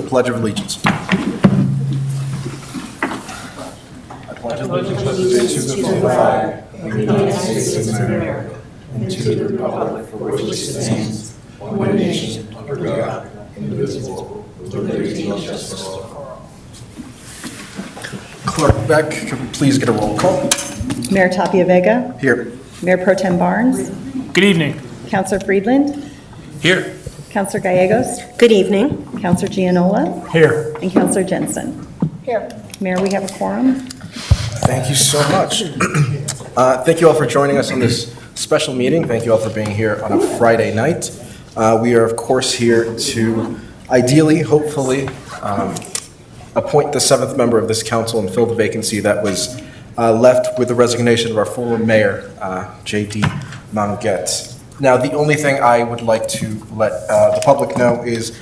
Pledge of Allegiance. I pledge allegiance to the flag of the United States of America and to the republic for which it stands, one nation, under God, indivisible, with liberty and justice for all. Clerk Beck, could we please get a roll call? Mayor Tapia Vega. Here. Mayor Pro Tem Barnes. Good evening. Councilor Friedland. Here. Councilor Gallegos. Good evening. Councilor Gianola. Here. And Councilor Jensen. Here. Mayor, we have a quorum. Thank you so much. Thank you all for joining us on this special meeting. Thank you all for being here on a Friday night. We are, of course, here to ideally, hopefully, appoint the seventh member of this council and fill the vacancy that was left with the resignation of our former mayor, J.D. Manguet. Now, the only thing I would like to let the public know is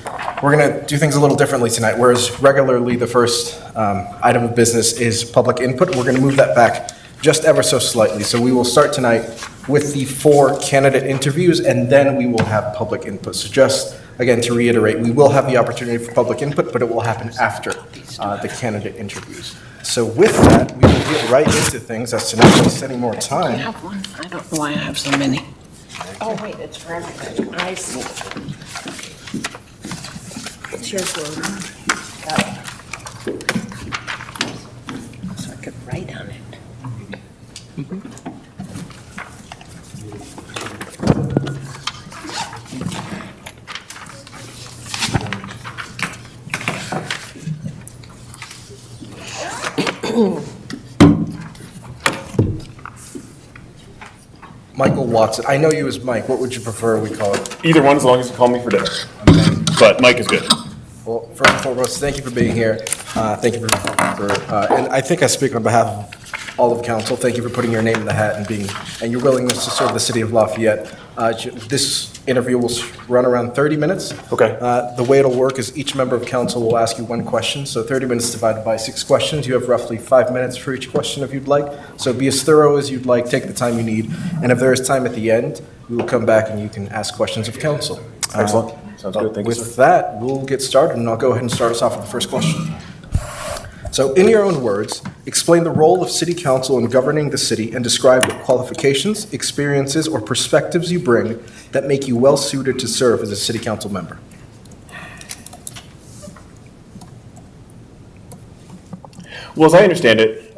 we're going to do things a little differently tonight. Whereas regularly the first item of business is public input, we're going to move that back just ever so slightly. So we will start tonight with the 4 candidate interviews, and then we will have public input. So just, again, to reiterate, we will have the opportunity for public input, but it will happen after the candidate interviews. So with that, we will get right into things as to not waste any more I time. have one. I don't know why I have so many. Oh, wait, it's for everybody. I see. It's yours, Lord. Got it. So I could write on it. Michael Watson, I know you as Mike. What would you prefer we call it? Either one, as long as you call me for dinner. But Mike is good. Well, first and foremost, thank you for being here. Thank you and I think I speak on behalf of all of council. Thank you for putting your name in the hat and your willingness to serve the city of Lafayette. This interview will run around 30 minutes. Okay. The way it'll work is each member of council will ask you one question. So 30 minutes divided by 6 questions. You have roughly 5 minutes for each question if you'd like. So be as thorough as you'd like. Take the time you need. And if there is time at the end, we will come back and you can ask questions of council. Excellent. Sounds good. Thank you, With sir. that, we'll get started, and I'll go ahead and start us off with the first question. So, in your own words, explain the role of city council in governing the city and describe what qualifications, experiences, or perspectives you bring that make you well-suited to serve as a city council member. Well, as I understand it,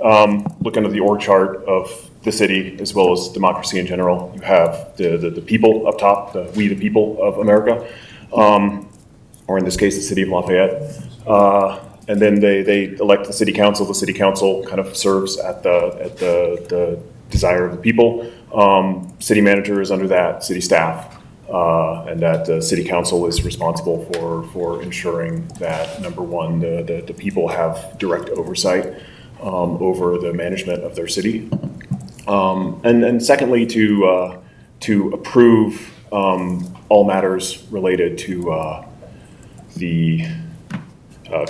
looking at the org chart of the city as well as democracy in general, you have the people up top, we the people of America, or in this case, the city of Lafayette. And then they elect the city council. The city council kind of serves at the desire of the people. City manager is under that, city staff, and that the city council is responsible for ensuring that, number one, the people have direct oversight over the management of their city, and secondly, to approve all matters related to the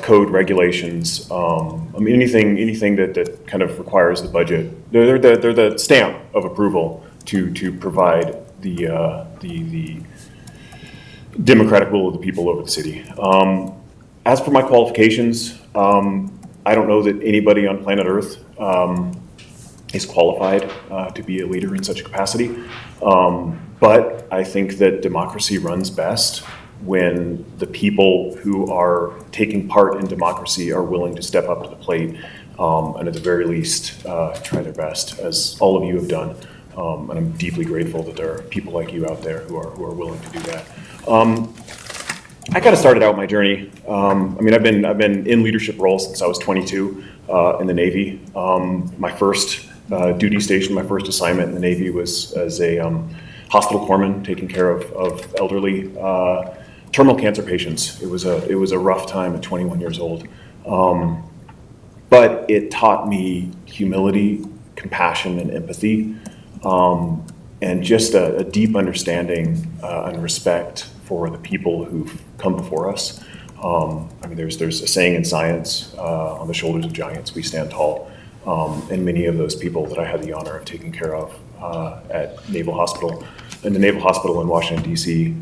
code regulations. I mean, anything that kind of requires the budget. They're the stamp of approval to provide the democratic will of the people over the city. As for my qualifications, I don't know that anybody on planet Earth is qualified to be a leader in such a capacity. But I think that democracy runs best when the people who are taking part in democracy are willing to step up to the plate and at the very least try their best, as all of you have done. And I'm deeply grateful that there are people like you out there who are willing to do that. I kind of started out my journey. I mean, I've been in leadership roles since I was 22 in the Navy. My first duty station, my first assignment in the Navy was as a hospital corpsman, taking care of elderly terminal cancer patients. It was a rough time at 21 years old, but it taught me humility, compassion, and empathy, and just a deep understanding and respect for the people who've come before us. I mean, there's a saying in science, on the shoulders of giants we stand tall, and many of those people that I had the honor of taking care of in the Naval Hospital in Washington, D.C.,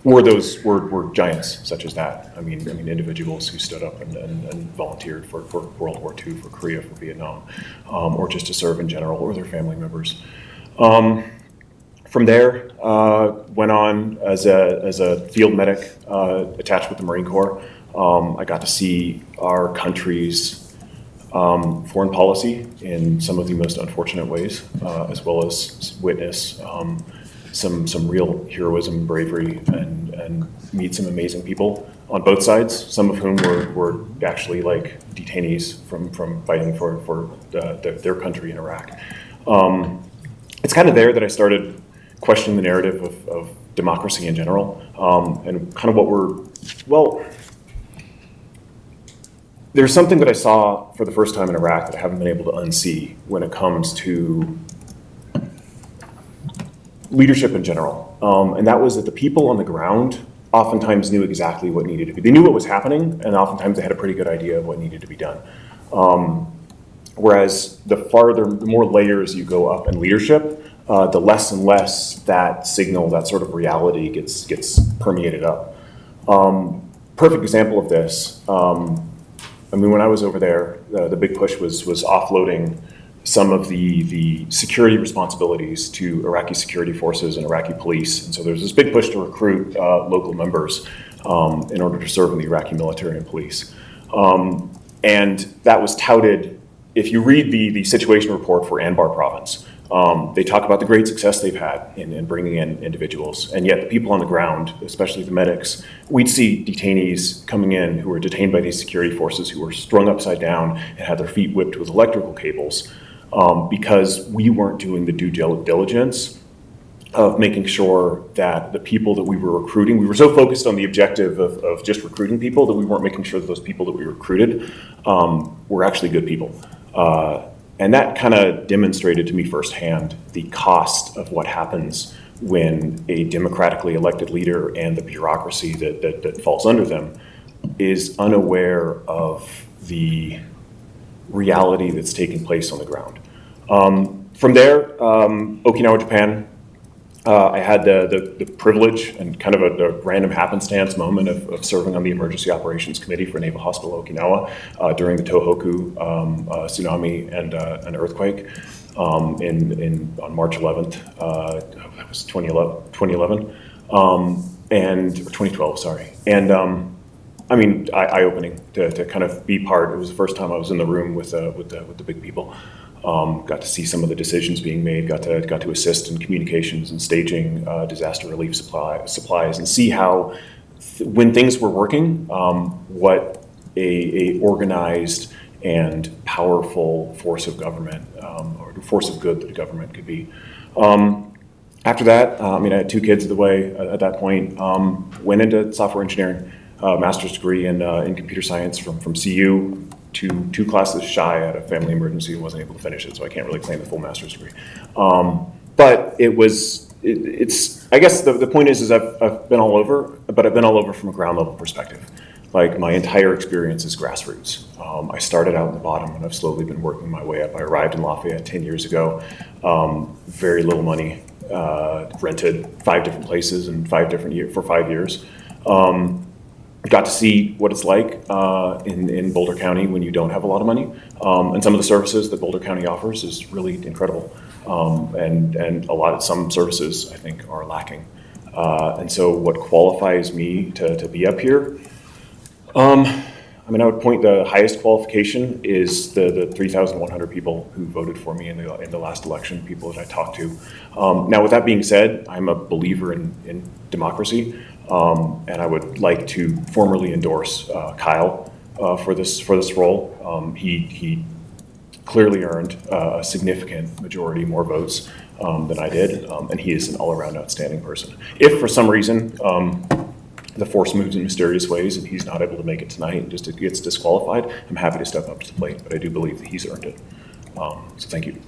were giants such as that. I mean, individuals who stood up and volunteered for World War II, for Korea, for Vietnam, or just to serve in general, or their family members. From there, went on as a field medic attached with the Marine Corps. I got to see our country's foreign policy in some of the most unfortunate ways, as well as witness some real heroism, bravery, and meet some amazing people on both sides, some of whom were actually like detainees from fighting for their country in Iraq. It's kind of there that I started questioning the narrative of democracy in general, and kind of there's something that I saw for the first time in Iraq that I haven't been able to unsee when it comes to leadership in general. And that was that the people on the ground oftentimes knew exactly what needed to be. They knew what was happening, and oftentimes they had a pretty good idea of what needed to be done. Whereas the more layers you go up in leadership, the less and less that signal, that sort of reality gets permeated up. Perfect example of this, when I was over there, the big push was offloading some of the security responsibilities to Iraqi security forces and Iraqi police. And so there's this big push to recruit local members in order to serve in the Iraqi military and police. And that was touted. If you read the situation report for Anbar province, they talk about the great success they've had in bringing in individuals. And yet the people on the ground, especially the medics, we'd see detainees coming in who were detained by these security forces, who were strung upside down and had their feet whipped with electrical cables, because we weren't doing the due diligence of making sure that the people that we were recruiting, we were so focused on the objective of just recruiting people that we weren't making sure that those people that we recruited were actually good people. And that kind of demonstrated to me firsthand the cost of what happens when a democratically elected leader and the bureaucracy that falls under them is unaware of the reality that's taking place on the ground. From there, Okinawa, Japan, I had the privilege and kind of a random happenstance moment of serving on the Emergency Operations Committee for Naval Hospital Okinawa during the Tohoku tsunami and an earthquake on March 11th. That was 2011, or 2012, sorry. And eye-opening to kind of be part. It was the first time I was in the room with the big people. Got to see some of the decisions being made, got to assist in communications and staging disaster relief supplies, and see how, when things were working, what a organized and powerful force of government, or force of good that a government could be. After that, I had 2 kids of the way at that point, went into software engineering, master's degree in computer science from CU. Two classes shy at a family emergency and wasn't able to finish it, so I can't really claim the full master's degree. But it's I guess the point is I've been all over, but I've been all over from a ground level perspective. Like, my entire experience is grassroots. I started out at the bottom and I've slowly been working my way up. I arrived in Lafayette 10 years ago, very little money, rented 5 different places in 5 different years for 5 years. Got to see what it's like in Boulder County when you don't have a lot of money, and some of the services that Boulder County offers is really incredible, and some services I think are lacking, and so what qualifies me to be up here, I would point the highest qualification is the 3,100 people who voted for me in the last election, people that I talked to. Now, with that being said, I'm a believer in democracy. And I would like to formally endorse Kyle for this role. He clearly earned a significant majority more votes than I did, and he is an all-around outstanding person. If for some reason the force moves in mysterious ways and he's not able to make it tonight and just gets disqualified, I'm happy to step up to the plate, but I do believe that he's earned it. So thank you.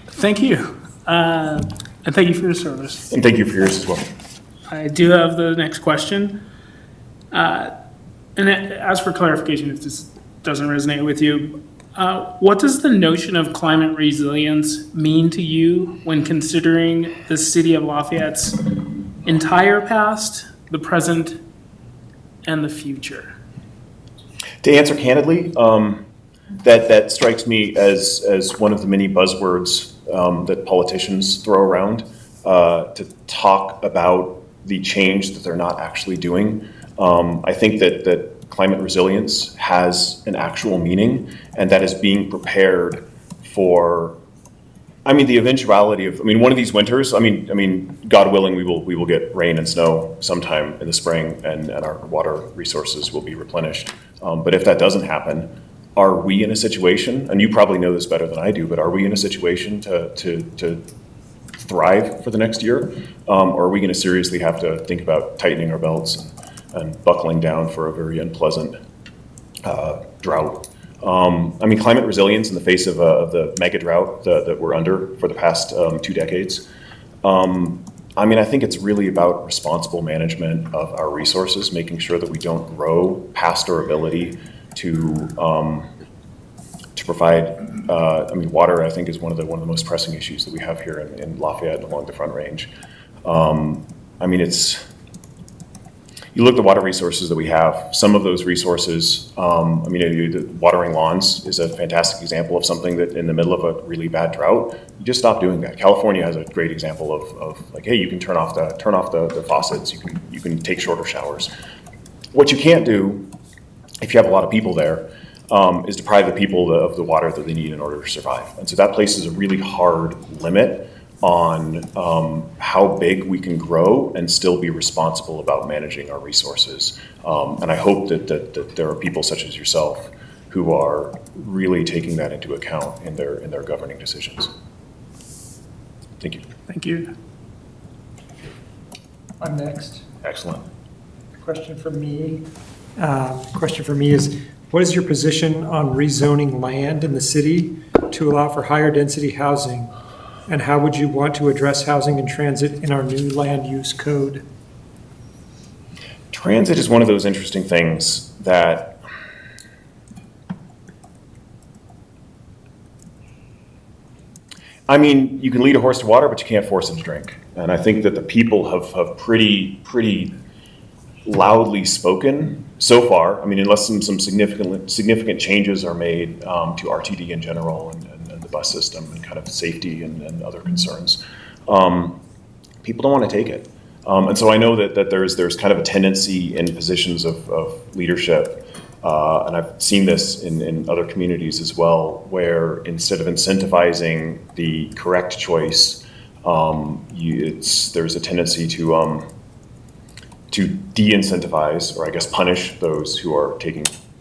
Thank you. And thank you for your service. And thank you for yours as well. I do have the next question. And as for clarification, if this doesn't resonate with you, What does the notion of climate resilience mean to you when considering the city of Lafayette's entire past, the present, and the future? To answer candidly, that strikes me as one of the many buzzwords that politicians throw around to talk about the change that they're not actually doing. I think that climate resilience has an actual meaning, and that is being prepared for, the eventuality of, one of these winters, God willing, we will get rain and snow sometime in the spring, and our water resources will be replenished. But if that doesn't happen, are we in a situation, and you probably know this better than I do, but are we in a situation to thrive for the next year? Or are we going to seriously have to think about tightening our belts and buckling down for a very unpleasant drought? Climate resilience in the face of the mega drought that we're under for the past 2 decades. I think it's really about responsible management of our resources, making sure that we don't grow past our ability to provide. Water, I think, is one of the most pressing issues that we have here in Lafayette and along the Front Range. You look at the water resources that we have. Some of those resources, watering lawns is a fantastic example of something that in the middle of a really bad drought, you just stop doing that. California has a great example of like, hey, you can turn off the faucets. You can take shorter showers. What you can't do, if you have a lot of people there, is deprive the people of the water that they need in order to survive. And so that places a really hard limit on how big we can grow and still be responsible about managing our resources. And I hope that there are people such as yourself who are really taking that into account in their governing decisions. Thank you. Thank you. I'm next. Excellent. Question for me is, what is your position on rezoning land in the city to allow for higher density housing? And how would you want to address housing and transit in our new land use code? Transit is one of those interesting things that you can lead a horse to water, but you can't force it to drink. And I think that the people have pretty loudly spoken so far. Unless some significant changes are made to RTD in general and the bus system and kind of safety and other concerns, people don't want to take it. And so I know that there's kind of a tendency in positions of leadership, and I've seen this in other communities as well, where instead of incentivizing the correct choice, there's a tendency to de-incentivize, or I guess punish those who are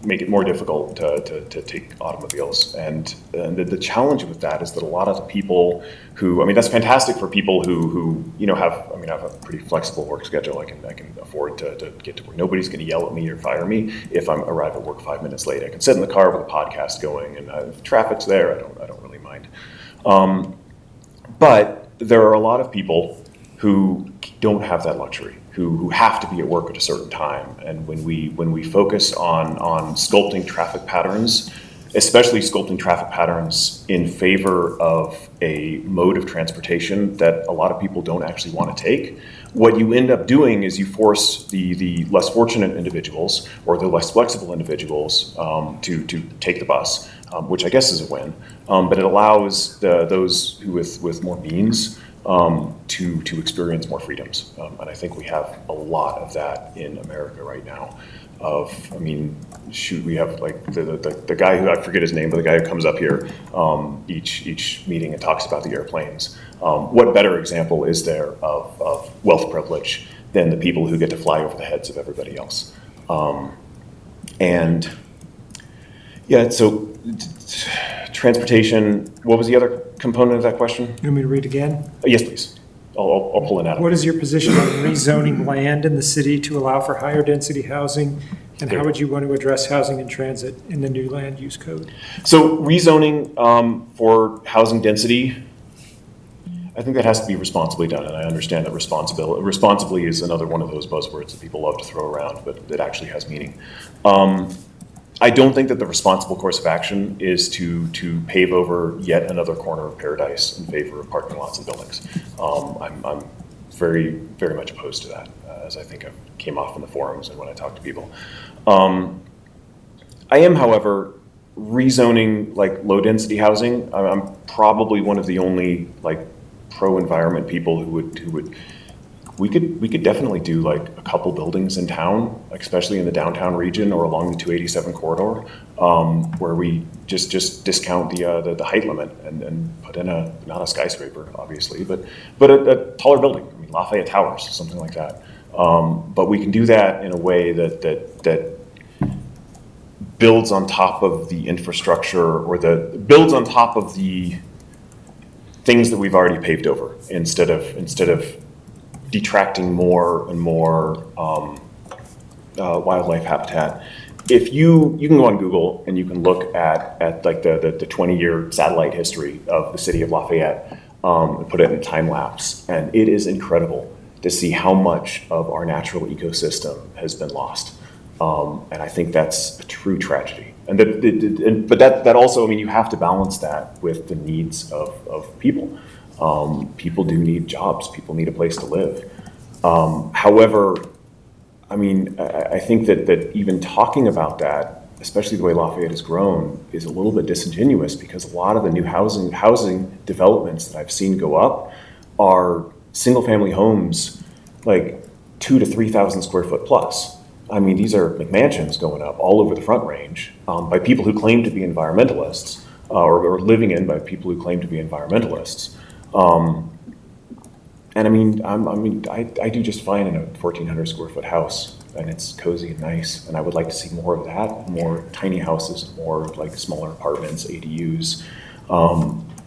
make it more difficult to take automobiles. And the challenge with that is that a lot of the people who, that's fantastic for people who have a pretty flexible work schedule. I can afford to get to work. Nobody's going to yell at me or fire me if I arrive at work 5 minutes late. I can sit in the car with a podcast going, and if traffic's there, I don't really mind. But there are a lot of people who don't have that luxury, who have to be at work at a certain time. And when we focus on sculpting traffic patterns, especially sculpting traffic patterns in favor of a mode of transportation that a lot of people don't actually want to take, what you end up doing is you force the less fortunate individuals or the less flexible individuals to take the bus, which I guess is a win. But it allows those who with more means to experience more freedoms. And I think we have a lot of that in America right now. We have like the guy who, I forget his name, but the guy who comes up here each meeting and talks about the airplanes. What better example is there of wealth privilege than the people who get to fly over the heads of everybody else? So transportation, what was the other component of that question? You want me to read again? Yes, please. I'll pull it out. What is your position on rezoning land in the city to allow for higher density housing? And how would you want to address housing and transit in the new land use code? So rezoning for housing density, I think that has to be responsibly done, and I understand that responsibly is another one of those buzzwords that people love to throw around, but that actually has meaning. I I don't think that the responsible course of action is to pave over yet another corner of paradise in favor of parking lots and buildings. I'm very, very much opposed to that, as I think I came off in the forums and when I talk to people. I am, however, rezoning like low-density housing. I'm probably one of the only like pro-environment people who would. We could definitely do like a couple buildings in town, like especially in the downtown region or along the 287 corridor, where we just discount the height limit and put in not a skyscraper, obviously, but a taller building. I mean, Lafayette Towers, something like that. But we can do that in a way that builds on top of the infrastructure or builds on top of the things that we've already paved over instead of detracting more and more wildlife habitat. If you can go on Google and you can look at like the 20-year satellite history of the city of Lafayette and put it in time lapse, and it is incredible to see how much of our natural ecosystem has been lost. And I think that's a true tragedy. But that also, I mean, you have to balance that with the needs of people. People do need jobs. People need a place to live. However, I mean, I think that even talking about that, especially the way Lafayette has grown, is a little bit disingenuous because a lot of the new housing developments that I've seen go up are single-family homes, like 2,000 to 3,000 square foot plus. I mean, these are McMansions going up all over the Front Range by people who claim to be environmentalists, or living in by people who claim to be environmentalists. And I mean, I do just fine in a 1,400 square foot house, and it's cozy and nice. And I would like to see more of that, more tiny houses, more like smaller apartments, ADUs.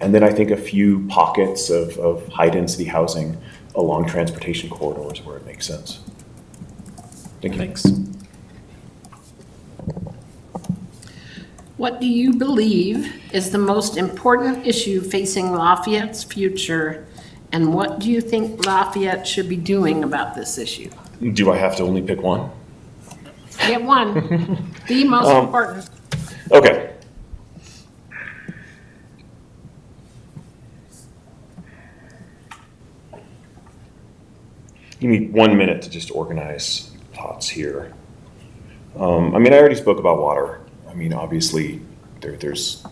And then I think a few pockets of high density housing along transportation corridors where it makes sense. Thank you. Thanks. What do you believe is the most important issue facing Lafayette's future, and what do you think Lafayette should be doing about this issue? Do I have to only pick one? Get one, the most important. Okay. Give me 1 minute to just organize thoughts here. I mean, I already spoke about water. I mean, obviously, there's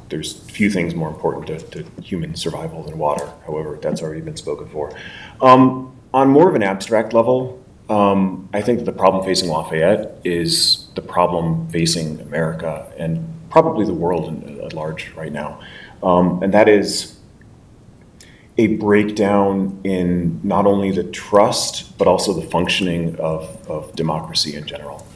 few things more important to human survival than water. However, that's already been spoken for. On more of an abstract level, I think that the problem facing Lafayette is the problem facing America and probably the world at large right now. And that is a breakdown in not only the trust, but also the functioning of democracy in general.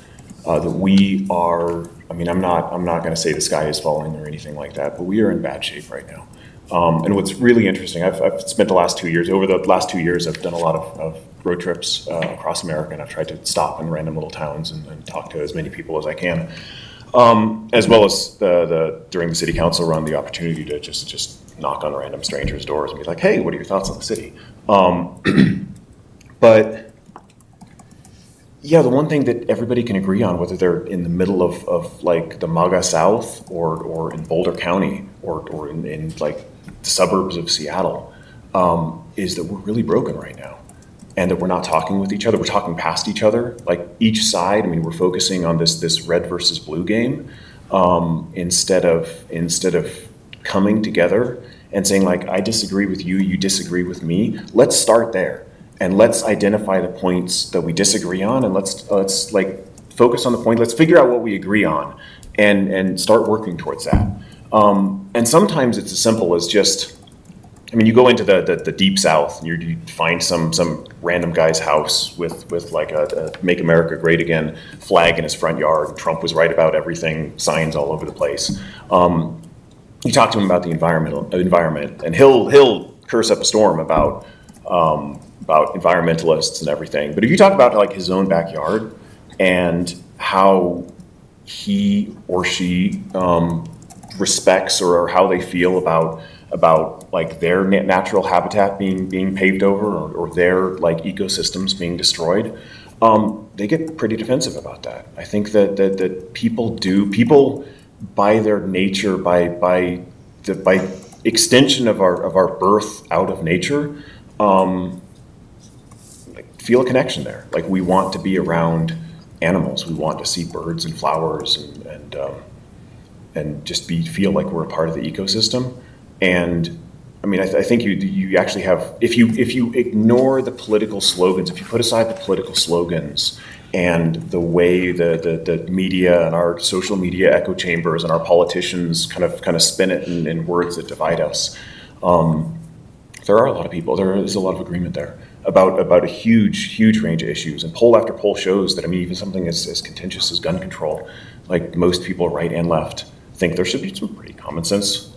That we are, I mean, I'm not gonna say the sky is falling or anything like that, but we are in bad shape right now. And what's really interesting, I've spent the last 2 years, over the last 2 years, I've done a lot of road trips across America, and I've tried to stop in random little towns and talk to as many people as I can. As well as during the city council run, the opportunity to just knock on random strangers' doors and be like, hey, what are your thoughts on the city? But yeah, the one thing that everybody can agree on, whether they're in the middle of like the MAGA South or in Boulder County or in like the suburbs of Seattle, is that we're really broken right now. And that we're not talking with each other, we're talking past each other. Like each side, I mean, we're focusing on this red versus blue game, instead of coming together and saying like, I disagree with you, you disagree with me. Let's start there and let's identify the points that we disagree on, and let's like focus on the point. Let's figure out what we agree on and start working towards that. And sometimes it's as simple as just, I mean, you go into the deep South and you find some random guy's house with like a "Make America Great Again" flag in his front yard. Trump was right about everything, signs all over the place. You talk to him about the environment, and he'll curse up a storm about environmentalists and everything. But if you talk about like his own backyard and how he or she respects or how they feel about like their natural habitat being paved over or their like ecosystems being destroyed, they get pretty defensive about that. I think that people by their nature, by extension of our birth out of nature, feel a connection there. Like, we want to be around animals. We want to see birds and flowers and just feel like we're a part of the ecosystem. And I mean, I think you actually have, if you ignore the political slogans, if you put aside the political slogans and the way the media and our social media echo chambers and our politicians kind of spin it in words that divide us, there are a lot of people, there is a lot of agreement there about a huge range of issues. And poll after poll shows that, I mean, even something as contentious as gun control, like, most people, right and left, think there should be some pretty common sense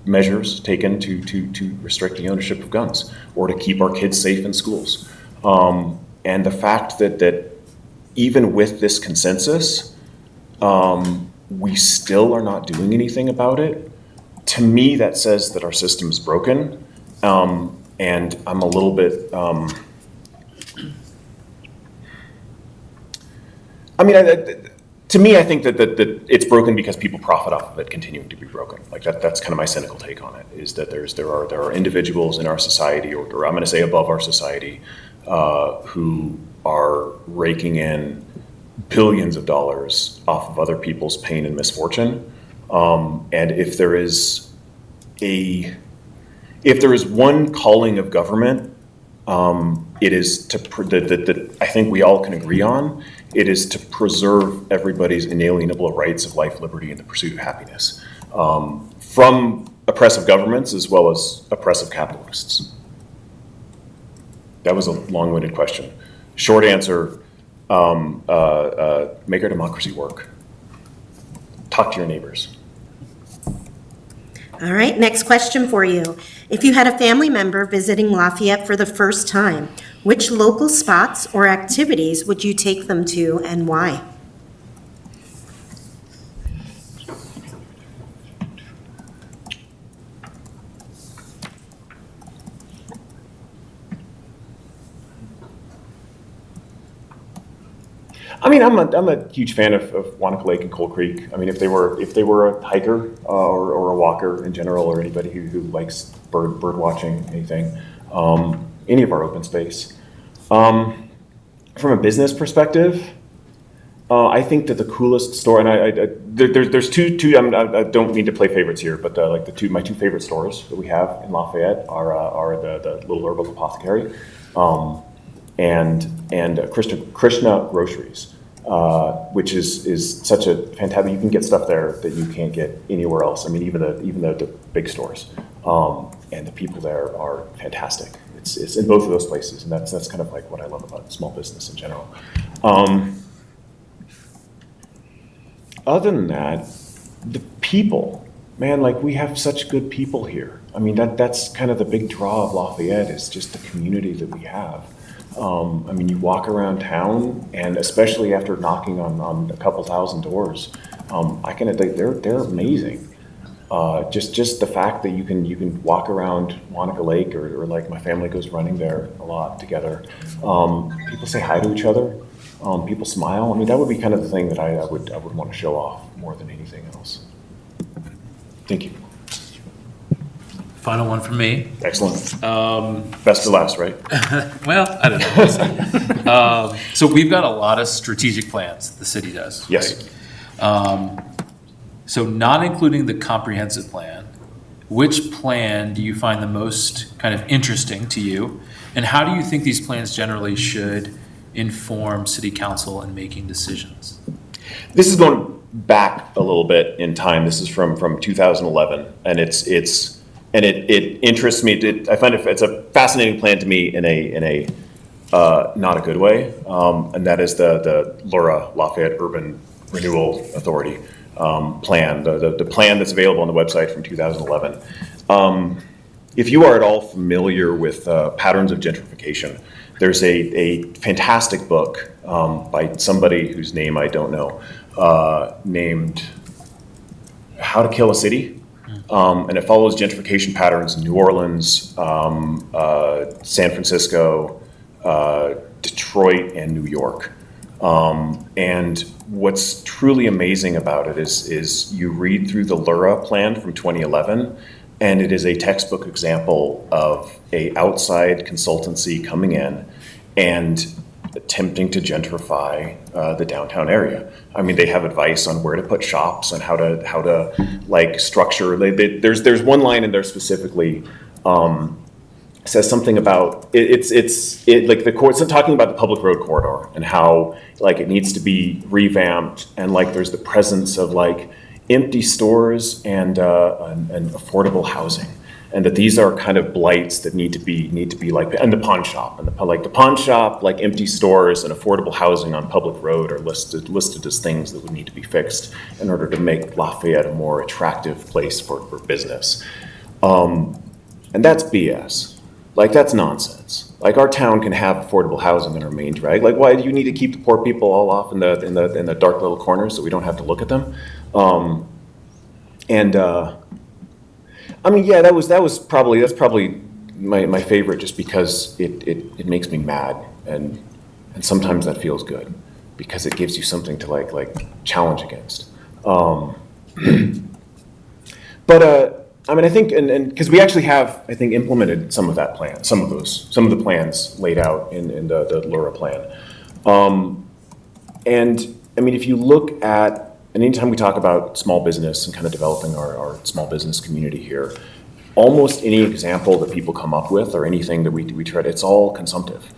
measures taken to restrict the ownership of guns or to keep our kids safe in schools. And the fact that even with this consensus, we still are not doing anything about it, to me, that says that our system is broken. And I'm a little bit, to me, I think that it's broken because people profit off of it continuing to be broken. Like, that's kind of my cynical take on it, is that there are individuals in our society, or I'm going to say above our society, who are raking in billions of dollars off of other people's pain and misfortune. And if there is one calling of government, it is that I think we all can agree on. It is to preserve everybody's inalienable rights of life, liberty, and the pursuit of happiness from oppressive governments as well as oppressive capitalists. That was a long-winded question. Short answer, make our democracy work. Talk to your neighbors. All right, next question for you. If you had a family member visiting Lafayette for the first time, which local spots or activities would you take them to and why? I mean, I'm a huge fan of Wanaka Lake and Coal Creek. I mean, if they were a hiker or a walker in general, or anybody who likes bird watching, anything, any of our open space. From a business perspective, I think that the coolest store, and there's two. I don't mean to play favorites here, but my two favorite stores that we have in Lafayette are the Little Herbal Apothecary, and Krishna Groceries. Which is such a fantastic. You can get stuff there that you can't get anywhere else. I mean, even the big stores, and the people there are fantastic. It's in both of those places, and that's kind of like what I love about small business in general. Other than that, the people, man, like, we have such good people here. I mean, that's kind of the big draw of Lafayette, is just the community that we have. I mean, you walk around town, and especially after knocking on a couple thousand doors, they're amazing. Just the fact that you can walk around Wanaka Lake, or like my family goes running there a lot together. People say hi to each other. People smile. I mean, that would be kind of the thing that I would want to show off more than anything else. Thank you. Final one from me. Excellent. Best to last, right? Well, I don't know. So we've got a lot of strategic plans, the city does. Yes. Right? So not including the comprehensive plan, which plan do you find the most kind of interesting to you? And how do you think these plans generally should inform city council in making decisions? This is going back a little bit in time. This is from 2011, and it interests me. I find it's a fascinating plan to me in a not a good way, and that is the LURA, Lafayette Urban Renewal Authority plan, the plan that's available on the website from 2011. If you are at all familiar with patterns of gentrification, there's a fantastic book by somebody whose name I don't know, named How to Kill a City. And it follows gentrification patterns in New Orleans, San Francisco, Detroit and New York. And what's truly amazing about it is you read through the Lura plan from 2011, and it is a textbook example of a outside consultancy coming in and attempting to gentrify the downtown area. I mean, they have advice on where to put shops and how to like structure. There's one line in there specifically. Says something about it's like the court's talking about the public road corridor and how like it needs to be revamped, and like there's the presence of like empty stores and affordable housing, and that these are kind of blights that need to be like, and the pawn shop and the pawn shop, like empty stores and affordable housing on public road are listed as things that would need to be fixed in order to make Lafayette a more attractive place for business, and that's BS. Like, that's nonsense. Like, our town can have affordable housing in our main drag. Like, why do you need to keep the poor people all off in the dark little corners so we don't have to look at them? I mean, yeah, that's probably my favorite, just because it makes me mad, and sometimes that feels good because it gives you something to like challenge against. I mean, I think, and because we actually have, I think, implemented some of that plan, some of the plans laid out in the Lura plan. And I mean, if you look at, and anytime we talk about small business and kind of developing our small business community here, almost any example that people come up with or anything that we try to, it's all consumptive.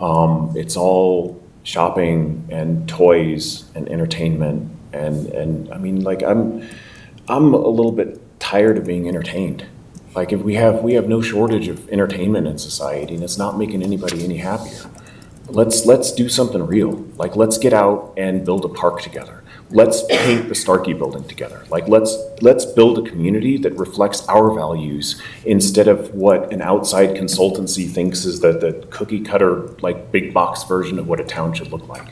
It's all shopping and toys and entertainment. And I mean, like, I'm a little bit tired of being entertained. Like, if we have no shortage of entertainment in society, and it's not making anybody any happier. Let's do something real. Like, let's get out and build a park together. Let's paint the Starkey building together. Like, let's build a community that reflects our values instead of what an outside consultancy thinks is the cookie cutter, like, big box version of what a town should look like.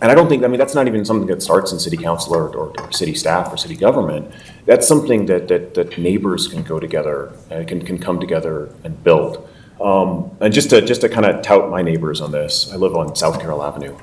And I don't think, I mean, that's not even something that starts in city council or city staff or city government. That's something that neighbors can go together, can come together and build. And just to kind of tout my neighbors on this, I live on South Carroll Avenue,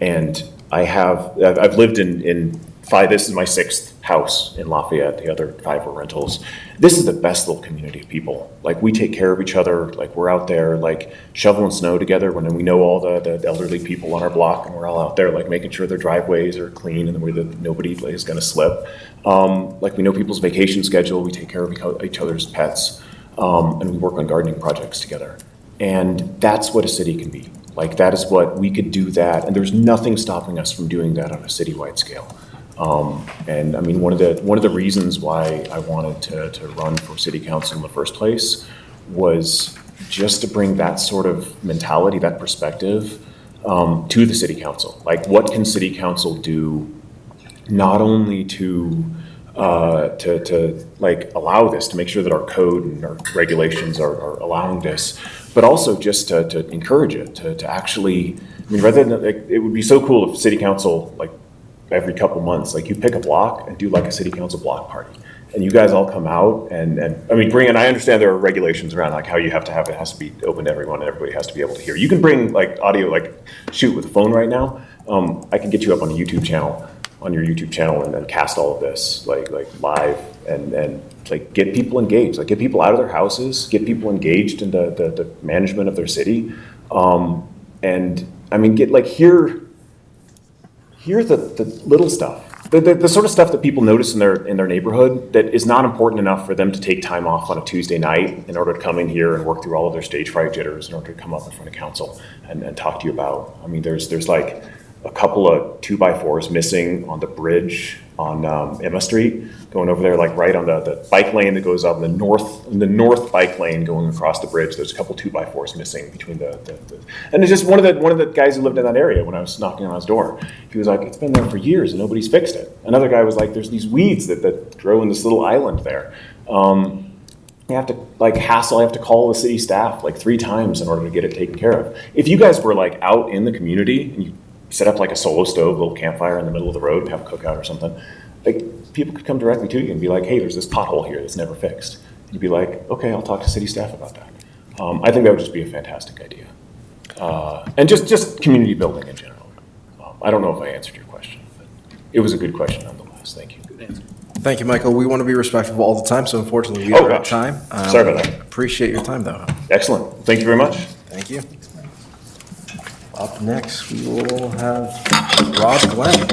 and I've lived in five, this is my sixth house in Lafayette, the other five were rentals. This is the best little community of people. Like, we take care of each other, like, we're out there, like, shoveling snow together when we know all the elderly people on our block, and we're all out there, like, making sure their driveways are clean and that nobody is gonna slip. Like, we know people's vacation schedule, we take care of each other's pets, and we work on gardening projects together. And that's what a city can be. Like, that is what, we could do that, and there's nothing stopping us from doing that on a citywide scale. And I mean, one of the reasons why I wanted to run for city council in the first place was just to bring that sort of mentality, that perspective, to the city council. Like, what can city council do not only to like allow this, to make sure that our code and our regulations are allowing this, but also just to encourage it, to actually, I mean, rather than, like, it would be so cool if city council, like, every couple months, like, you pick a block and do like a city council block party, and you guys all come out and I mean, I understand there are regulations around like how you have to have, it has to be open to everyone and everybody has to be able to hear. You can bring like audio, like shoot with a phone right now. I can get you up on a YouTube channel, on your YouTube channel, and then cast all of this like live and like get people engaged, like get people out of their houses, get people engaged in the management of their city. And I mean, get like hear the little stuff, the sort of stuff that people notice in their neighborhood that is not important enough for them to take time off on a Tuesday night in order to come in here and work through all of their stage fright jitters in order to come up in front of council and talk to you about. I mean, there's like a couple of 2x4s missing on the bridge on Emma Street, going over there, like right on the bike lane that goes up in the north bike lane going across the bridge. There's a couple 2x4s missing between and it's just one of the guys who lived in that area when I was knocking on his door. He was like, it's been there for years and nobody's fixed it. Another guy was like, there's these weeds that grow in this little island there. You have to like hassle, I have to call the city staff like 3 times in order to get it taken care of. If you guys were like out in the community and you set up like a solo stove, a little campfire in the middle of the road and have a cookout or something, like people could come directly to you and be like, hey, there's this pothole here that's never fixed. And you'd be like, okay, I'll talk to city staff about that. I think that would just be a fantastic idea. and just community building in general. I don't know if I answered your question, but it was a good question nonetheless. Thank you. Good answer. Thank you, Michael. We want to be respectful all the time, so unfortunately, we Oh, are out of gosh. time. Sorry about that. Appreciate your time, though. Excellent. Thank you very much. Thank you. Up next, we will have Rob Glenn.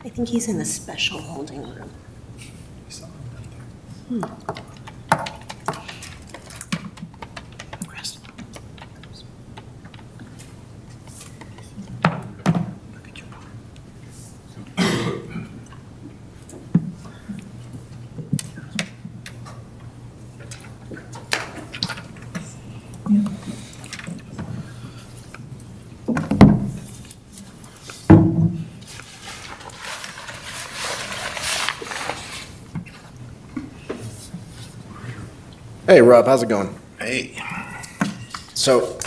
I think he's in the special holding room. Hey, Rob, how's it going? Hey, So,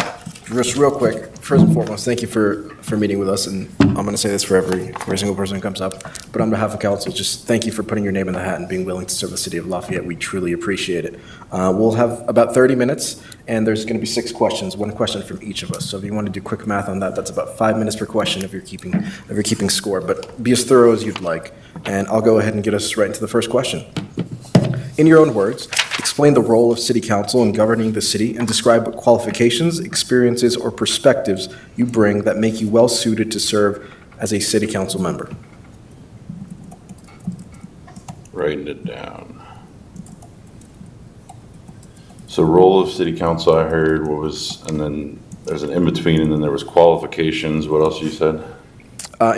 just real quick, first and foremost, thank you for meeting with us, and I'm going to say this for every single person who comes up, but on behalf of council, just thank you for putting your name in the hat and being willing to serve the city of Lafayette. We truly appreciate it. We'll have about 30 minutes, and there's going to be 6 questions, 1 question from each of us. So if you want to do quick math on that, that's about 5 minutes per question if you're keeping score, but be as thorough as you'd like. And I'll go ahead and get us right into the first question. In your own words, explain the role of city council in governing the city and describe what qualifications, experiences, or perspectives you bring that make you well-suited to serve as a city council member. writing it down. So role of city council, I heard what was, and then there's an in-between, and then there was qualifications. What else you said?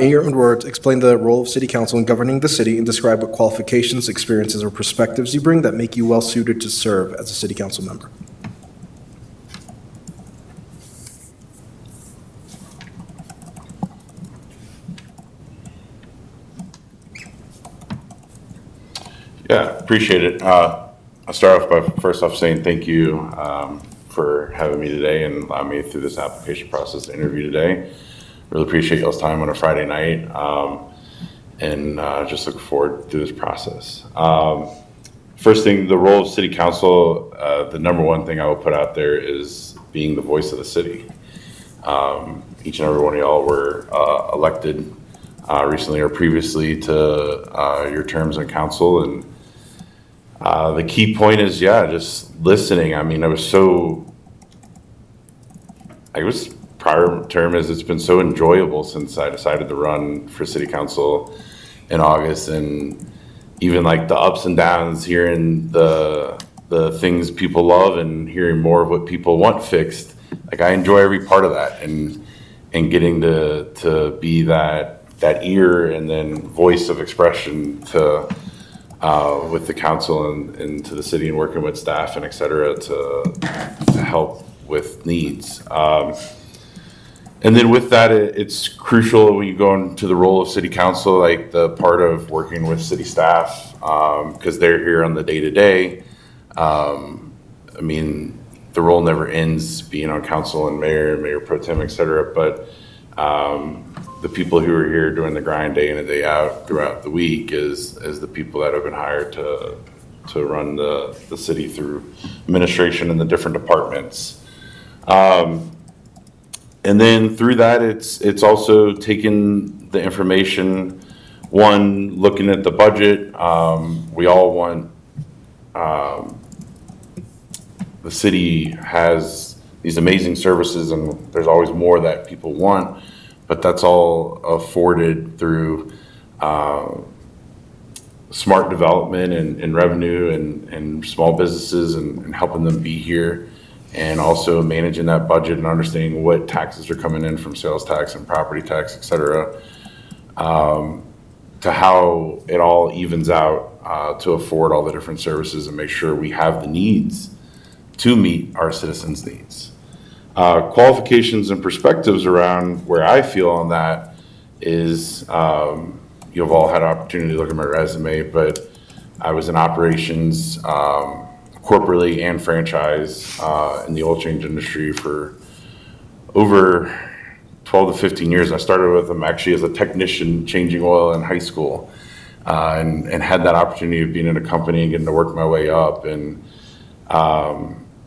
In your own words, explain the role of city council in governing the city and describe what qualifications, experiences, or perspectives you bring that make you well-suited to serve as a city council member. Yeah, appreciate it. I'll start off by first off saying thank you for having me today and allowing me through this application process to interview today. Really appreciate y'all's time on a Friday night, and just look forward to this process. First thing, the role of city council, the number one thing I will put out there is being the voice of the city. Each and every one of y'all were elected recently or previously to your terms on council, and the key point is, just listening. I mean, prior term is it's been so enjoyable since I decided to run for city council in August, and even like the ups and downs, hearing the things people love and hearing more of what people want fixed. Like, I enjoy every part of that, and getting to be that ear and then voice of expression to with the council and to the city, and working with staff and et cetera to help with needs. And then with that, it's crucial when you go into the role of city council, like the part of working with city staff, because they're here on the day-to-day. I mean, the role never ends being on council and mayor pro tem, et cetera, but the people who are here doing the grind day in and day out throughout the week is the people that have been hired to run the city through administration and the different departments. And then through that, it's also taking the information, one, looking at the budget. We all want, the city has these amazing services, and there's always more that people want, but that's all afforded through smart development and revenue and small businesses and helping them be here. and also managing that budget and understanding what taxes are coming in from sales tax and property tax, et cetera, to how it all evens out to afford all the different services and make sure we have the needs to meet our citizens' needs. Qualifications and perspectives around where I feel on that is, you've all had an opportunity to look at my resume, but I was in operations, corporately and franchise, in the oil change industry for over 12 to 15 years. I started with them actually as a technician changing oil in high school, and had that opportunity of being in a company and getting to work my way up. And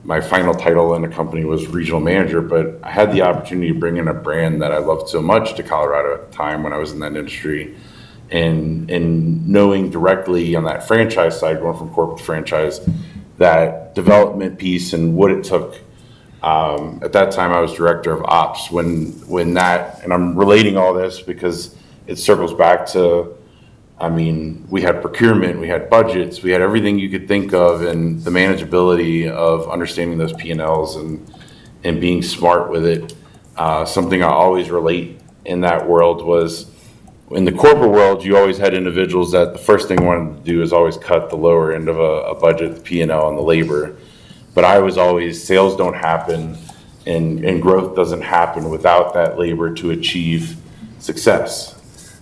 my final title in the company was regional manager, but I had the opportunity to bring in a brand that I loved so much to Colorado at the time when I was in that industry. And knowing directly on that franchise side, going from corporate to franchise, that development piece and what it took. At that time, I was director of ops when that, and I'm relating all this because it circles back to, I mean, we had procurement, we had budgets, we had everything you could think of, and the manageability of understanding those P&Ls and being smart with it. Something I always relate in that world was, in the corporate world, you always had individuals that the first thing wanted to do is always cut the lower end of a budget, the P&L and the labor. But I was always, sales don't happen and growth doesn't happen without that labor to achieve success.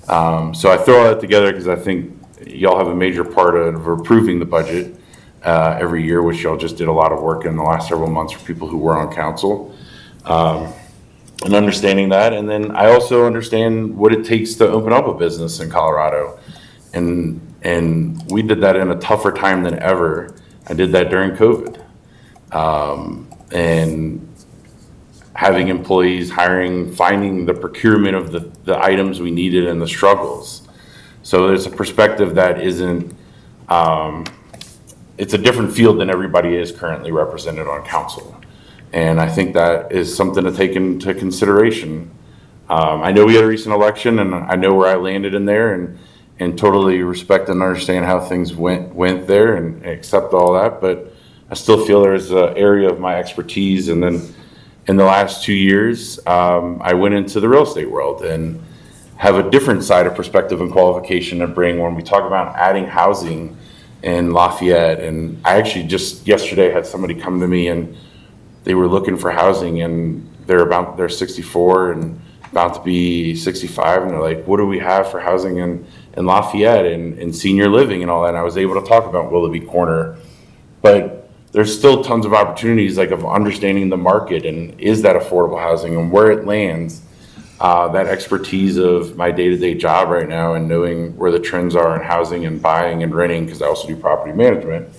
So I throw all that together because I think y'all have a major part of approving the budget every year, which y'all just did a lot of work in the last several months for people who were on council. And understanding that. And then I also understand what it takes to open up a business in Colorado. And we did that in a tougher time than ever. I did that during COVID. And having employees, hiring, finding the procurement of the items we needed and the struggles. So there's a perspective that isn't, it's a different field than everybody is currently represented on council. And I think that is something to take into consideration. I know we had a recent election, and I know where I landed in there, and totally respect and understand how things went there and accept all that. But I still feel there's an area of my expertise. And then in the last 2 years, I went into the real estate world and have a different side of perspective and qualification to bring when we talk about adding housing in Lafayette. And I actually just yesterday had somebody come to me and they were looking for housing, and they're 64 and about to be 65, and they're like, what do we have for housing in Lafayette and senior living and all that? And I was able to talk about Willoughby Corner, but there's still tons of opportunities, like, of understanding the market and is that affordable housing and where it lands. That expertise of my day-to-day job right now and knowing where the trends are in housing and buying and renting, because I also do property management,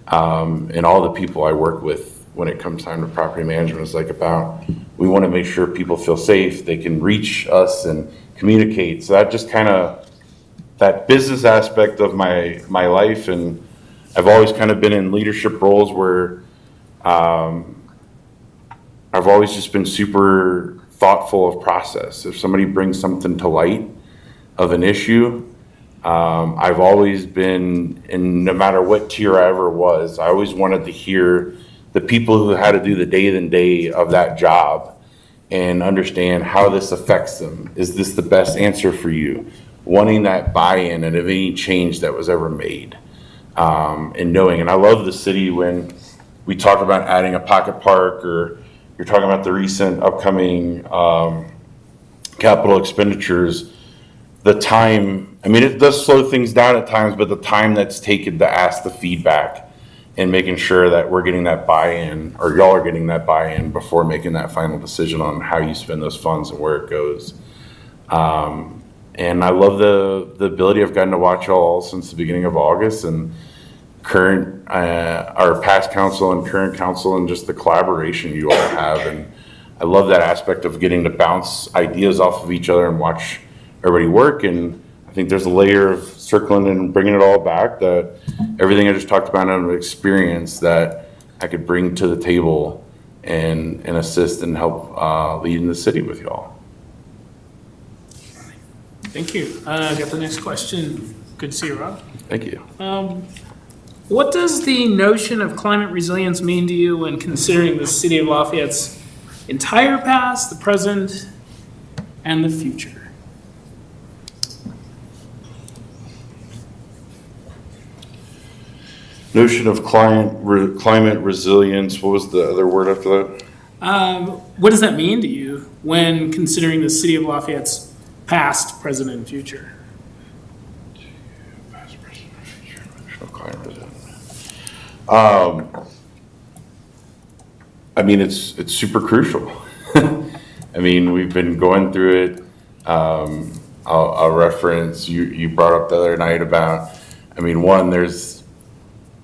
and all the people I work with when it comes time to property management is like about, we want to make sure people feel safe, they can reach us and communicate. So that just kind of, that business aspect of my life, and I've always kind of been in leadership roles where I've always just been super thoughtful of process. If somebody brings something to light of an issue, I've always been, and no matter what tier I ever was, I always wanted to hear the people who had to do the day of that job and understand how this affects them. Is this the best answer for you? Wanting that buy-in and of any change that was ever made. And knowing, and I love the city when we talk about adding a pocket park, or you're talking about the recent upcoming capital expenditures, the time, I mean, it does slow things down at times, but the time that's taken to ask the feedback and making sure that we're getting that buy-in, or y'all are getting that buy-in before making that final decision on how you spend those funds and where it goes. And I love the ability I've gotten to watch y'all since the beginning of August, and current, our past council and current council, and just the collaboration you all have. And I love that aspect of getting to bounce ideas off of each other and watch everybody work. And I think there's a layer of circling and bringing it all back, that everything I just talked about in an experience that I could bring to the table and assist and help lead in the city with y'all. Thank you. Got the next question. Good to see you, Rob. Thank you. What does the notion of climate resilience mean to you when considering the city of Lafayette's entire past, the present, and the future? Notion of climate resilience, what was the other word after that? What does that mean to you when considering the city of Lafayette's past, present, and future? Past, present, future, notion of climate resilience. I mean, it's super crucial. I mean, we've been going through it. I'll reference, you brought up the other night about, I mean, one, there's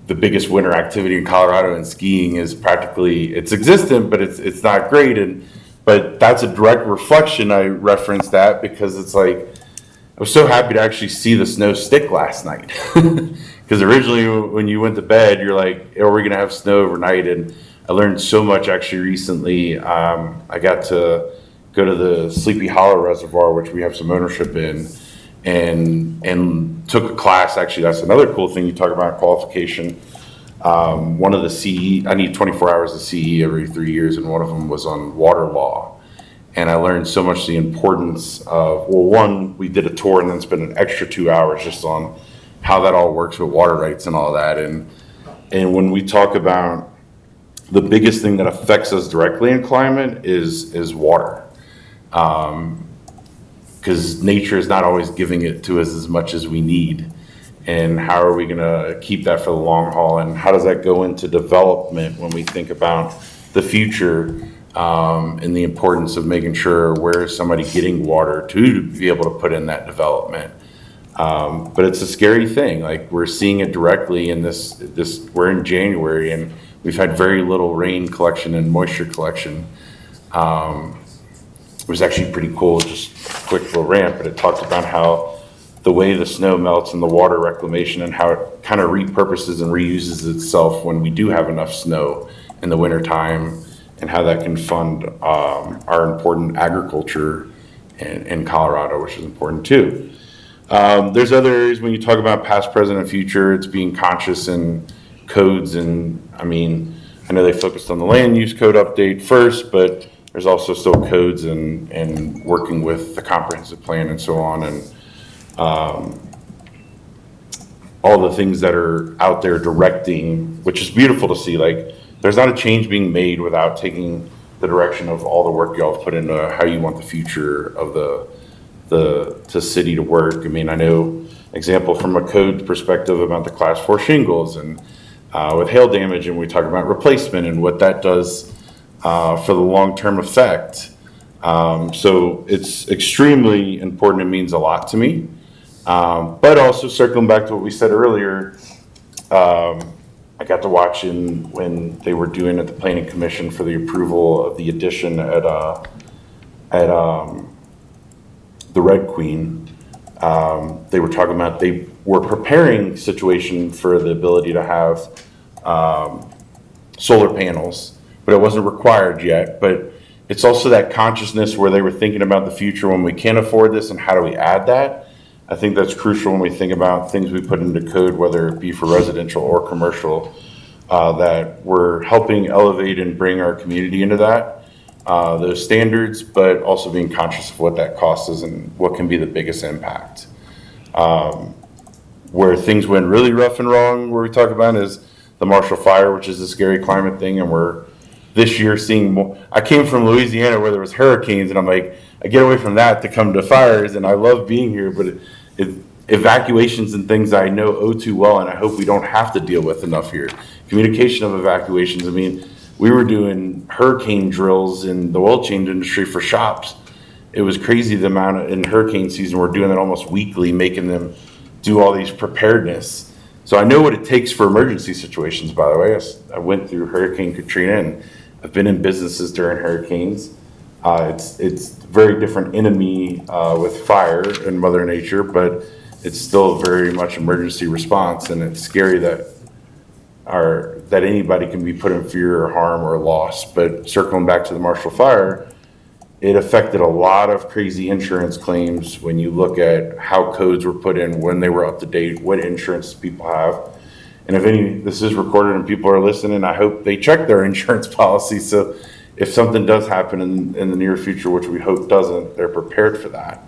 the biggest winter activity in Colorado, and skiing is practically, it's existent, but it's not great. But that's a direct reflection. I referenced that because it's like, I was so happy to actually see the snow stick last night. Because originally when you went to bed, you're like, are we going to have snow overnight? And I learned so much actually recently. I got to go to the Sleepy Hollow Reservoir, which we have some ownership in, and took a class. Actually, that's another cool thing you talk about, qualification. One of the CE, I need 24 hours of CE every 3 years, and one of them was on water law. And I learned so much the importance of, well, one, we did a tour and then spent an extra 2 hours just on how that all works with water rights and all that. And when we talk about the biggest thing that affects us directly in climate is water. Because nature is not always giving it to us as much as we need. And how are we going to keep that for the long haul? And how does that go into development when we think about the future and the importance of making sure where is somebody getting water to be able to put in that development? But it's a scary thing. Like, we're seeing it directly in this, we're in January and we've had very little rain collection and moisture collection. It was actually pretty cool, just a quick little rant, but it talked about how the way the snow melts and the water reclamation and how it kind of repurposes and reuses itself when we do have enough snow in the wintertime, and how that can fund our important agriculture in Colorado, which is important too. There's other areas when you talk about past, present, and future, it's being conscious in codes. And I mean, I know they focused on the land use code update first, but there's also still codes and working with the comprehensive plan and so on, and all the things that are out there directing, which is beautiful to see. Like, there's not a change being made without taking the direction of all the work y'all have put into how you want the future of the city to work. I mean, I know, example from a code perspective about the class 4 shingles and with hail damage, and we talk about replacement and what that does for the long-term effect. So it's extremely important. It means a lot to me. But also circling back to what we said earlier, I got to watch when they were doing at the Planning Commission for the approval of the addition at the Red Queen. They were talking about they were preparing situation for the ability to have solar panels, but it wasn't required yet. But it's also that consciousness where they were thinking about the future when we can't afford this and how do we add that. I think that's crucial when we think about things we put into code, whether it be for residential or commercial, that we're helping elevate and bring our community into that, those standards, but also being conscious of what that cost is and what can be the biggest impact. Where things went really rough and wrong, where we talk about is the Marshall Fire, which is a scary climate thing, and we're this year seeing more. I came from Louisiana where there was hurricanes, and I'm like, I get away from that to come to fires, and I love being here, but evacuations and things I know too well, and I hope we don't have to deal with enough here. Communication of evacuations. I mean, we were doing hurricane drills in the oil change industry for shops. It was crazy the amount in hurricane season, we're doing it almost weekly, making them do all these preparedness. So I know what it takes for emergency situations, by the way. I went through Hurricane Katrina, and I've been in businesses during hurricanes. It's very different enemy with fire and Mother Nature, but it's still very much emergency response, and it's scary that anybody can be put in fear or harm or loss. But circling back to the Marshall Fire, it affected a lot of crazy insurance claims when you look at how codes were put in, when they were up to date, what insurance people have. And this is recorded and people are listening, I hope they check their insurance policy. So if something does happen in the near future, which we hope doesn't, they're prepared for that.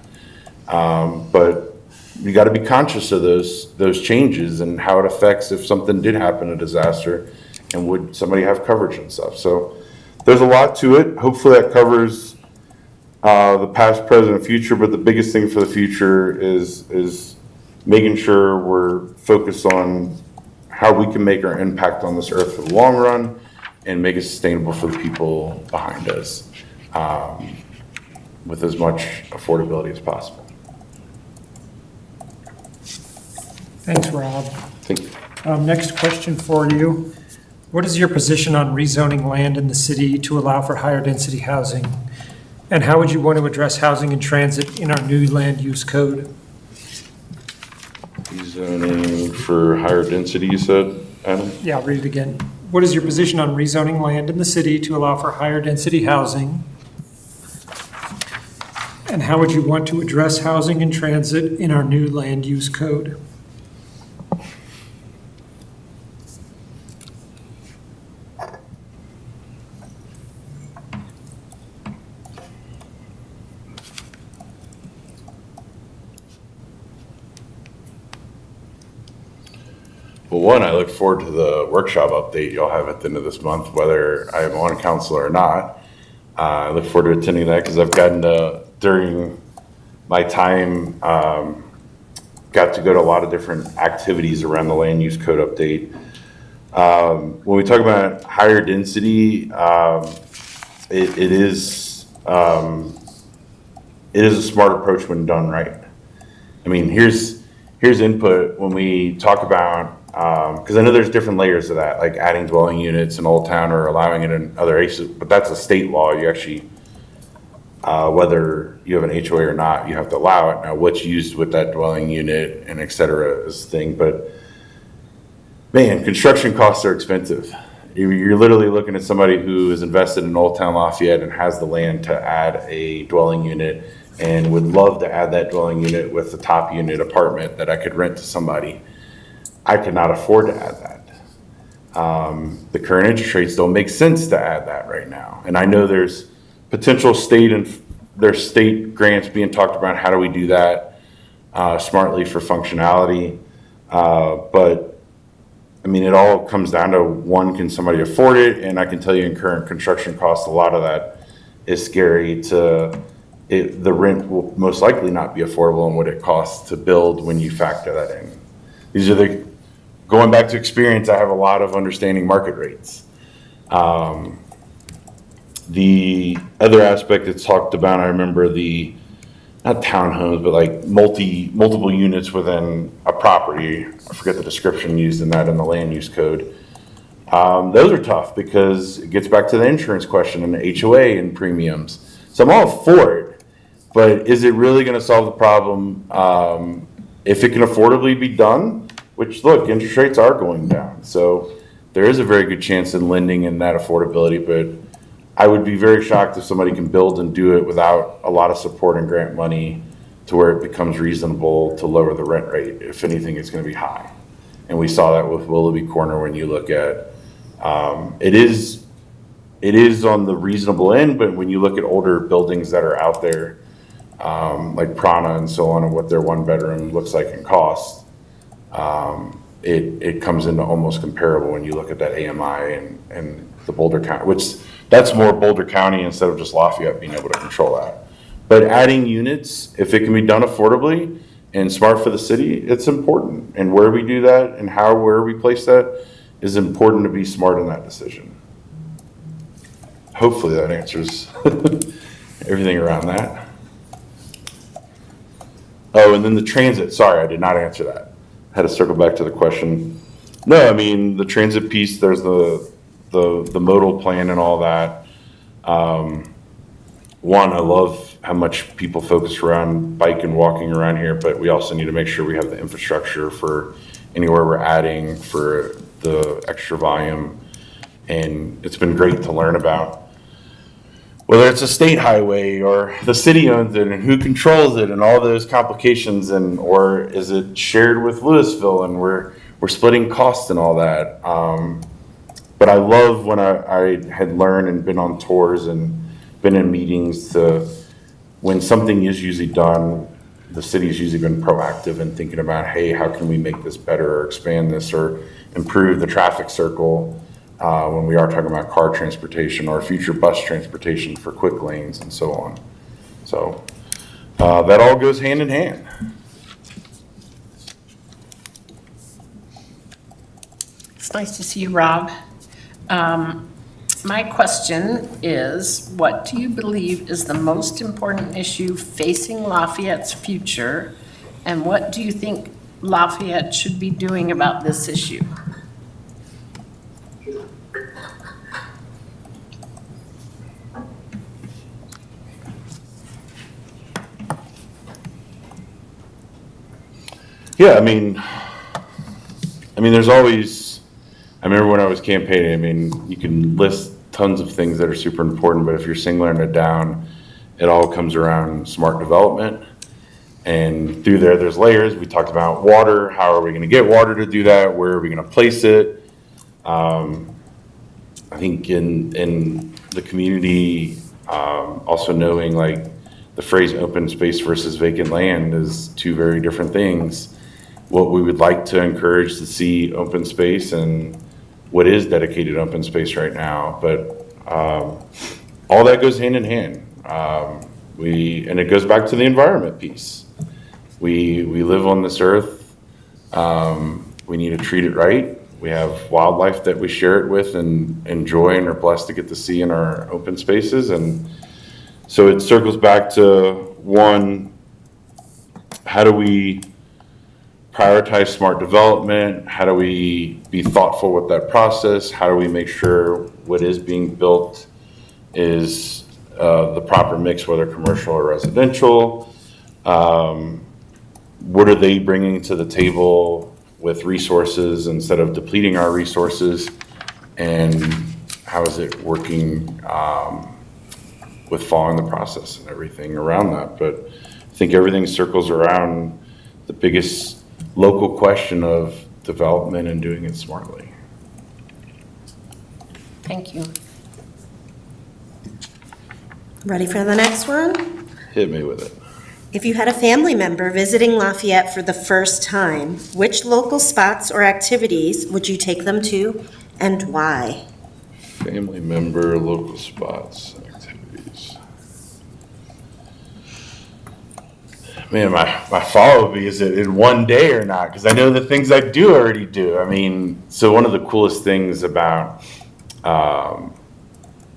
But you got to be conscious of those changes and how it affects if something did happen, a disaster, and would somebody have coverage and stuff. So there's a lot to it. Hopefully that covers the past, present, and future, but the biggest thing for the future is making sure we're focused on how we can make our impact on this earth for the long run and make it sustainable for the people behind us, with as much affordability as possible. Thanks, Rob. Thank you. Next question for you. What is your position on rezoning land in the city to allow for higher density housing? And how would you want to address housing and transit in our new land use code? Rezoning for higher density, you said, Adam? Yeah, I'll read it again. What is your position on rezoning land in the city to allow for higher density housing? And how would you want to address housing and transit in our new land use code? Well, one, I look forward to the workshop update you'll have at the end of this month, whether I am on council or not. I look forward to attending that because I've gotten to, during my time, got to go to a lot of different activities around the land use code update. When we talk about higher density, it is a smart approach when done right. I mean, here's input when we talk about, because I know there's different layers of that, like adding dwelling units in Old Town or allowing it in other areas, but that's a state law. You actually, whether you have an HOA or not, you have to allow it. Now, what's used with that dwelling unit and et cetera is the thing, but man, construction costs are expensive. You're literally looking at somebody who is invested in Old Town Lafayette and has the land to add a dwelling unit and would love to add that dwelling unit with the top unit apartment that I could rent to somebody. I could not afford to add that. The current interest rates don't make sense to add that right now. And I know there's potential there's state grants being talked about. How do we do that smartly for functionality? But I mean, it all comes down to one, can somebody afford it? And I can tell you in current construction costs, a lot of that is scary the rent will most likely not be affordable in what it costs to build when you factor that in. These are going back to experience, I have a lot of understanding market rates. The other aspect that's talked about, I remember not townhomes, but like multiple units within a property. I forget the description used in the land use code. Those are tough because it gets back to the insurance question and the HOA and premiums. So I'm all for it, but is it really going to solve the problem if it can affordably be done? Which, look, interest rates are going down. So there is a very good chance in lending in that affordability, but I would be very shocked if somebody can build and do it without a lot of support and grant money to where it becomes reasonable to lower the rent rate. If anything, it's going to be high. And we saw that with Willoughby Corner when you look at, it is on the reasonable end, but when you look at older buildings that are out there, like Prana and so on, and what their one bedroom looks like in cost, it comes into almost comparable when you look at that AMI and the Boulder County, which that's more Boulder County instead of just Lafayette being able to control that. But adding units, if it can be done affordably and smart for the city, it's important. And where we do that and where we place that is important to be smart in that decision. Hopefully that answers everything around that. Oh, and then the transit, sorry, I did not answer that. I had to circle back to the question. No, I mean, the transit piece, there's the modal plan and all that. One, I love how much people focus around bike and walking around here, but we also need to make sure we have the infrastructure for anywhere we're adding for the extra volume. And it's been great to learn about whether it's a state highway or the city owns it and who controls it and all those complications, or is it shared with Louisville and we're we're splitting costs and all that. But I love when I had learned and been on tours and been in meetings when something is usually done, the city's usually been proactive in thinking about, hey, how can we make this better or expand this or improve the traffic circle when we are talking about car transportation or future bus transportation for quick lanes and so on. So that all goes hand in hand. It's nice to see you, Rob. My question is, what do you believe is the most important issue facing Lafayette's future? And what do you think Lafayette should be doing about this issue? Yeah, I mean, there's always, I remember when I was campaigning, I mean, you can list tons of things that are super important, but if you're singling it down, it all comes around smart development. And through there's layers. We talked about water. How are we going to get water to do that? Where are we going to place it? I think in the community, also knowing like the phrase open space versus vacant land is two very different things. What we would like to encourage to see open space and what is dedicated open space right now. But all that goes hand in hand. And it goes back to the environment piece. We live on this earth. We need to treat it right. We have wildlife that we share it with and enjoy and are blessed to get to see in our open spaces. And so it circles back to one, how do we prioritize smart development? How do we be thoughtful with that process? How do we make sure what is being built is the proper mix, whether commercial or residential? What are they bringing to the table with resources instead of depleting our resources? And how is it working with following the process and everything around that? But I think everything circles around the biggest local question of development and doing it smartly. Thank you. Ready for the next one? Hit me with it. If you had a family member visiting Lafayette for the first time, which local spots or activities would you take them to and why? Family member, local spots, activities. Man, my follow-up is it in one day or not? Because I know the things I do already do. I mean, so one of the coolest things about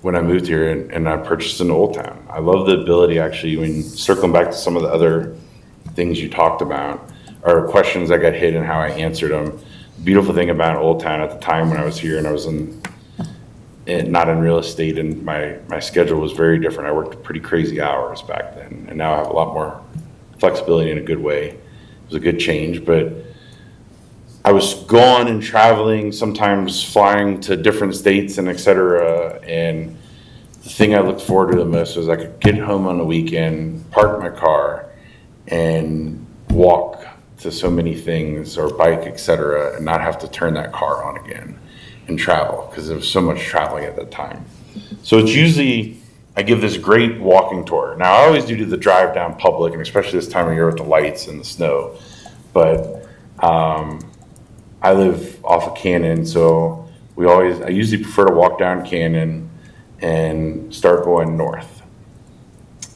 when I moved here and I purchased in Old Town, I love the ability actually, when circling back to some of the other things you talked about, or questions I got hit and how I answered them. The beautiful thing about Old Town at the time when I was here and I was not in real estate, and my schedule was very different. I worked pretty crazy hours back then, and now I have a lot more flexibility in a good way. It was a good change, but I was gone and traveling, sometimes flying to different states and et cetera. And the thing I looked forward to the most was I could get home on the weekend, park my car, and walk to so many things or bike, et cetera, and not have to turn that car on again and travel because there was so much traveling at that time. So it's usually, I give this great walking tour. Now I always do the drive down public, and especially this time of year with the lights and the snow, but I live off of Cannon, so I usually prefer to walk down Cannon and start going north.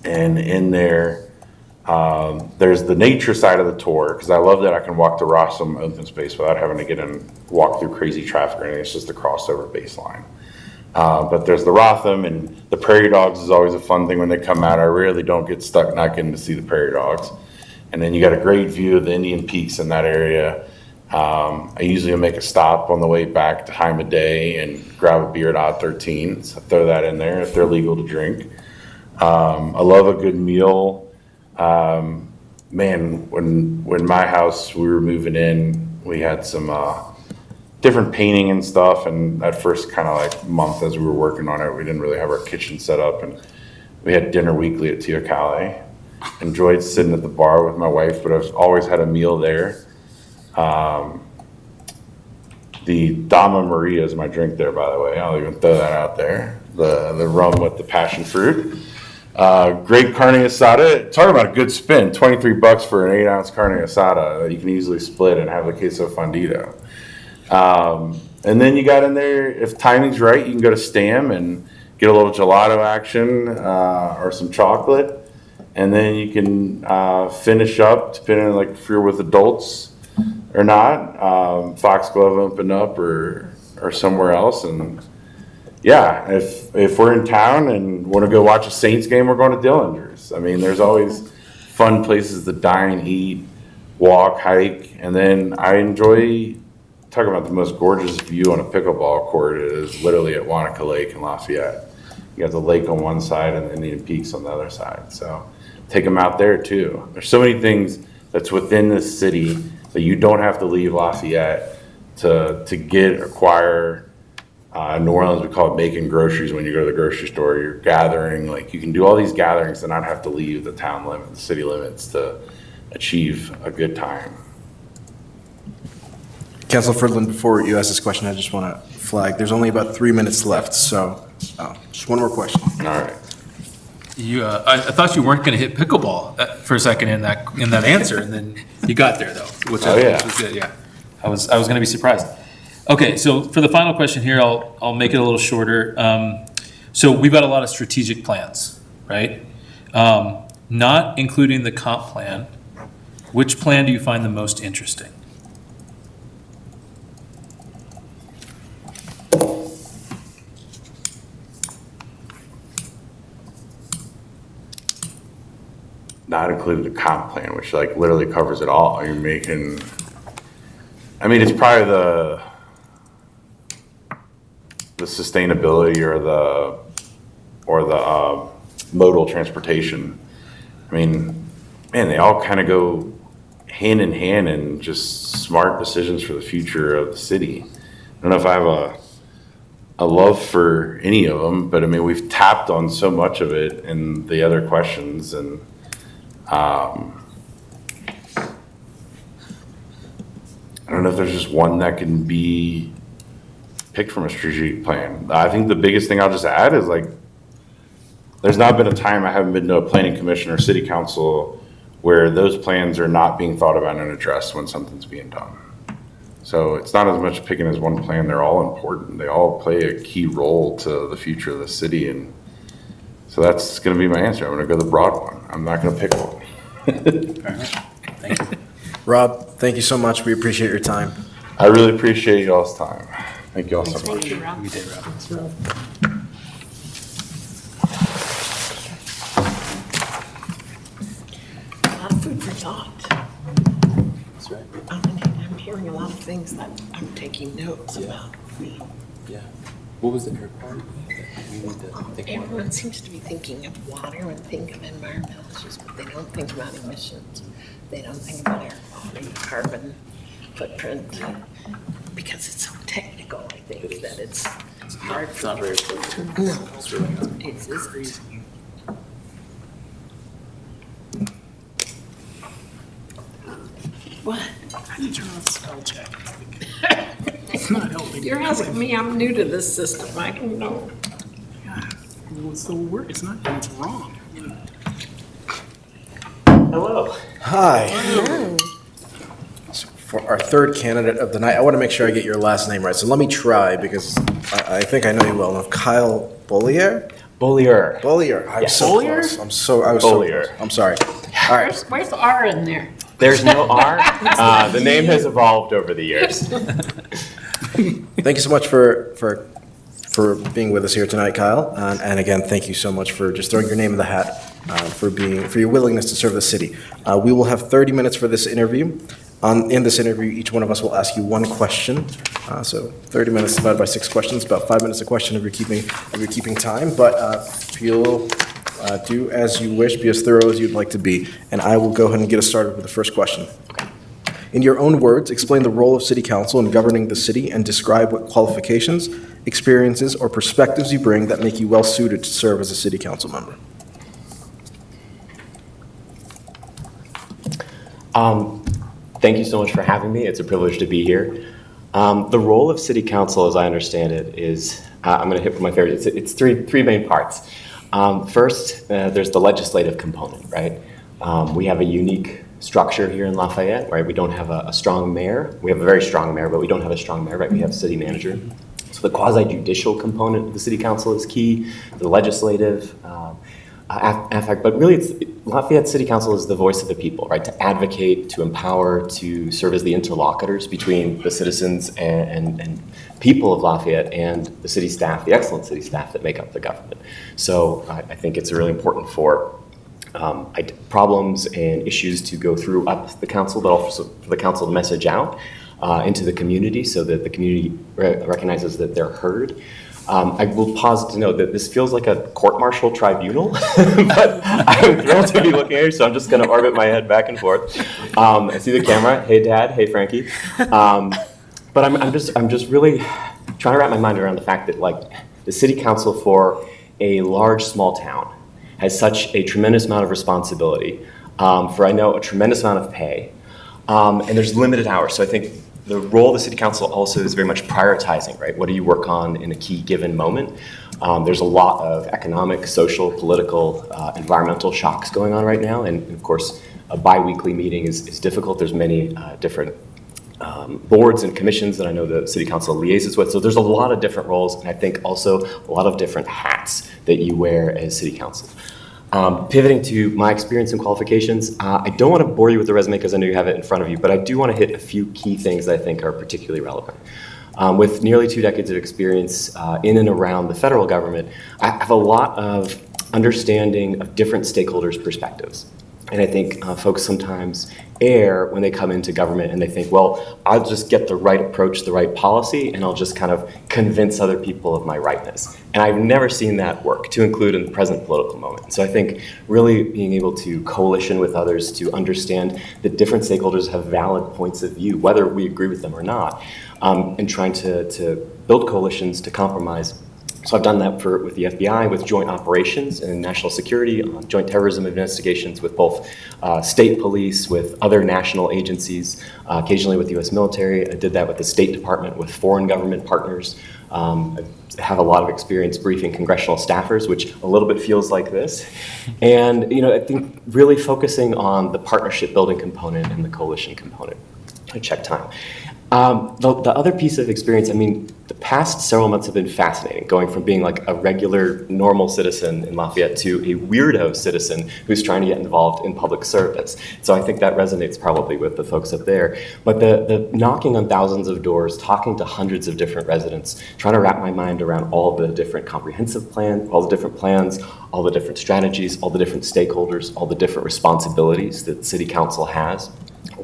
And in there, there's the nature side of the tour, because I love that I can walk to Rossum open space without having to get in, walk through crazy traffic or anything. It's just a crossover baseline. But there's the Rotham, and the prairie dogs is always a fun thing when they come out. I rarely don't get stuck not getting to see the prairie dogs. And then you got a great view of the Indian Peaks in that area. I usually make a stop on the way back to Jaime Day and grab a beer at Odd 13. So throw that in there if they're legal to drink. I love a good meal. Man, when my house, we were moving in, we had some different painting and stuff, and that first kind of like month as we were working on it, we didn't really have our kitchen set up, and we had dinner weekly at Teocalli. Enjoyed sitting at the bar with my wife, but I've always had a meal there. The Dama Maria is my drink there, by the way. I'll even throw that out there. The rum with the passion fruit. Great carne asada. Talk about a good spin. $23 for an 8-ounce carne asada that you can easily split and have a queso fundido. And then you got in there, if timing's right, you can go to Stam and get a little gelato action or some chocolate. And then you can finish up, depending on like if you're with adults or not, Foxglove open up or somewhere else. And yeah, if we're in town and want to go watch a Saints game, we're going to Dillinger's. I mean, there's always fun places to dine, eat, walk, hike. And then I enjoy talking about the most gorgeous view on a pickleball court is literally at Wanaka Lake in Lafayette. You got the lake on one side and the Indian Peaks on the other side. So take them out there too. There's so many things that's within this city that you don't have to leave Lafayette to acquire. In New Orleans, we call it making groceries. When you go to the grocery store, you're gathering. Like you can do all these gatherings and not have to leave the town limits, the city limits to achieve a good time. Councilor Ferdinand, before you ask this question, I just want to flag, there's only about 3 minutes left, so just one more question. All right. I thought you weren't going to hit pickleball for a second in that answer, and then you got there though, which was good. Yeah, I was going to be surprised. Okay, so for the final question here, I'll make it a little shorter. So we've got a lot of strategic plans, right? Not including the comp plan. Which plan do you find the most interesting? Not including the comp plan, which like literally covers it all. You're making, I mean, it's probably the sustainability or the modal transportation. I mean, man, they all kind of go hand in hand and just smart decisions for the future of the city. I don't know if I have a love for any of them, but I mean, we've tapped on so much of it in the other questions, and I don't know if there's just one that can be picked from a strategic plan. I think the biggest thing I'll just add is like, there's not been a time I haven't been to a planning commission or city council where those plans are not being thought about and addressed when something's being done. So it's not as much picking as one plan. They're all important. They all play a key role to the future of the city. And so that's going to be my answer. I'm going to go the broad one. I'm not going to pick one. Thank you. Rob, thank you so much. We appreciate your time. I really appreciate y'all's time. Thank you all so much. You did, Rob. A lot of food for thought. That's right. I'm hearing a lot of things that I'm taking notes about. Yeah. What was the third part that we need to think more Everyone about? seems to be thinking of water and think of environmental issues, but they don't think about emissions. They don't think about air quality, carbon footprint, because it's so technical, I think, that it's hard It's for not very people clear. to. No, It's really not. it isn't. What? I need to run a spell check. It's not helping. You're asking me, I'm new to this system, I don't know. Well, it's the word, it's not, it's wrong. Hello. Hi. So for our third candidate of the night, I want to make sure I get your last name right. So let me try, because I think I know you well enough. Kyle Bollier? Bollier. Bollier. I was Yes. so Bollier? close. I was so Bollier. close. I'm sorry. All right. Where's the R in there? There's no R. The name has evolved over the years. Thank you so much for being with us here tonight, Kyle. And again, thank you so much for just throwing your name in the hat, for your willingness to serve the city. We will have 30 minutes for this interview. In this interview, each one of us will ask you one question. So 30 minutes divided by 6 questions, about 5 minutes a question if you're keeping time. But do as you wish, be as thorough as you'd like to be. And I will go ahead and get us started with the first question. In your own words, explain the role of City Council in governing the city and describe what qualifications, experiences, or perspectives you bring that make you well-suited to serve as a City Council member. Thank you so much for having me. It's a privilege to be here. The role of city council, as I understand it, is, I'm going to hit with my favorite, it's three main parts. First, there's the legislative component, right? We have a unique structure here in Lafayette, right? We don't have a strong mayor. We have a very strong mayor, but we don't have a strong mayor, right? We have a city manager. So the quasi-judicial component of the city council is key, the legislative aspect, but really Lafayette City Council is the voice of the people, right? To advocate, to empower, to serve as the interlocutors between the citizens and people of Lafayette and the city staff, the excellent city staff that make up the government. So I think it's really important for problems and issues to go through up the council, but also for the council to message out into the community so that the community recognizes that they're heard. I will pause to note that this feels like a court-martial tribunal, but I'm thrilled to be looking at you, so I'm just going to orbit my head back and forth. I see the camera. Hey, Dad. Hey, Frankie. But I'm just really trying to wrap my mind around the fact that, like, the city council for a large, small town has such a tremendous amount of responsibility for, I know, a tremendous amount of pay, and there's limited hours. So I think the role of the city council also is very much prioritizing, right? What do you work on in a key given moment? There's a lot of economic, social, political, environmental shocks going on right now. And of course, a bi-weekly meeting is difficult. There's many different boards and commissions that I know the city council liaises with. So there's a lot of different roles, and I think also a lot of different hats that you wear as city council. Pivoting to my experience and qualifications, I don't want to bore you with the resume because I know you have it in front of you, but I do want to hit a few key things that I think are particularly relevant. With nearly 2 decades of experience in and around the federal government, I have a lot of understanding of different stakeholders' perspectives. And I think folks sometimes err when they come into government and they think, well, I'll just get the right approach, the right policy, and I'll just kind of convince other people of my rightness. And I've never seen that work, to include in the present political moment. So I think really being able to coalition with others to understand that different stakeholders have valid points of view, whether we agree with them or not, and trying to build coalitions to compromise. So I've done that with the FBI, with joint operations and national security, joint terrorism investigations with both state police, with other national agencies, occasionally with the U.S. military. I did that with the State Department, with foreign government partners. I have a lot of experience briefing congressional staffers, which a little bit feels like this. And I think really focusing on the partnership building component and the coalition component. I check time. The other piece of experience, I mean, the past several months have been fascinating, going from being like a regular, normal citizen in Lafayette to a weirdo citizen who's trying to get involved in public service. So I think that resonates probably with the folks up there. But the knocking on thousands of doors, talking to hundreds of different residents, trying to wrap my mind around all the different comprehensive plans, all the different plans, all the different strategies, all the different stakeholders, all the different responsibilities that City Council has.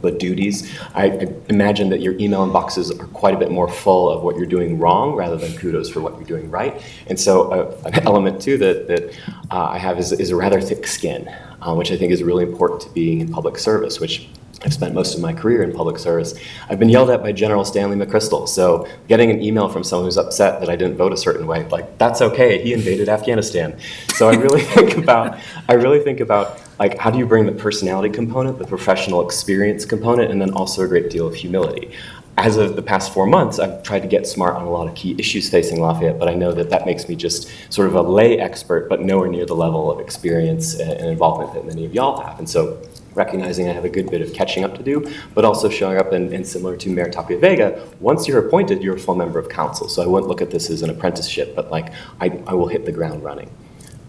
The duties. I imagine that your email inboxes are quite a bit more full of what you're doing wrong rather than kudos for what you're doing right. And so an element too that I have is a rather thick skin, which I think is really important to being in public service, which I've spent most of my career in public service. I've been yelled at by General Stanley McChrystal. So getting an email from someone who's upset that I didn't vote a certain way, like, that's okay, he invaded Afghanistan. So I really think about like, how do you bring the personality component, the professional experience component, and then also a great deal of humility. As of the past 4 months, I've tried to get smart on a lot of key issues facing Lafayette, but I know that makes me just sort of a lay expert, but nowhere near the level of experience and involvement that many of y'all have. And so recognizing I have a good bit of catching up to do, but also showing up and similar to Mayor Tapia Vega, once you're appointed, you're a full member of council. So I wouldn't look at this as an apprenticeship, but like I will hit the ground running.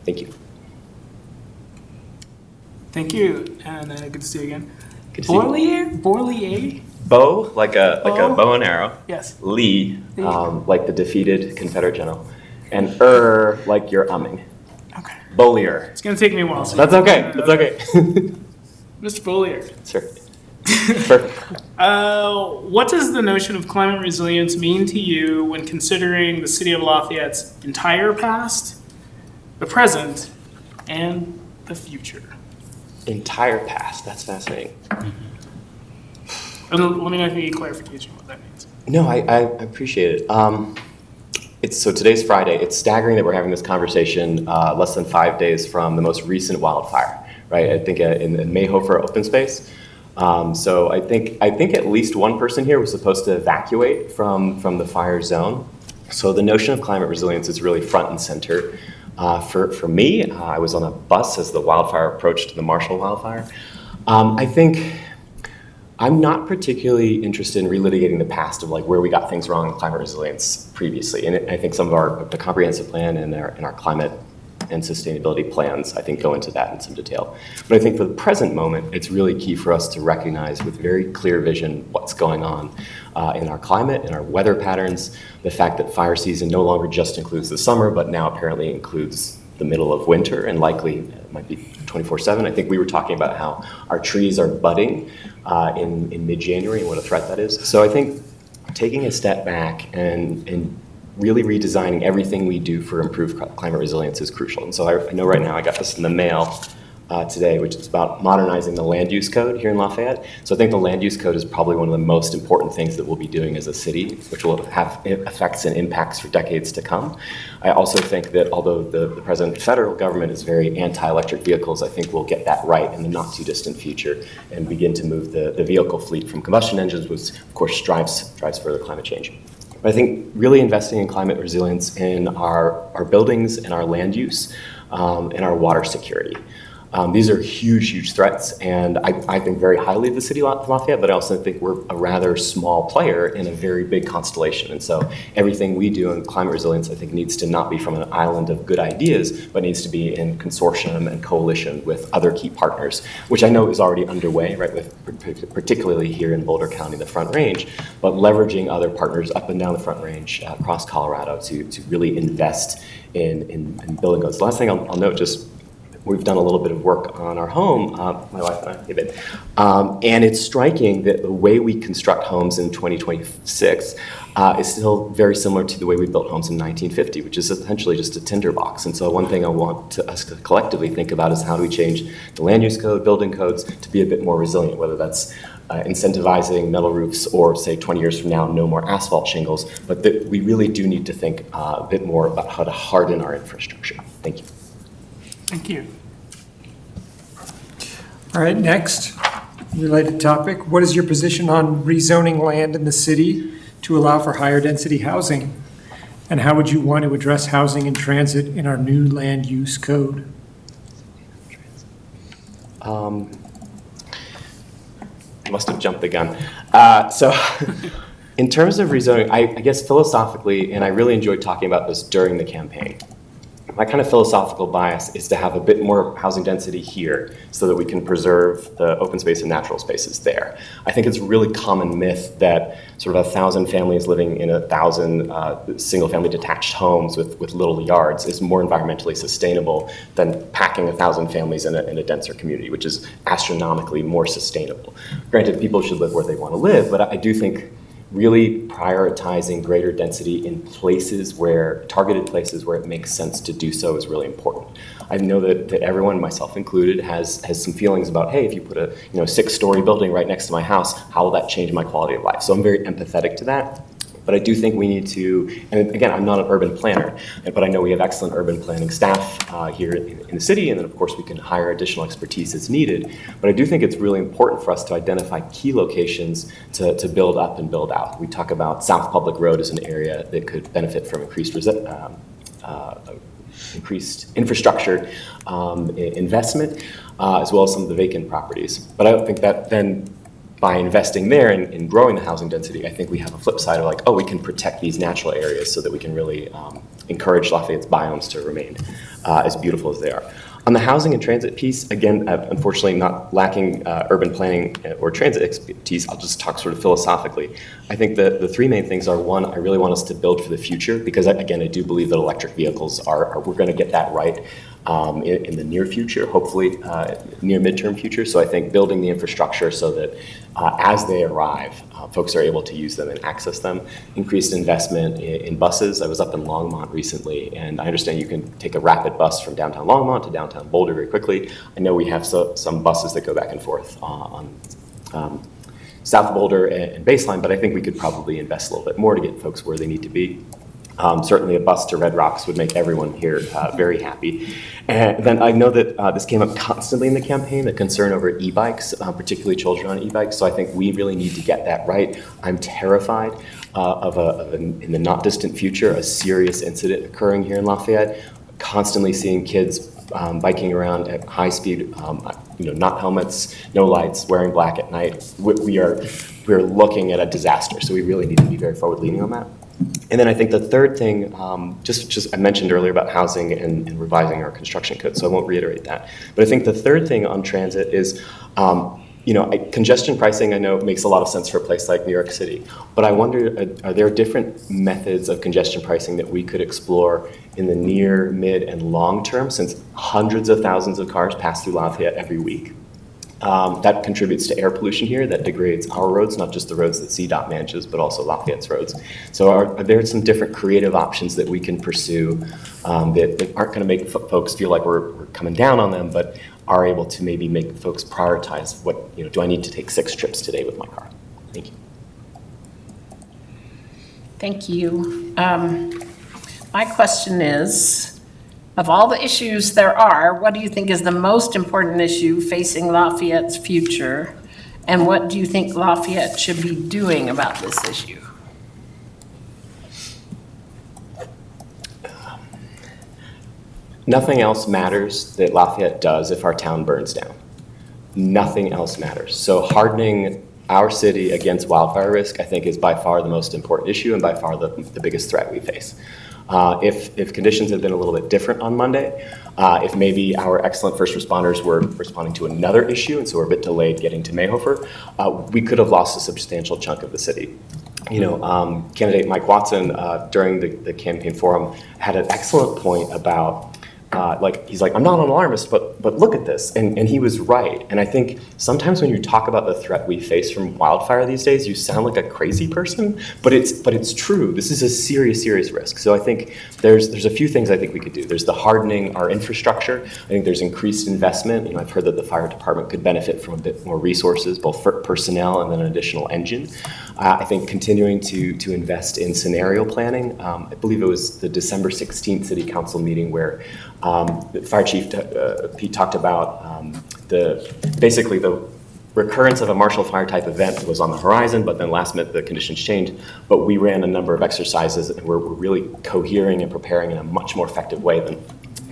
Thank you. Thank you, and good to see you again. Good to see you. Borlier? Bow, like a bow and arrow. Yes. Lee, like the defeated Confederate general. And like you're umming. Okay. Bollier. It's going to take me a while. So That's okay. That's okay. Mr. Bollier. Sure. Perfect. What does the notion of climate resilience mean to you when considering the city of Lafayette's entire past, the present, and the future? Entire past. That's fascinating. And let me know if you need clarification what that means. No, I appreciate it. So today's Friday. It's staggering that we're having this conversation less than 5 days from the most recent wildfire, right? I think in Mayhofer open space. So I think at least one person here was supposed to evacuate from the fire zone. So the notion of climate resilience is really front and center. For me, I was on a bus as the wildfire approached the Marshall wildfire. I think I'm not particularly interested in relitigating the past of like where we got things wrong in climate resilience previously. And I think some of the comprehensive plan and our climate and sustainability plans, I think, go into that in some detail. But I think for the present moment, it's really key for us to recognize with very clear vision what's going on in our climate, in our weather patterns, the fact that fire season no longer just includes the summer, but now apparently includes the middle of winter and likely it might be 24/7. I think we were talking about how our trees are budding in mid-January and what a threat that is. So I think taking a step back and really redesigning everything we do for improved climate resilience is crucial. And so I know right now I got this in the mail today, which is about modernizing the land use code here in Lafayette. So I think the land use code is probably one of the most important things that we'll be doing as a city, which will have effects and impacts for decades to come. I also think that although the present federal government is very anti-electric vehicles, I think we'll get that right in the not too distant future and begin to move the vehicle fleet from combustion engines, which of course drives further climate change. But I think really investing in climate resilience in our buildings and our land use and our water security. These are huge threats, and I think very highly of the city of Lafayette, but I also think we're a rather small player in a very big constellation. And so everything we do in climate resilience, I think, needs to not be from an island of good ideas, but needs to be in consortium and coalition with other key partners, which I know is already underway, right, with particularly here in Boulder County, the Front Range, but leveraging other partners up and down the Front Range across Colorado to really invest in building those. The last thing I'll note, just we've done a little bit of work on our home, my wife and I, David, and it's striking that the way we construct homes in 2026 is still very similar to the way we built homes in 1950, which is essentially just a tinderbox. And so one thing I want us to collectively think about is how do we change the land use code, building codes, to be a bit more resilient, whether that's incentivizing metal roofs or, say, 20 years from now, no more asphalt shingles, but that we really do need to think a bit more about how to harden our infrastructure. Thank you. Thank you. All right, next, related topic. What is your position on rezoning land in the city to allow for higher density housing? And how would you want to address housing and transit in our new land use code? I must have jumped the gun. So in terms of rezoning, I guess philosophically, and I really enjoyed talking about this during the campaign, my kind of philosophical bias is to have a bit more housing density here so that we can preserve the open space and natural spaces there. I think it's a really common myth that sort of 1,000 families living in 1,000 single-family detached homes with little yards is more environmentally sustainable than packing 1,000 families in a denser community, which is astronomically more sustainable. Granted, people should live where they want to live, but I do think really prioritizing greater density in targeted places where it makes sense to do so is really important. I know that everyone, myself included, has some feelings about, hey, if you put a 6-story building right next to my house, how will that change my quality of life? So I'm very empathetic to that. But I do think we need to, and again, I'm not an urban planner, but I know we have excellent urban planning staff here in the city, and then of course we can hire additional expertise as needed. But I do think it's really important for us to identify key locations to build up and build out. We talk about South Public Road as an area that could benefit from increased infrastructure investment, as well as some of the vacant properties. But I don't think that then, by investing there and growing the housing density, I think we have a flip side of like, oh, we can protect these natural areas so that we can really encourage Lafayette's biomes to remain as beautiful as they are. On the housing and transit piece, again, unfortunately not lacking urban planning or transit expertise, I'll just talk sort of philosophically. I think the three main things are, one, I really want us to build for the future because, again, I do believe that electric vehicles we're going to get that right in the near future, hopefully near midterm future. So I think building the infrastructure so that as they arrive, folks are able to use them and access them. Increased investment in buses. I was up in Longmont recently, and I understand you can take a rapid bus from downtown Longmont to downtown Boulder very quickly. I know we have some buses that go back and forth on South Boulder and Baseline, but I think we could probably invest a little bit more to get folks where they need to be. Certainly a bus to Red Rocks would make everyone here very happy. And then I know that this came up constantly in the campaign, the concern over e-bikes, particularly children on e-bikes. So I think we really need to get that right. I'm terrified in the not distant future, a serious incident occurring here in Lafayette, constantly seeing kids biking around at high speed, not helmets, no lights, wearing black at night. We're looking at a disaster. So we really need to be very forward leaning on that. And then I think the third thing, just I mentioned earlier about housing and revising our construction code, so I won't reiterate that. But I think the third thing on transit is, congestion pricing, I know makes a lot of sense for a place like New York City, but I wonder, are there different methods of congestion pricing that we could explore in the near, mid, and long term, since hundreds of thousands of cars pass through Lafayette every week? That contributes to air pollution here, that degrades our roads, not just the roads that CDOT manages, but also Lafayette's roads. So are there some different creative options that we can pursue that aren't going to make folks feel like we're coming down on them, but are able to maybe make folks prioritize do I need to take 6 trips today with my car? Thank you. Thank you. My question is, of all the issues there are, what do you think is the most important issue facing Lafayette's future? And what do you think Lafayette should be doing about this issue? Nothing else matters that Lafayette does if our town burns down. Nothing else matters. So hardening our city against wildfire risk, I think, is by far the most important issue and by far the biggest threat we face. If conditions had been a little bit different on Monday, if maybe our excellent first responders were responding to another issue and so we're a bit delayed getting to Mayhofer, we could have lost a substantial chunk of the city. Candidate Mike Watson during the campaign forum had an excellent point about he's like, I'm not an alarmist, but look at this. And he was right. And I think sometimes when you talk about the threat we face from wildfire these days, you sound like a crazy person, but it's true. This is a serious, serious risk. So I think there's a few things I think we could do. There's the hardening our infrastructure. I think there's increased investment. I've heard that the fire department could benefit from a bit more resources, both for personnel and then an additional engine. I think continuing to invest in scenario planning. I believe it was the December 16th City Council meeting where the Fire Chief Pete talked about basically the recurrence of a Marshall Fire type event was on the horizon, but then last minute the conditions changed. But we ran a number of exercises and we're really cohering and preparing in a much more effective way than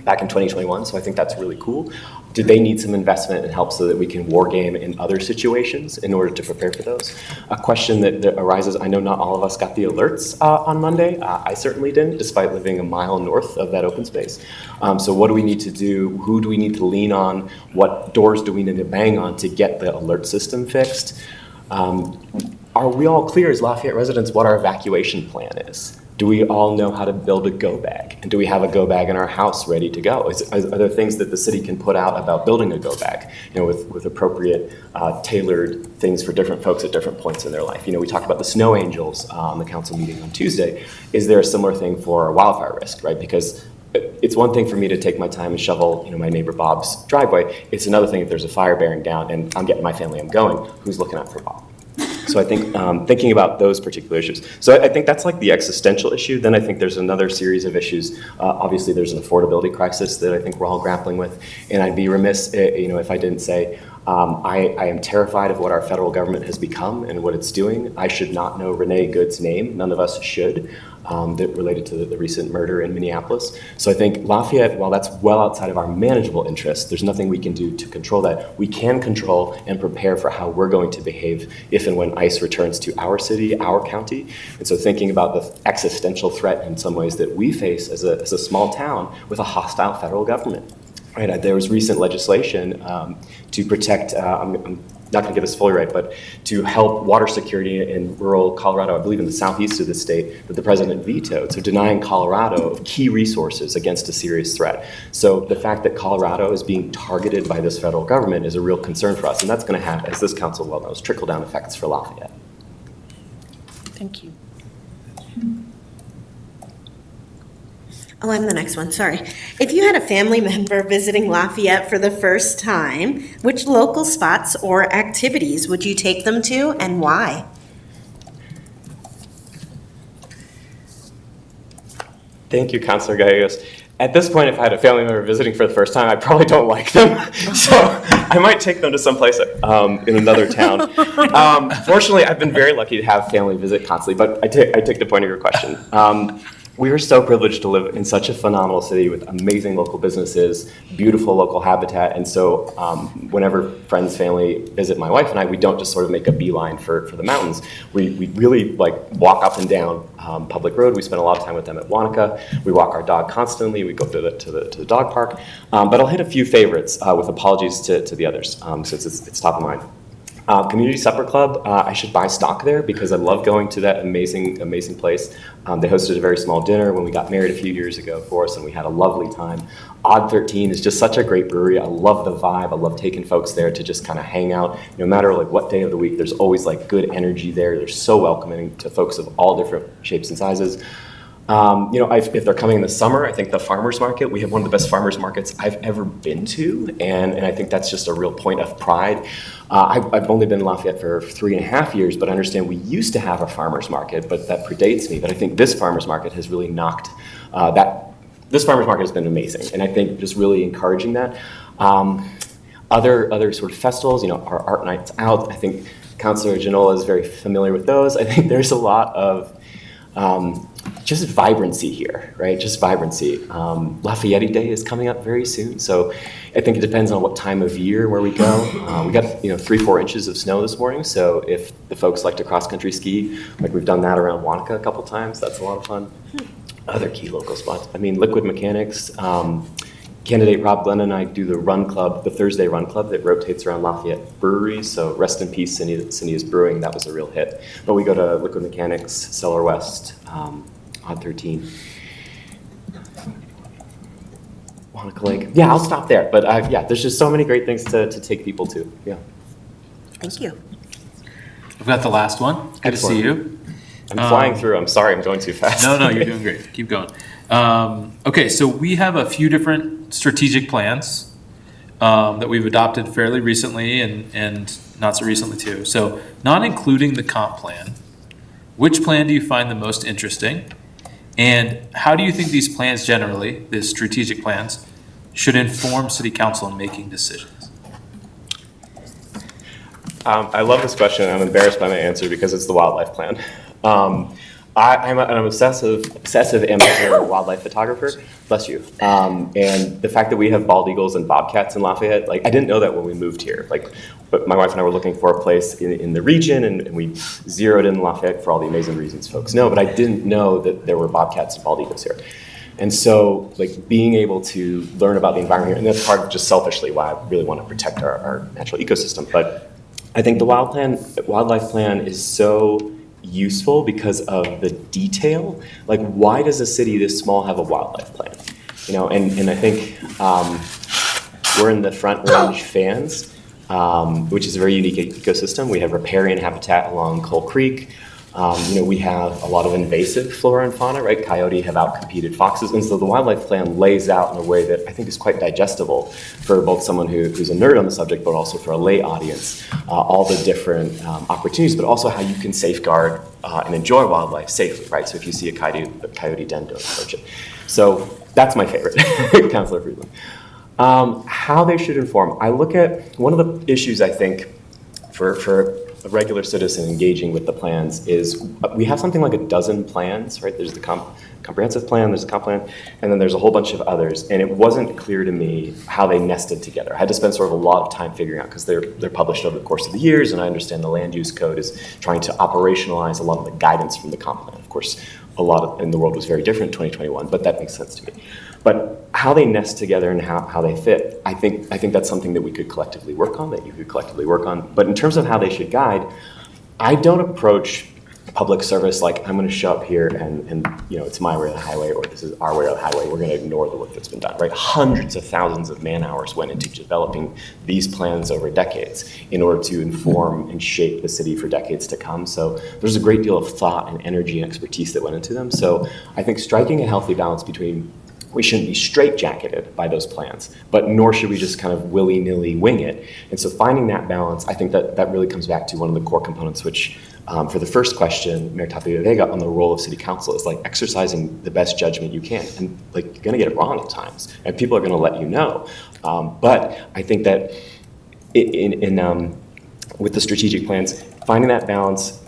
back in 2021. So I think that's really cool. Do they need some investment and help so that we can war game in other situations in order to prepare for those? A question that arises, I know not all of us got the alerts on Monday. I certainly didn't, despite living a mile north of that open space. So what do we need to do? Who do we need to lean on? What doors do we need to bang on to get the alert system fixed? Are we all clear as Lafayette residents what our evacuation plan is? Do we all know how to build a go bag? And do we have a go bag in our house ready to go? Are there things that the city can put out about building a go bag, with appropriate tailored things for different folks at different points in their life? We talked about the snow angels on the council meeting on Tuesday. Is there a similar thing for wildfire risk, right? Because it's one thing for me to take my time and shovel, my neighbor Bob's driveway. It's another thing if there's a fire bearing down and I'm getting my family, I'm going, who's looking out for Bob? So I think thinking about those particular issues. So I think that's like the existential issue. Then I think there's another series of issues. Obviously, there's an affordability crisis that I think we're all grappling with. And I'd be remiss, if I didn't say, I am terrified of what our federal government has become and what it's doing. I should not know Renee Good's name. None of us should. That related to the recent murder in Minneapolis. So I think Lafayette, while that's well outside of our manageable interests, there's nothing we can do to control that. We can control and prepare for how we're going to behave if and when ICE returns to our city, our county. And so thinking about the existential threat in some ways that we face as a small town with a hostile federal government. Right, there was recent legislation to protect, I'm not going to get this fully right, but to help water security in rural Colorado, I believe in the southeast of the state, that the president vetoed. So denying Colorado of key resources against a serious threat. So the fact that Colorado is being targeted by this federal government is a real concern for us. And that's going to have, as this council well knows, trickle-down effects for Lafayette. Thank you. Oh, I'm the next one, sorry. If you had a family member visiting Lafayette for the first time, which local spots or activities would you take them to and why? Thank you, Councilor Gallegos. At this point, if I had a family member visiting for the first time, I probably don't like them. So I might take them to someplace in another town. Fortunately, I've been very lucky to have family visit constantly, but I take the point of your question. We are so privileged to live in such a phenomenal city with amazing local businesses, beautiful local habitat, and so whenever friends, family visit my wife and I, we don't just sort of make a beeline for the mountains. We really like walk up and down public road. We spend a lot of time with them at Wanaka. We walk our dog constantly. We go to the dog park. But I'll hit a few favorites with apologies to the others since it's top of mind. Community Supper Club, I should buy stock there because I love going to that amazing, amazing place. They hosted a very small dinner when we got married a few years ago for us, and we had a lovely time. Odd 13 is just such a great brewery. I love the vibe. I love taking folks there to just kind of hang out. No matter like what day of the week, there's always like good energy there. They're so welcoming to folks of all different shapes and sizes. If they're coming in the summer, I think the farmers market, we have one of the best farmers markets I've ever been to, and I think that's just a real point of pride. I've only been in Lafayette for 3.5 years, but I understand we used to have a farmers market, but that predates me. But I think this farmers market has really knocked this farmers market has been amazing, and I think just really encouraging that. Other sort of festivals, our Art Nights Out, I think Councilor Janola is very familiar with those. I think there's a lot of just vibrancy here, right? Just vibrancy. Lafayette Day is coming up very soon, so I think it depends on what time of year where we go. We got 3-4 inches of snow this morning, so if the folks like to cross-country ski, like we've done that around Wanaka a couple times, that's a lot of fun. Other key local spots, Liquid Mechanics. Candidate Rob Glenn and I do the Run Club, the Thursday Run Club that rotates around Lafayette Brewery. So rest in peace, Cinea's Brewing. That was a real hit. But we go to Liquid Mechanics, Cellar West, Odd 13, Wanaka Lake. Yeah, I'll stop there. But there's just so many great things to take people to. Yeah. Thank you. We've got the last one. Good to see you. I'm flying through. I'm sorry, I'm going too fast. No, you're doing great. Keep going. Okay, so we have a few different strategic plans that we've adopted fairly recently and not so recently too. So not including the comp plan, which plan do you find the most interesting? And how do you think these plans generally, the strategic plans, should inform city council in making decisions? I love this question. I'm embarrassed by my answer because it's the wildlife plan. I'm an obsessive amateur wildlife photographer, bless you. And the fact that we have bald eagles and bobcats in Lafayette, I didn't know that when we moved here. But my wife and I were looking for a place in the region, and we zeroed in Lafayette for all the amazing reasons folks know, but I didn't know that there were bobcats and bald eagles here. And so, being able to learn about the environment here, and that's part of just selfishly why I really want to protect our natural ecosystem. But I think the wildlife plan is so useful because of the detail. Why does a city this small have a wildlife plan? And I think we're in the Front Range Fans, which is a very unique ecosystem. We have riparian habitat along Coal Creek. We have a lot of invasive flora and fauna, right? Coyote have outcompeted foxes. And so the wildlife plan lays out in a way that I think is quite digestible for both someone who's a nerd on the subject, but also for a lay audience, all the different opportunities, but also how you can safeguard and enjoy wildlife safely, right? So if you see a coyote den, don't approach it. So that's my favorite, Councilor Friedland. How they should inform. I look at one of the issues I think for a regular citizen engaging with the plans is we have something like a dozen plans, right? There's the comprehensive plan, there's the comp plan, and then there's a whole bunch of others. And it wasn't clear to me how they nested together. I had to spend sort of a lot of time figuring out because they're published over the course of the years, and I understand the land use code is trying to operationalize a lot of the guidance from the comp plan. Of course, a lot in the world was very different in 2021, but that makes sense to me. But how they nest together and how they fit, I think that's something that we could collectively work on, that you could collectively work on. But in terms of how they should guide, I don't approach public service like I'm going to show up here and it's my way or the highway, or this is our way or the highway. We're going to ignore the work that's been done, right? Hundreds of thousands of man hours went into developing these plans over decades in order to inform and shape the city for decades to come. So there's a great deal of thought and energy and expertise that went into them. So I think striking a healthy balance between we shouldn't be straitjacketed by those plans, but nor should we just kind of willy-nilly wing it. And so finding that balance, I think that really comes back to one of the core components, which For the first question, Mayor Tapia Vega on the role of city council is like exercising the best judgment you can. And like, you're gonna get it wrong at times, and people are gonna let you know. But I think that with the strategic plans, finding that balance,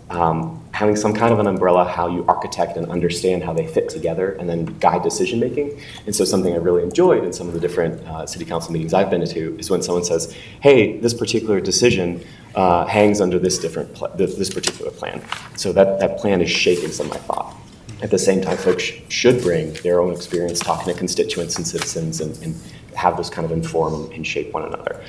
having some kind of an umbrella, how you architect and understand how they fit together and then guide decision-making. And so something I really enjoyed in some of the different city council meetings I've been to is when someone says, hey, this particular decision hangs under this particular plan. So that plan is shaping some of my thought. At the same time, folks should bring their own experience talking to constituents and citizens and have those kind of inform and shape one another.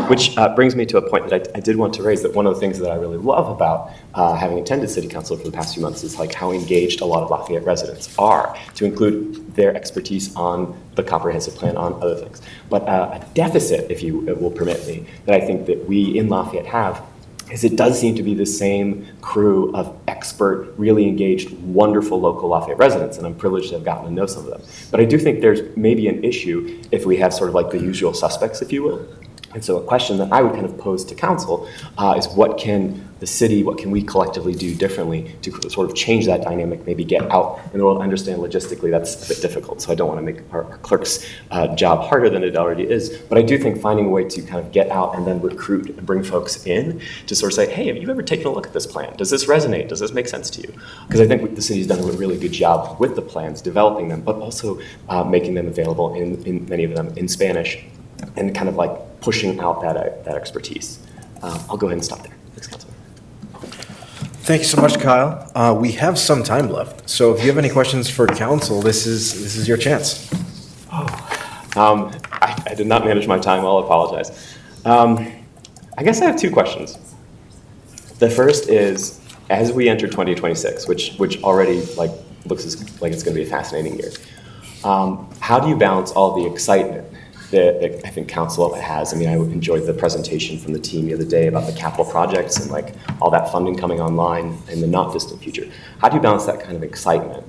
Which brings me to a point that I did want to raise, that one of the things that I really love about having attended City Council for the past few months is like how engaged a lot of Lafayette residents are, to include their expertise on the comprehensive plan, on other things. But a deficit, if you will permit me, that I think that we in Lafayette have is it does seem to be the same crew of expert, really engaged, wonderful local Lafayette residents, and I'm privileged to have gotten to know some of them. But I do think there's maybe an issue if we have sort of like the usual suspects, if you will. And so a question that I would kind of pose to council is what can the city, what can we collectively do differently to sort of change that dynamic, maybe get out in the world, understand logistically that's a bit difficult. So I don't want to make our clerk's job harder than it already is. But I do think finding a way to kind of get out and then recruit and bring folks in to sort of say, hey, have you ever taken a look at this plan? Does this resonate? Does this make sense to you? Because I think the city's done a really good job with the plans, developing them, but also making them available in many of them in Spanish, and kind of like pushing out that expertise. I'll go ahead and stop there. Thanks, Councilman. Thank you so much, Kyle. We have some time left, so if you have any questions for council, this is your chance. I did not manage my time. I'll apologize. I guess I have two questions. The first is, as we enter 2026, which already like looks like it's going to be a fascinating year, how do you balance all the excitement that I think council has? I mean, I enjoyed the presentation from the team the other day about the capital projects and like all that funding coming online in the not distant future. How do you balance that kind of excitement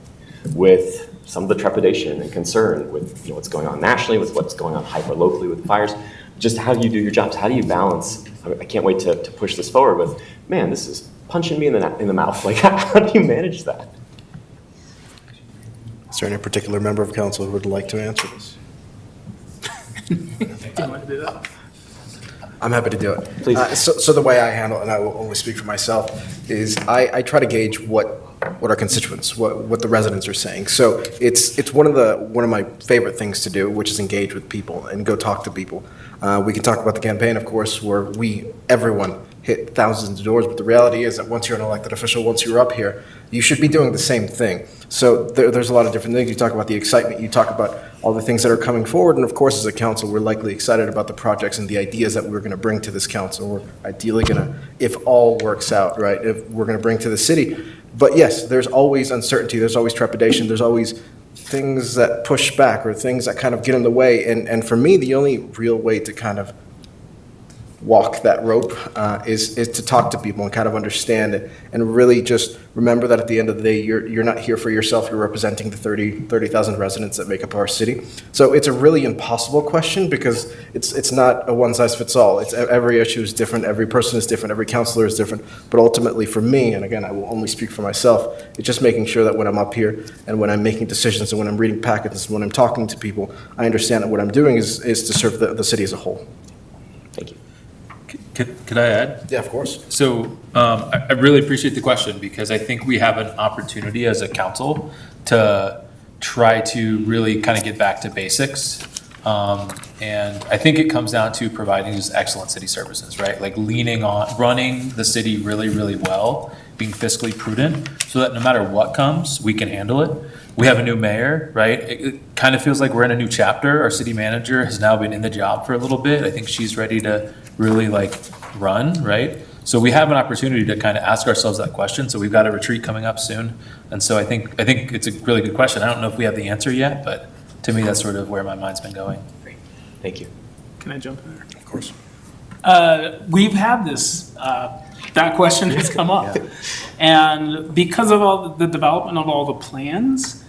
with some of the trepidation and concern with what's going on nationally, with what's going on hyper locally with fires? Just how do you do your jobs? How do you balance? I can't wait to push this forward with, man, this is punching me in the mouth. Like, how do you manage that? Is there any particular member of council who would like to answer this? Do you want to do that? I'm happy to do it. Please. So the way I handle it, and I will only speak for myself, is I try to gauge what our constituents, what the residents are saying. So it's one of my favorite things to do, which is engage with people and go talk to people. We can talk about the campaign, of course, where everyone hit thousands of doors, but the reality is that once you're an elected official, once you're up here, you should be doing the same thing. So there's a lot of different things. You talk about the excitement, you talk about all the things that are coming forward, and of course, as a council, we're likely excited about the projects and the ideas that we're going to bring to this council. We're ideally going to, if all works out, right, if we're going to bring to the city. But yes, there's always uncertainty, there's always trepidation, there's always things that push back or things that kind of get in the way. And for me, the only real way to kind of walk that rope is to talk to people and kind of understand it, and really just remember that at the end of the day, you're not here for yourself, you're representing the 30,000 residents that make up our city. So it's a really impossible question because it's not a one size fits all. It's every issue is different, every person is different, every counselor is different. But ultimately for me, and again, I will only speak for myself, it's just making sure that when I'm up here and when I'm making decisions and when I'm reading packets and when I'm talking to people, I understand that what I'm doing is to serve the city as a whole. Thank you. Could I add? Yeah, of course. So I really appreciate the question, because I think we have an opportunity as a council to try to really kind of get back to basics. And I think it comes down to providing just excellent city services, right? Like leaning on running the city really, really well, being fiscally prudent so that no matter what comes, we can handle it. We have a new mayor, right? It kind of feels like we're in a new chapter. Our city manager has now been in the job for a little bit. I think she's ready to really like run, right? So we have an opportunity to kind of ask ourselves that question. So we've got a retreat coming up soon. And so I think it's a really good question. I don't know if we have the answer yet, but to me, that's sort of where my mind's been going. Great. Thank you. Can I jump in there? Of course. We've had this, that question has come up. And because of all the development of all the plans,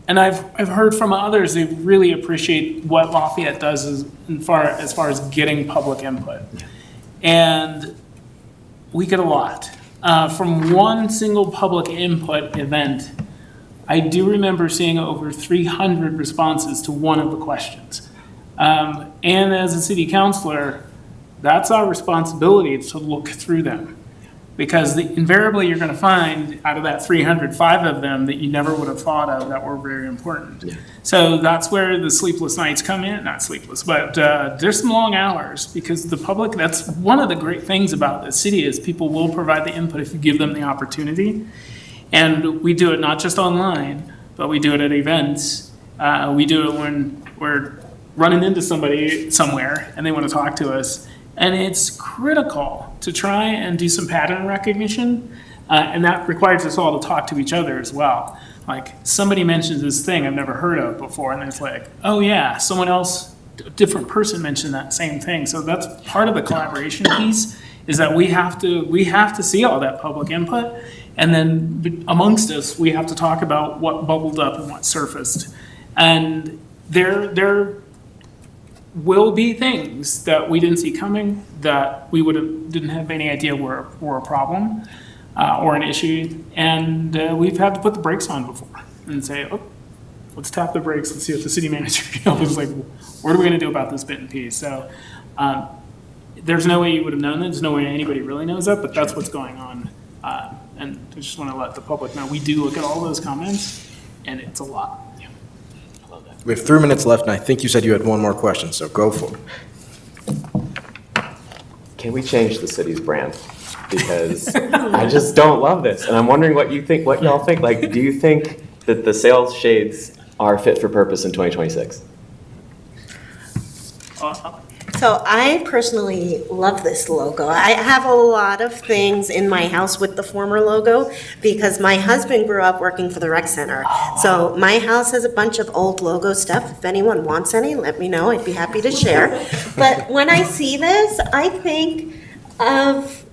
and I've heard from others, they really appreciate what Lafayette does as far as getting public input. And we get a lot. From one single public input event, I do remember seeing over 300 responses to one of the questions. And as a city councilor, that's our responsibility to look through them. Because invariably you're gonna find out of that 300, 5 of them that you never would have thought of that were very important. So that's where the sleepless nights come in, not sleepless, but there's some long hours because the public, that's one of the great things about the city is people will provide the input if you give them the opportunity. And we do it not just online, but we do it at events. We do it when we're running into somebody somewhere and they want to talk to us. And it's critical to try and do some pattern recognition, and that requires us all to talk to each other as well. Like, somebody mentions this thing I've never heard of before, and it's like, oh yeah, someone else, a different person mentioned that same thing. So that's part of the collaboration piece, is that we have to see all that public input, and then amongst us, we have to talk about what bubbled up and what surfaced. And there will be things that we didn't see coming that we didn't have any idea were a problem or an issue, and we've had to put the brakes on before and say, oh, let's tap the brakes and see what the city manager was like. What are we going to do about this bit and piece? So there's no way you would have known that. There's no way anybody really knows that, but that's what's going on. And I just want to let the public know we do look at all those comments, and it's a lot. We have 3 minutes left, and I think you said you had one more question, so go for it. Can we change the city's brand? Because I just don't love this. And I'm wondering what you think, what y'all think. Like, do you think that the sales shades are fit for purpose in 2026? So I personally love this logo. I have a lot of things in my house with the former logo because my husband grew up working for the rec center. So my house has a bunch of old logo stuff. If anyone wants any, let me know. I'd be happy to share. But when I see this, I think of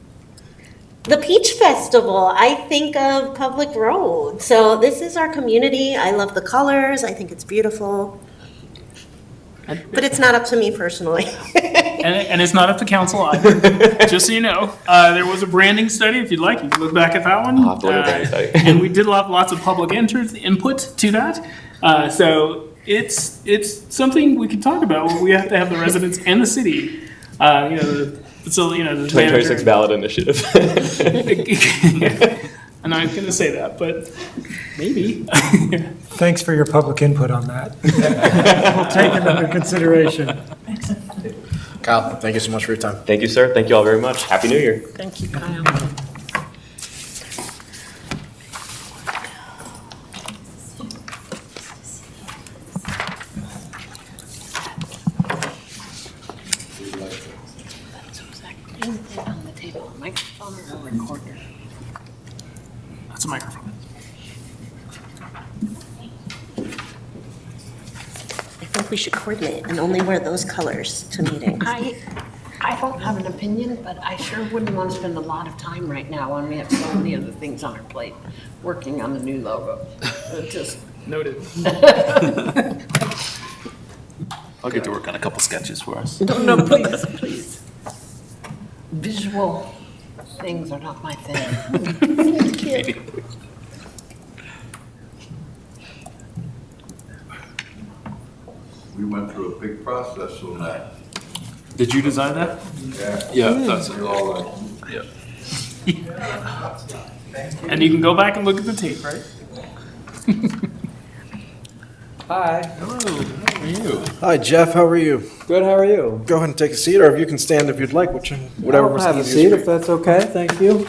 the Peach Festival. I think of Public Road. So this is our community. I love the colors. I think it's beautiful. But it's not up to me personally. And it's not up to council either, just so you know. There was a branding study, if you'd like, you can look back at that one. I'll have to look at the branding study. And we did lots of public input to that. So it's something we can talk about. We have to have the residents and the city, the 2026 ballot initiative. I'm not going to say that, but maybe. Thanks for your public input on that. We'll take it under consideration. Kyle, thank you so much for your time. Thank you, sir. Thank you all very much. Happy New Year. Thank you, Kyle. On the table, a microphone or a recorder? That's a microphone. I think we should coordinate and only wear those colors to meetings. I don't have an opinion, but I sure wouldn't want to spend a lot of time right now when we have so many other things on our plate, working on the new logo. It just, Noted. I'll get to work on a couple sketches for us. no, please, please. Visual things are not my thing. We went through a big process on that. Did you design that? Yeah. Yeah, that's You're all like, And you can go back and look at the tape, right? Hi. Hello, how are you? Hi, Jeff, how are you? Good, how are you? Go ahead and take a seat, or if you can stand if you'd like, whatever. I'll was have a easiest seat for if that's okay, thank you. you.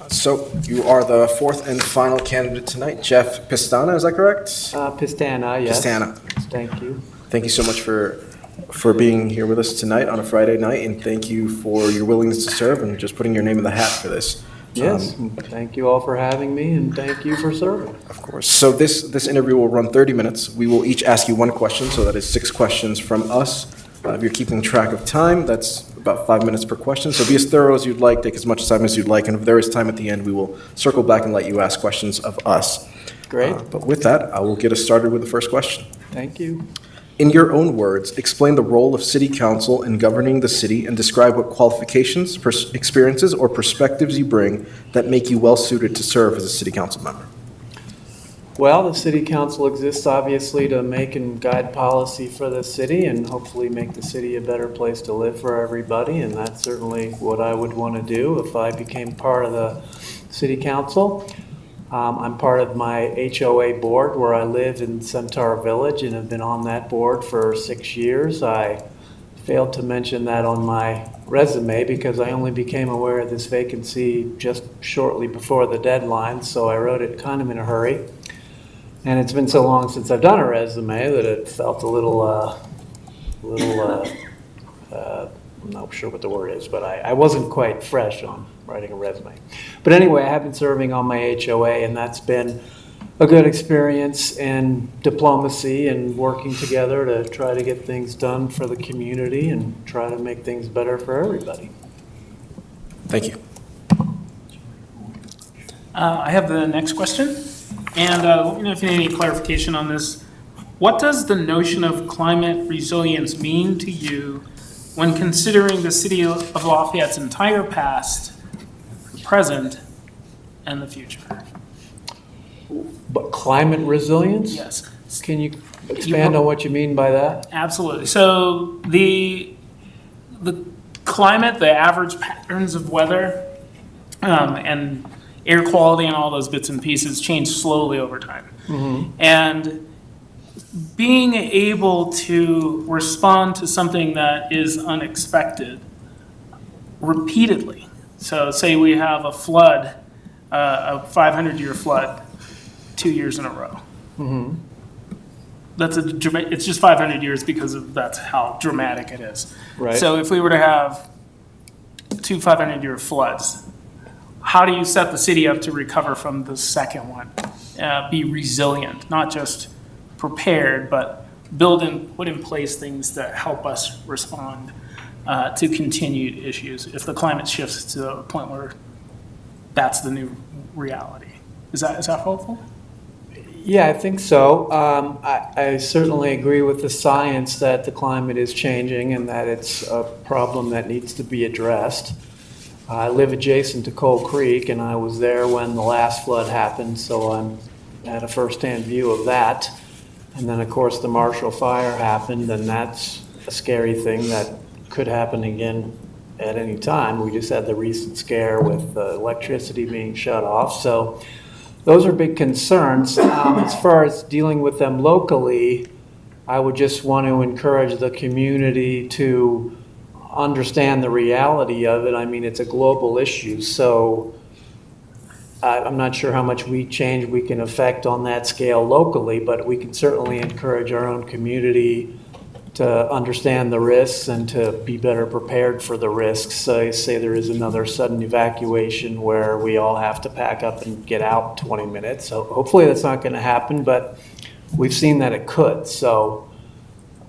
So you are the fourth and final candidate tonight, Jeff Pistana, is that correct? Pistana, yes. Pistana. Thank you. Thank you so much for being here with us tonight on a Friday night, and thank you for your willingness to serve and just putting your name in the hat for this. Yes, thank you all for having me, and thank you for serving. Of course. So this interview will run 30 minutes. We will each ask you one question, so that is 6 questions from us. If you're keeping track of time, that's about 5 minutes per question. So be as thorough as you'd like, take as much time as you'd like, and if there is time at the end, we will circle back and let you ask questions of us. Great. But with that, I will get us started with the first question. Thank you. In your own words, explain the role of city council in governing the city and describe what qualifications, experiences, or perspectives you bring that make you well-suited to serve as a city council member. Well, the city council exists obviously to make and guide policy for the city and hopefully make the city a better place to live for everybody. And that's certainly what I would want to do if I became part of the city council. I'm part of my HOA board where I live in Centaur Village and have been on that board for 6 years. I failed to mention that on my resume because I only became aware of this vacancy just shortly before the deadline, so I wrote it kind of in a hurry. And it's been so long since I've done a resume that it felt a little, I'm not sure what the word is, but I wasn't quite fresh on writing a resume. But anyway, I have been serving on my HOA, and that's been a good experience in diplomacy and working together to try to get things done for the community and try to make things better for everybody. Thank you. I have the next question, and let me know if you need any clarification on this. What does the notion of climate resilience mean to you when considering the city of Lafayette's entire past, present, and the future? But climate resilience? Yes. Can you expand on what you mean by that? Absolutely. So the climate, the average patterns of weather, and air quality and all those bits and pieces change slowly over time. Mm-hmm. And being able to respond to something that is unexpected repeatedly. So say we have a flood, a 500-year flood, 2 years in a row. Mm-hmm. It's just 500 years because that's how dramatic it is. Right. So if we were to have 2 500-year floods, how do you set the city up to recover from the second one? Be resilient, not just prepared, but put in place things that help us respond to continued issues if the climate shifts to a point where that's the new reality. Is that helpful? Yeah, I think so. I certainly agree with the science that the climate is changing and that it's a problem that needs to be addressed. I live adjacent to Coal Creek, and I was there when the last flood happened, so I'm at a firsthand view of that. And then, of course, the Marshall Fire happened, and that's a scary thing that could happen again at any time. We just had the recent scare with electricity being shut off. So those are big concerns. As far as dealing with them locally, I would just want to encourage the community to understand the reality of it. I mean, it's a global issue, so I'm not sure how much change we can affect on that scale locally, but we can certainly encourage our own community to understand the risks and to be better prepared for the risks. So say there is another sudden evacuation where we all have to pack up and get out in 20 minutes. So hopefully that's not going to happen, but we've seen that it could. So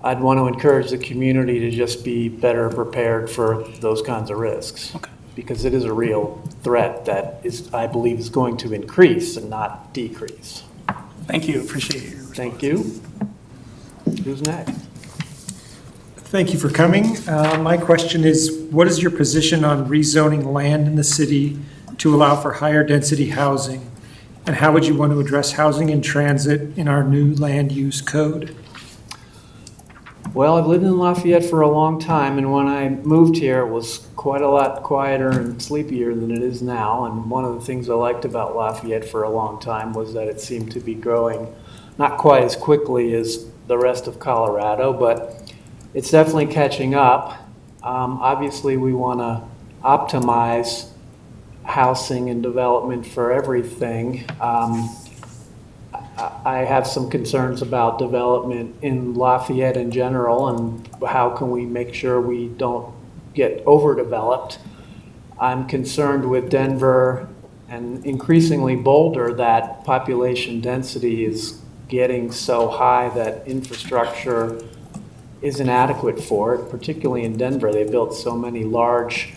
I'd want to encourage the community to just be better prepared for those kinds of risks. Okay. Because it is a real threat that I believe is going to increase and not decrease. Thank you. Appreciate your response. Thank you. Who's next? Thank you for coming. My question is, what is your position on rezoning land in the city to allow for higher density housing? And how would you want to address housing and transit in our new land use code? Well, I've lived in Lafayette for a long time, and when I moved here, it was quite a lot quieter and sleepier than it is now. And one of the things I liked about Lafayette for a long time was that it seemed to be growing not quite as quickly as the rest of Colorado, but it's definitely catching up. Obviously, we want to optimize housing and development for everything. I have some concerns about development in Lafayette in general and how can we make sure we don't get overdeveloped. I'm concerned with Denver and increasingly Boulder that population density is getting so high that infrastructure isn't adequate for it, particularly in Denver. They built so many large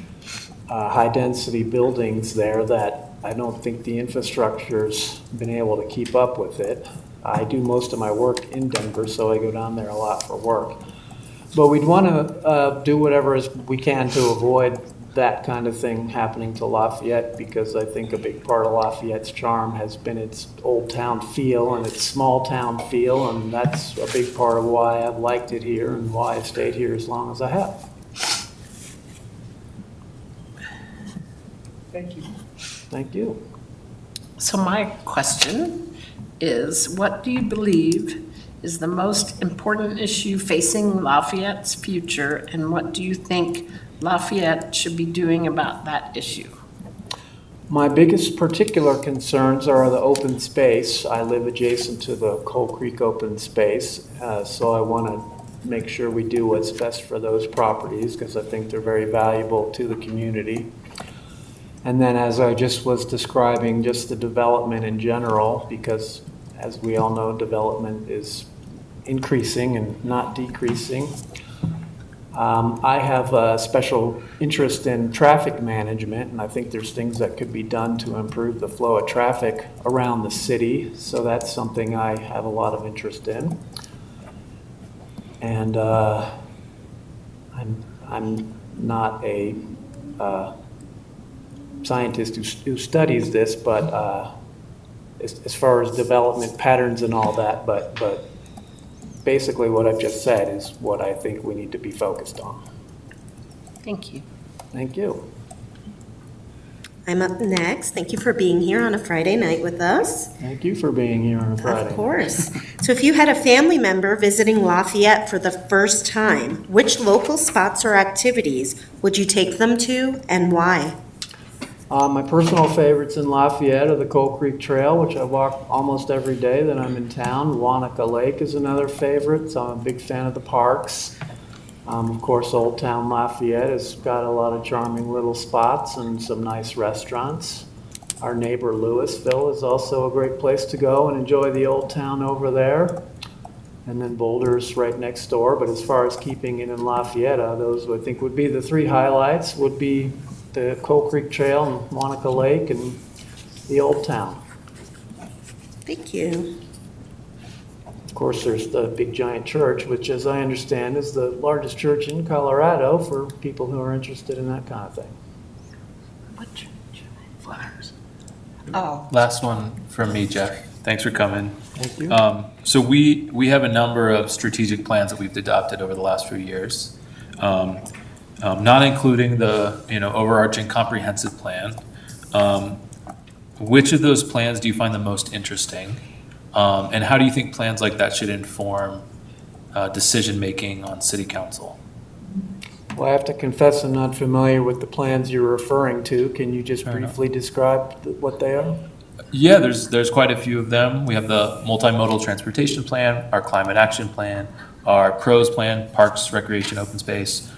high-density buildings there that I don't think the infrastructure's been able to keep up with it. I do most of my work in Denver, so I go down there a lot for work. But we'd want to do whatever we can to avoid that kind of thing happening to Lafayette, because I think a big part of Lafayette's charm has been its old town feel and its small town feel, and that's a big part of why I've liked it here and why I've stayed here as long as I have. Thank you. Thank you. So my question is, what do you believe is the most important issue facing Lafayette's future, and what do you think Lafayette should be doing about that issue? My biggest particular concerns are the open space. I live adjacent to the Coal Creek open space, so I want to make sure we do what's best for those properties, because I think they're very valuable to the community. And then, as I just was describing, just the development in general, because as we all know, development is increasing and not decreasing. I have a special interest in traffic management, and I think there's things that could be done to improve the flow of traffic around the city. So that's something I have a lot of interest in. And I'm not a scientist who studies this, but as far as development patterns and all that, but basically what I've just said is what I think we need to be focused on. Thank you. Thank you. I'm up next. Thank you for being here on a Friday night with us. Thank you for being here on a Friday. Of course. So if you had a family member visiting Lafayette for the first time, which local spots or activities would you take them to and why? My personal favorites in Lafayette are the Coal Creek Trail, which I walk almost every day that I'm in town. Wanaka Lake is another favorite, so I'm a big fan of the parks. Of course, Old Town Lafayette has got a lot of charming little spots and some nice restaurants. Our neighbor Louisville is also a great place to go and enjoy the old town over there. And then Boulder's right next door, but as far as keeping it in Lafayette, those I think would be the three highlights, would be the Coal Creek Trail and Wanaka Lake and the Old Town. Thank you. Of course, there's the big giant church, which as I understand is the largest church in Colorado for people who are interested in that kind of thing. What church? Flowers. Oh, Last one from me, Jeff. Thanks for coming. Thank you. So we have a number of strategic plans that we've adopted over the last few years, not including the overarching comprehensive plan. Which of those plans do you find the most interesting? And how do you think plans like that should inform decision-making on city council? Well, I have to confess I'm not familiar with the plans you're referring to. Can you just Fair enough. briefly describe what they are? Yeah, there's quite a few of them. We have the multimodal transportation plan, our climate action plan, our PROS plan, parks, recreation, open space,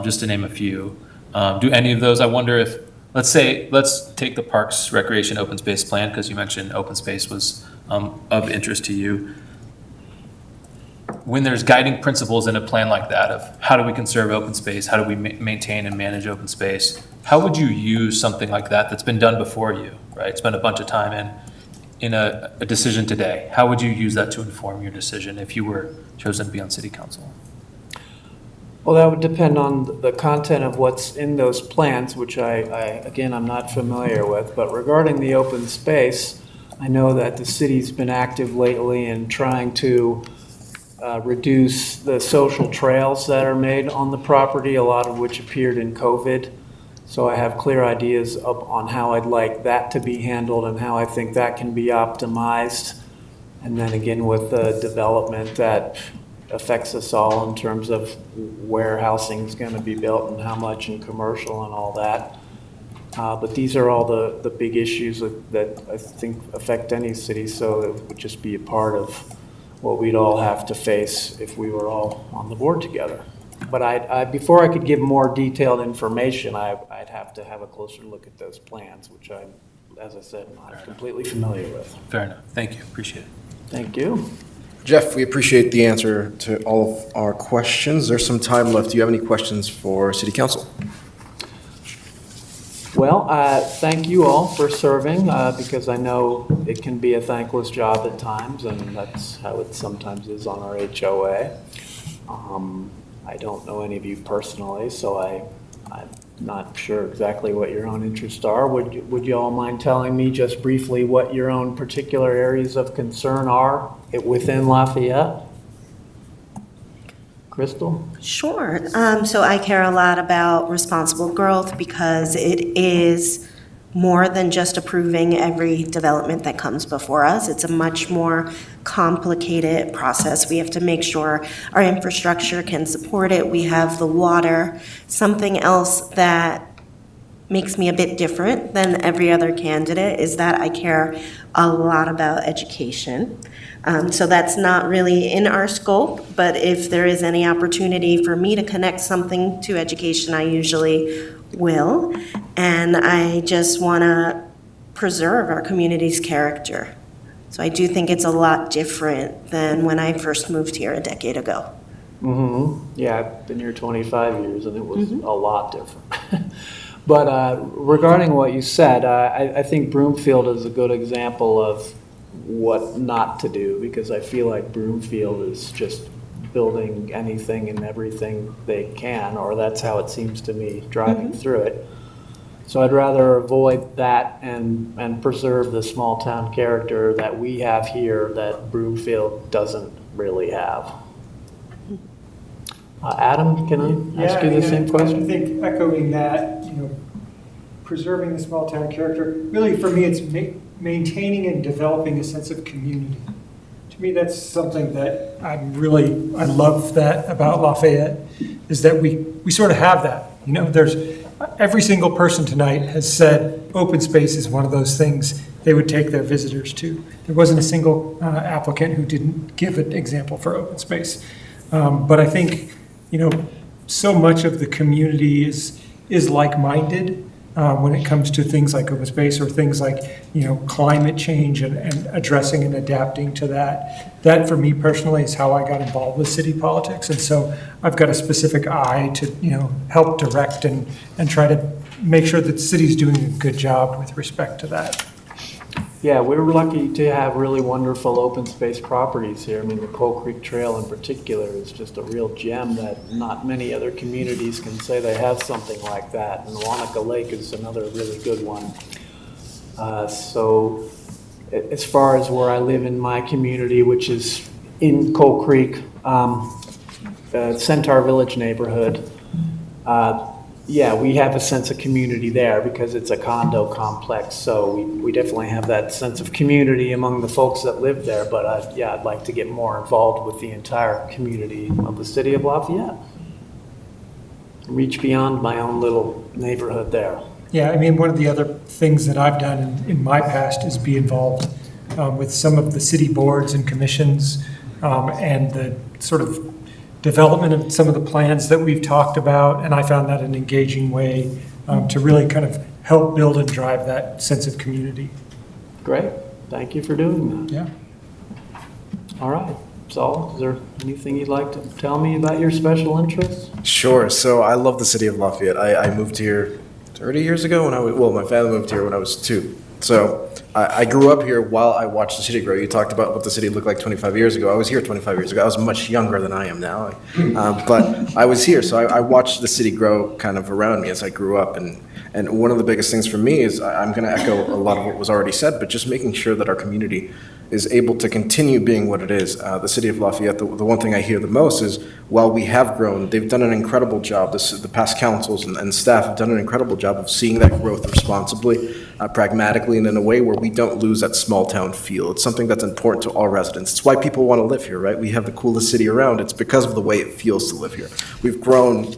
just to name a few. Do any of those, I wonder if, let's take the parks, recreation, open space plan, because you mentioned open space was of interest to you. When there's guiding principles in a plan like that of how do we conserve open space, how do we maintain and manage open space, how would you use something like that that's been done before you, right? Spend a bunch of time in a decision today. How would you use that to inform your decision if you were chosen to be on city council? Well, that would depend on the content of what's in those plans, which again, I'm not familiar with. But regarding the open space, I know that the city's been active lately in trying to reduce the social trails that are made on the property, a lot of which appeared in COVID. So I have clear ideas on how I'd like that to be handled and how I think that can be optimized. And then again, with the development that affects us all in terms of where housing is going to be built and how much in commercial and all that. But these are all the big issues that I think affect any city, so it would just be a part of what we'd all have to face if we were all on the board together. But before I could give more detailed information, I'd have to have a closer look at those plans, which I'm, as I said, not completely familiar with. Fair enough. Thank you. Appreciate it. Thank you. Jeff, we appreciate the answer to all of our questions. There's some time left. Do you have any questions for City Council? Well, thank you all for serving, because I know it can be a thankless job at times, and that's how it sometimes is on our HOA. I don't know any of you personally, so I'm not sure exactly what your own interests are. Would you all mind telling me just briefly what your own particular areas of concern are within Lafayette? Crystal? Sure. So I care a lot about responsible growth because it is more than just approving every development that comes before us. It's a much more complicated process. We have to make sure our infrastructure can support it. We have the water. Something else that makes me a bit different than every other candidate is that I care a lot about education. So that's not really in our scope, but if there is any opportunity for me to connect something to education, I usually will. And I just want to preserve our community's character. So I do think it's a lot different than when I first moved here a decade ago. Mm-hmm. Yeah, I've been here 25 years, and it was a lot different. But regarding what you said, I think Broomfield is a good example of what not to do, because I feel like Broomfield is just building anything and everything they can, or that's how it seems to me driving through it. So I'd rather avoid that and preserve the small town character that we have here that Broomfield doesn't really have. Adam, can I ask you the same question? I think echoing that, preserving the small town character, really for me, it's maintaining and developing a sense of community. To me, that's something that I love that about Lafayette, is that we sort of have that. There's every single person tonight has said open space is one of those things they would take their visitors to. There wasn't a single applicant who didn't give an example for open space. But I think, so much of the community is like-minded when it comes to things like open space or things like, climate change and addressing and adapting to that. That, for me personally, is how I got involved with city politics. And so I've got a specific eye to, help direct and try to make sure that the city's doing a good job with respect to that. Yeah, we're lucky to have really wonderful open space properties here. I mean, the Coal Creek Trail in particular is just a real gem that not many other communities can say they have something like that. And Wanaka Lake is another really good one. So as far as where I live in my community, which is in Coal Creek, the Centaur Village neighborhood, yeah, we have a sense of community there because it's a condo complex. So we definitely have that sense of community among the folks that live there. But I'd like to get more involved with the entire community of the city of Lafayette. Reach beyond my own little neighborhood there. Yeah, I mean, one of the other things that I've done in my past is be involved with some of the city boards and commissions and the sort of development of some of the plans that we've talked about, and I found that an engaging way to really kind of help build and drive that sense of community. Great. Thank you for doing that. Yeah. All right. Saul, is there anything you'd like to tell me about your special interests? Sure. So I love the city of Lafayette. I moved here 30 years ago my family moved here when I was 2. So I grew up here while I watched the city grow. You talked about what the city looked like 25 years ago. I was here 25 years ago. I was much younger than I am now. But I was here, so I watched the city grow kind of around me as I grew up. And one of the biggest things for me is I'm going to echo a lot of what was already said, but just making sure that our community is able to continue being what it is. The city of Lafayette, the one thing I hear the most is, while we have grown, they've done an incredible job. The past councils and staff have done an incredible job of seeing that growth responsibly, pragmatically, and in a way where we don't lose that small town feel. It's something that's important to all residents. It's why people want to live here, right? We have the coolest city around. It's because of the way it feels to live here. We've grown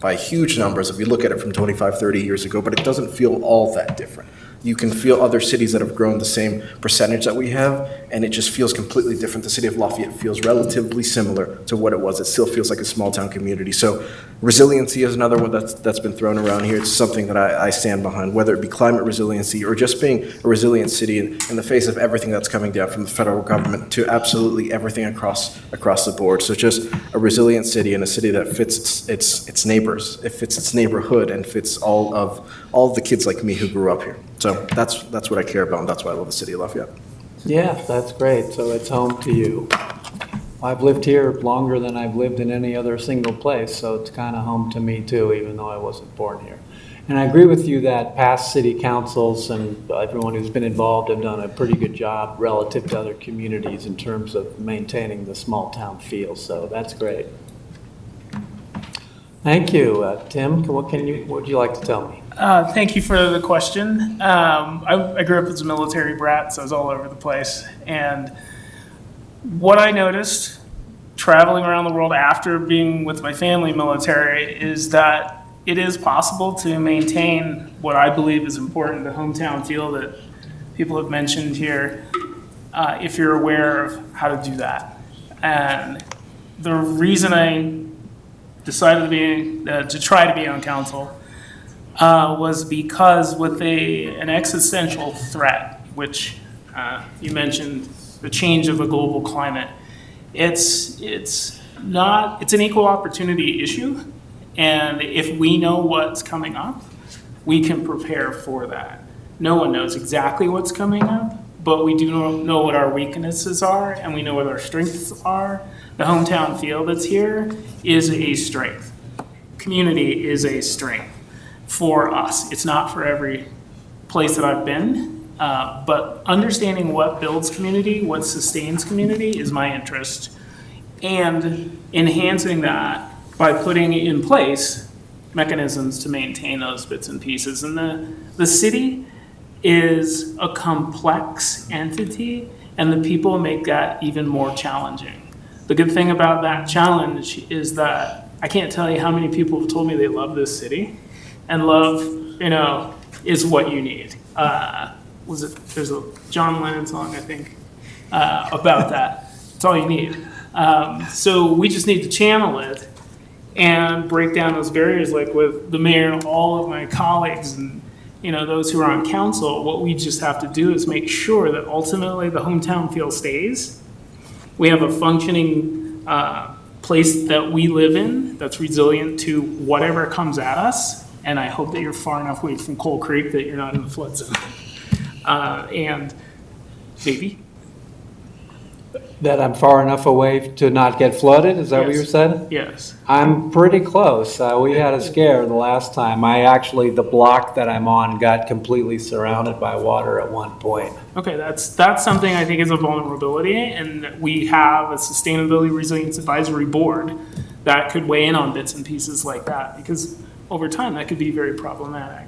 by huge numbers if you look at it from 25, 30 years ago, but it doesn't feel all that different. You can feel other cities that have grown the same percentage that we have, and it just feels completely different. The city of Lafayette feels relatively similar to what it was. It still feels like a small-town community. So resiliency is another one that's been thrown around here. It's something that I stand behind, whether it be climate resiliency or just being a resilient city in the face of everything that's coming down from the federal government to absolutely everything across the board. So just a resilient city and a city that fits its neighbors, it fits its neighborhood, and fits all of the kids like me who grew up here. So that's what I care about, and that's why I love the city of Lafayette. Yeah, that's great. So it's home to you. I've lived here longer than I've lived in any other single place, so it's kind of home to me too, even though I wasn't born here. And I agree with you that past city councils and everyone who's been involved have done a pretty good job relative to other communities in terms of maintaining the small town feel, so that's great. Thank you. Tim, what would you like to tell me? Thank you for the question. I grew up as a military brat, so I was all over the place. And what I noticed traveling around the world after being with my family military is that it is possible to maintain what I believe is important, the hometown feel that people have mentioned here, if you're aware of how to do that. And the reason I decided to try to be on council was because with an existential threat, which you mentioned, the change of the global climate, it's an equal opportunity issue, and if we know what's coming up, we can prepare for that. No one knows exactly what's coming up, but we do know what our weaknesses are, and we know what our strengths are. The hometown feel that's here is a strength. Community is a strength for us. It's not for every place that I've been, but understanding what builds community, what sustains community is my interest, and enhancing that by putting in place mechanisms to maintain those bits and pieces. And the city is a complex entity, and the people make that even more challenging. The good thing about that challenge is that I can't tell you how many people have told me they love this city, and love, is what you need. There's a John Lennon song, I think, about that. It's all you need. So we just need to channel it and break down those barriers, like with the mayor and all of my colleagues and those who are on council. What we just have to do is make sure that ultimately the hometown feel stays. We have a functioning place that we live in that's resilient to whatever comes at us. And I hope that you're far enough away from Coal Creek that you're not in the flood zone. And maybe. That I'm far enough away to not get flooded, is that what you said? Yes. I'm pretty close. We had a scare the last time. The block that I'm on got completely surrounded by water at one point. Okay, that's something I think is a vulnerability, and we have a Sustainability Resilience Advisory Board that could weigh in on bits and pieces like that, because over time that could be very problematic.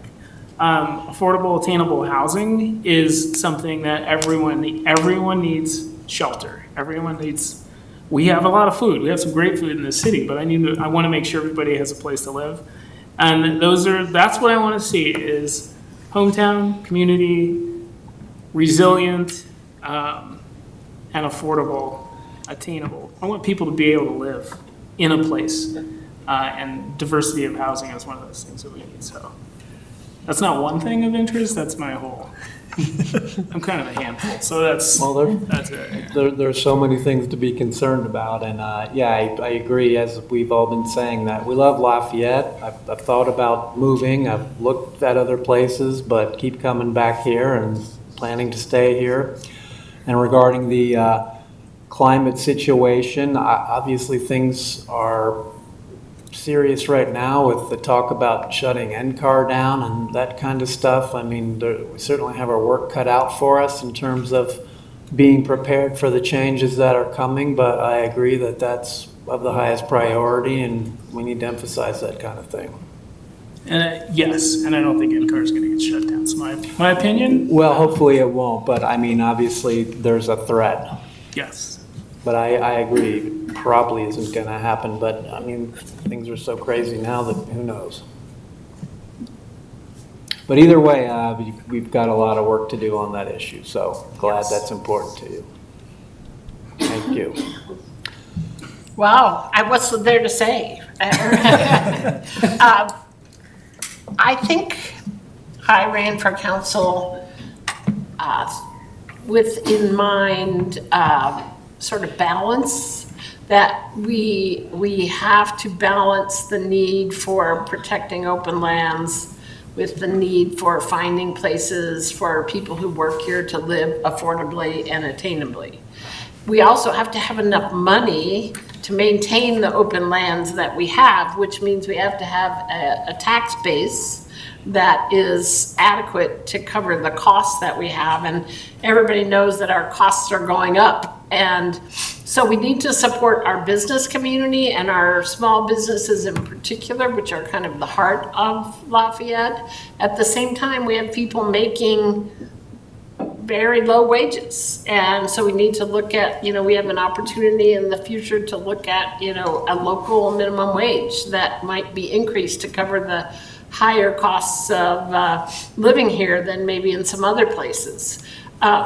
Affordable, attainable housing is something that everyone needs shelter. We have a lot of food. We have some great food in this city, but I want to make sure everybody has a place to live. And that's what I want to see is hometown, community, resilient, and affordable, attainable. I want people to be able to live in a place, and diversity of housing is one of those things that we need. So that's not one thing of interest, that's my whole. I'm kind of a handful, so that's it. Yeah. There's so many things to be concerned about, and I agree, as we've all been saying, that we love Lafayette. I've thought about moving, I've looked at other places, but keep coming back here and planning to stay here. And regarding the climate situation, obviously things are serious right now with the talk about shutting NCAR down and that kind of stuff. I mean, we certainly have our work cut out for us in terms of being prepared for the changes that are coming, but I agree that that's of the highest priority and we need to emphasize that kind of thing. Yes, and I don't think NCAR is going to get shut down. It's my opinion. Well, hopefully it won't, but I mean, obviously there's a threat. Yes. But I agree, probably isn't going to happen, but I mean, things are so crazy now that who knows. But either way, we've got a lot of work to do on that issue, so glad that's important to you. Thank you. Wow, I wasn't there to say. I think I ran for council with in mind sort of balance, that we have to balance the need for protecting open lands with the need for finding places for people who work here to live affordably and attainably. We also have to have enough money to maintain the open lands that we have, which means we have to have a tax base that is adequate to cover the costs that we have. And everybody knows that our costs are going up. And so we need to support our business community and our small businesses in particular, which are kind of the heart of Lafayette. At the same time, we have people making very low wages. And so we need to look at, we have an opportunity in the future to look at, a local minimum wage that might be increased to cover the higher costs of living here than maybe in some other places.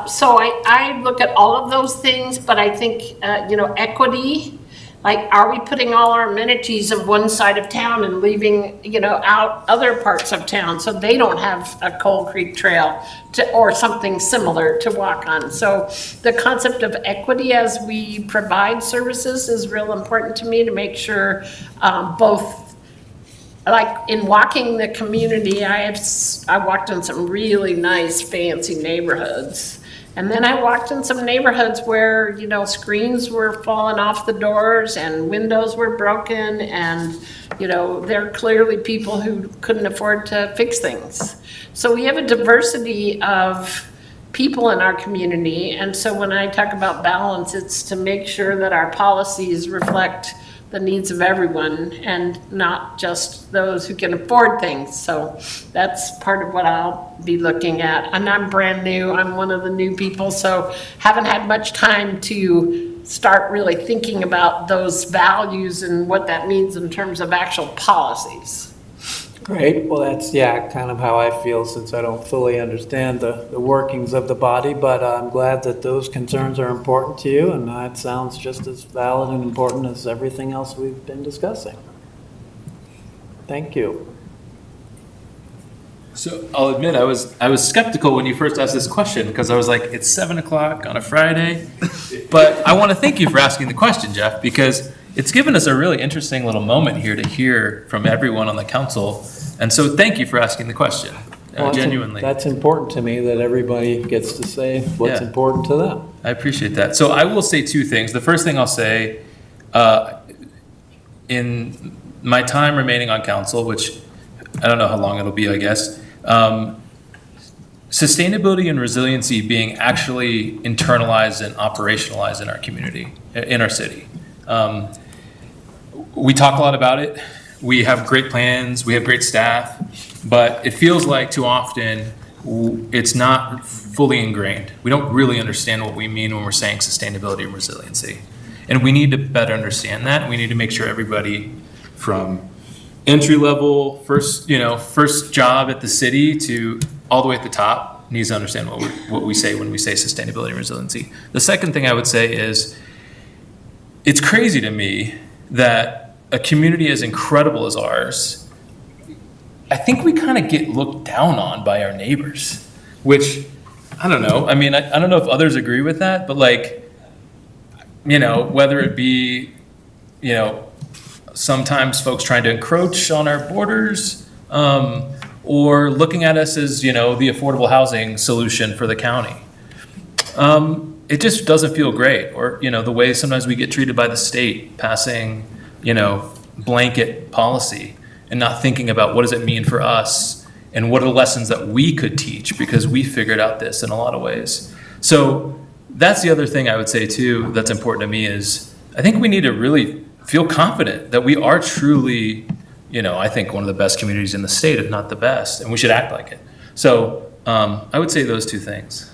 So I look at all of those things, but I think, equity, like, are we putting all our amenities on one side of town and leaving, out other parts of town so they don't have a Coal Creek Trail or something similar to walk on? So the concept of equity as we provide services is real important to me, to make sure both, like in walking the community, I walked in some really nice fancy neighborhoods. And then I walked in some neighborhoods where, screens were falling off the doors and windows were broken, and, they're clearly people who couldn't afford to fix things. So we have a diversity of people in our community. And so when I talk about balance, it's to make sure that our policies reflect the needs of everyone and not just those who can afford things. So that's part of what I'll be looking at. And I'm brand new, I'm one of the new people, so haven't had much time to start really thinking about those values and what that means in terms of actual policies. Great, well, that's, kind of how I feel, since I don't fully understand the workings of the body, but I'm glad that those concerns are important to you, and it sounds just as valid and important as everything else we've been discussing. Thank you. So I'll admit, I was skeptical when you first asked this question, because I was like, it's 7:00 on a Friday. But I want to thank you for asking the question, Jeff, because it's given us a really interesting little moment here to hear from everyone on the council. And so thank you for asking the question, Well, genuinely. That's important to me, that everybody gets to say what's important to them. I appreciate that. So I will say two things. The first thing I'll say, in my time remaining on council, which I don't know how long it'll be, I guess, sustainability and resiliency being actually internalized and operationalized in our community, in our city. We talk a lot about it. We have great plans, we have great staff, but it feels like too often it's not fully ingrained. We don't really understand what we mean when we're saying sustainability and resiliency. And we need to better understand that. We need to make sure everybody from entry level, first job at the city to all the way at the top needs to understand what we say when we say sustainability and resiliency. The second thing I would say is, it's crazy to me that a community as incredible as ours, I think we kind of get looked down on by our neighbors, which, I don't know. I mean, I don't know if others agree with that, but whether it be, sometimes folks trying to encroach on our borders, or looking at us as, the affordable housing solution for the county. It just doesn't feel great. Or, the way sometimes we get treated by the state, passing, blanket policy and not thinking about what does it mean for us and what are the lessons that we could teach, because we figured out this in a lot of ways. So that's the other thing I would say too that's important to me is, I think we need to really feel confident that we are truly, I think one of the best communities in the state, if not the best, and we should act like it. So I would say those two things.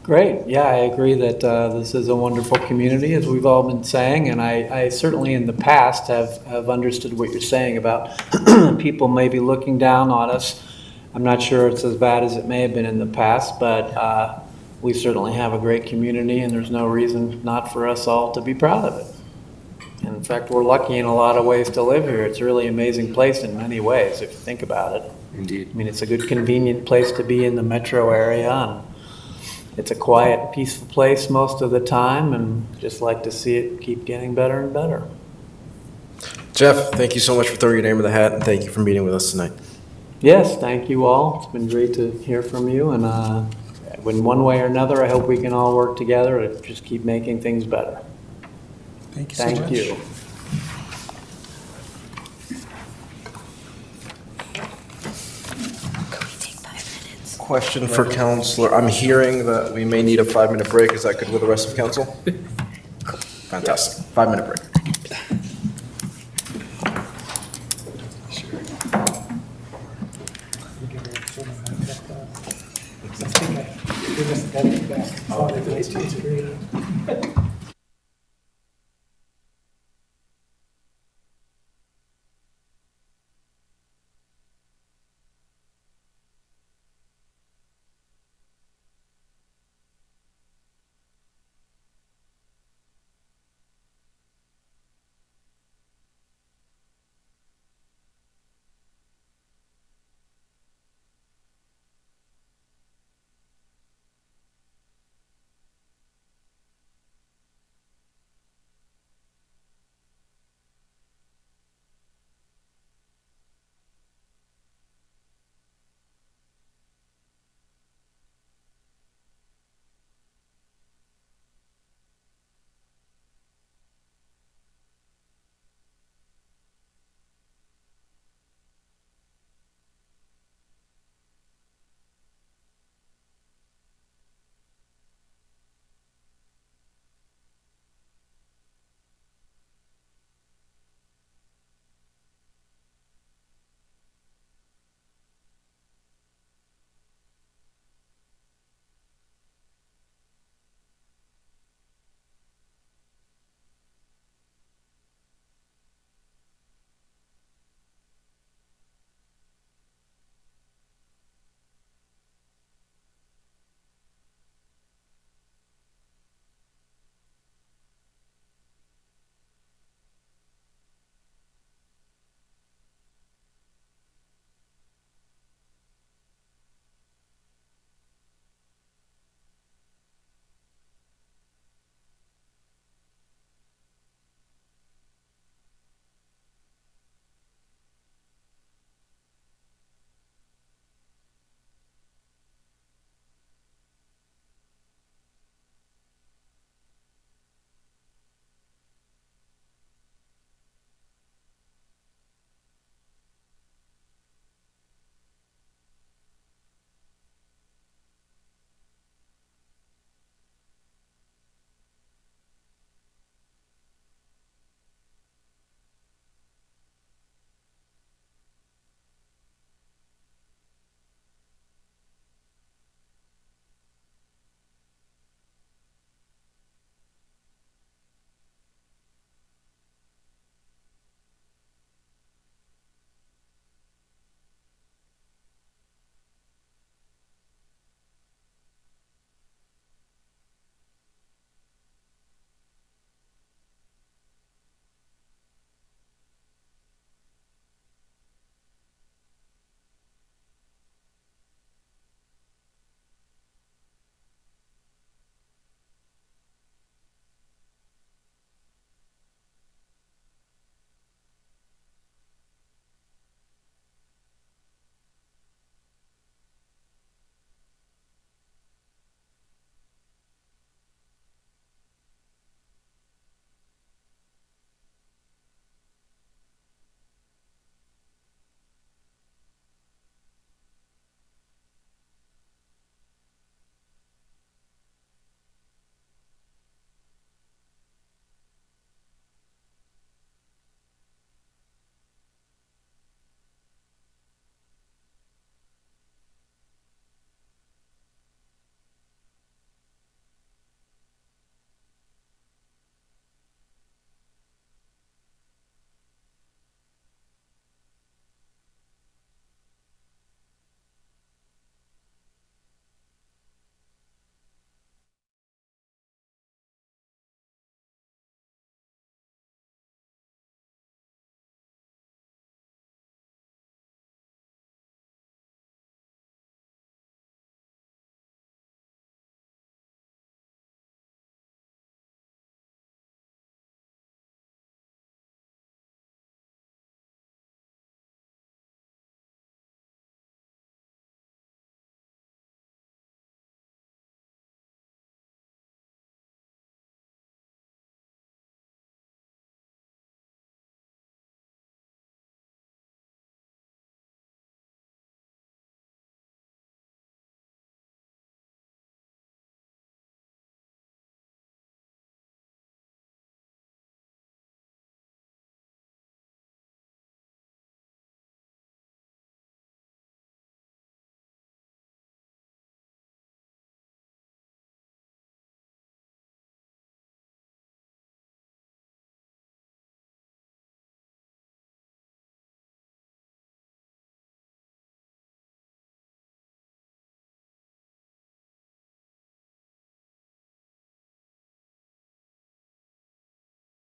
Great. Yeah, I agree that this is a wonderful community, as we've all been saying, and I certainly in the past have understood what you're saying about people maybe looking down on us. I'm not sure it's as bad as it may have been in the past, but we certainly have a great community, and there's no reason not for us all to be proud of it. And in fact, we're lucky in a lot of ways to live here. It's a really amazing place in many ways, if you think about it. Indeed. I mean, it's a good, convenient place to be in the metro area, and it's a quiet, peaceful place most of the time, and just like to see it keep getting better and better. Jeff, thank you so much for throwing your name in the hat, and thank you for meeting with us tonight. Yes, thank you all. It's been great to hear from you, and in one way or another, I hope we can all work together to just keep making things better. Thank you so much. Thank you. Question for Counselor. I'm hearing that we may need a 5-minute break. Is that good with the rest of council? Fantastic. 5-minute break.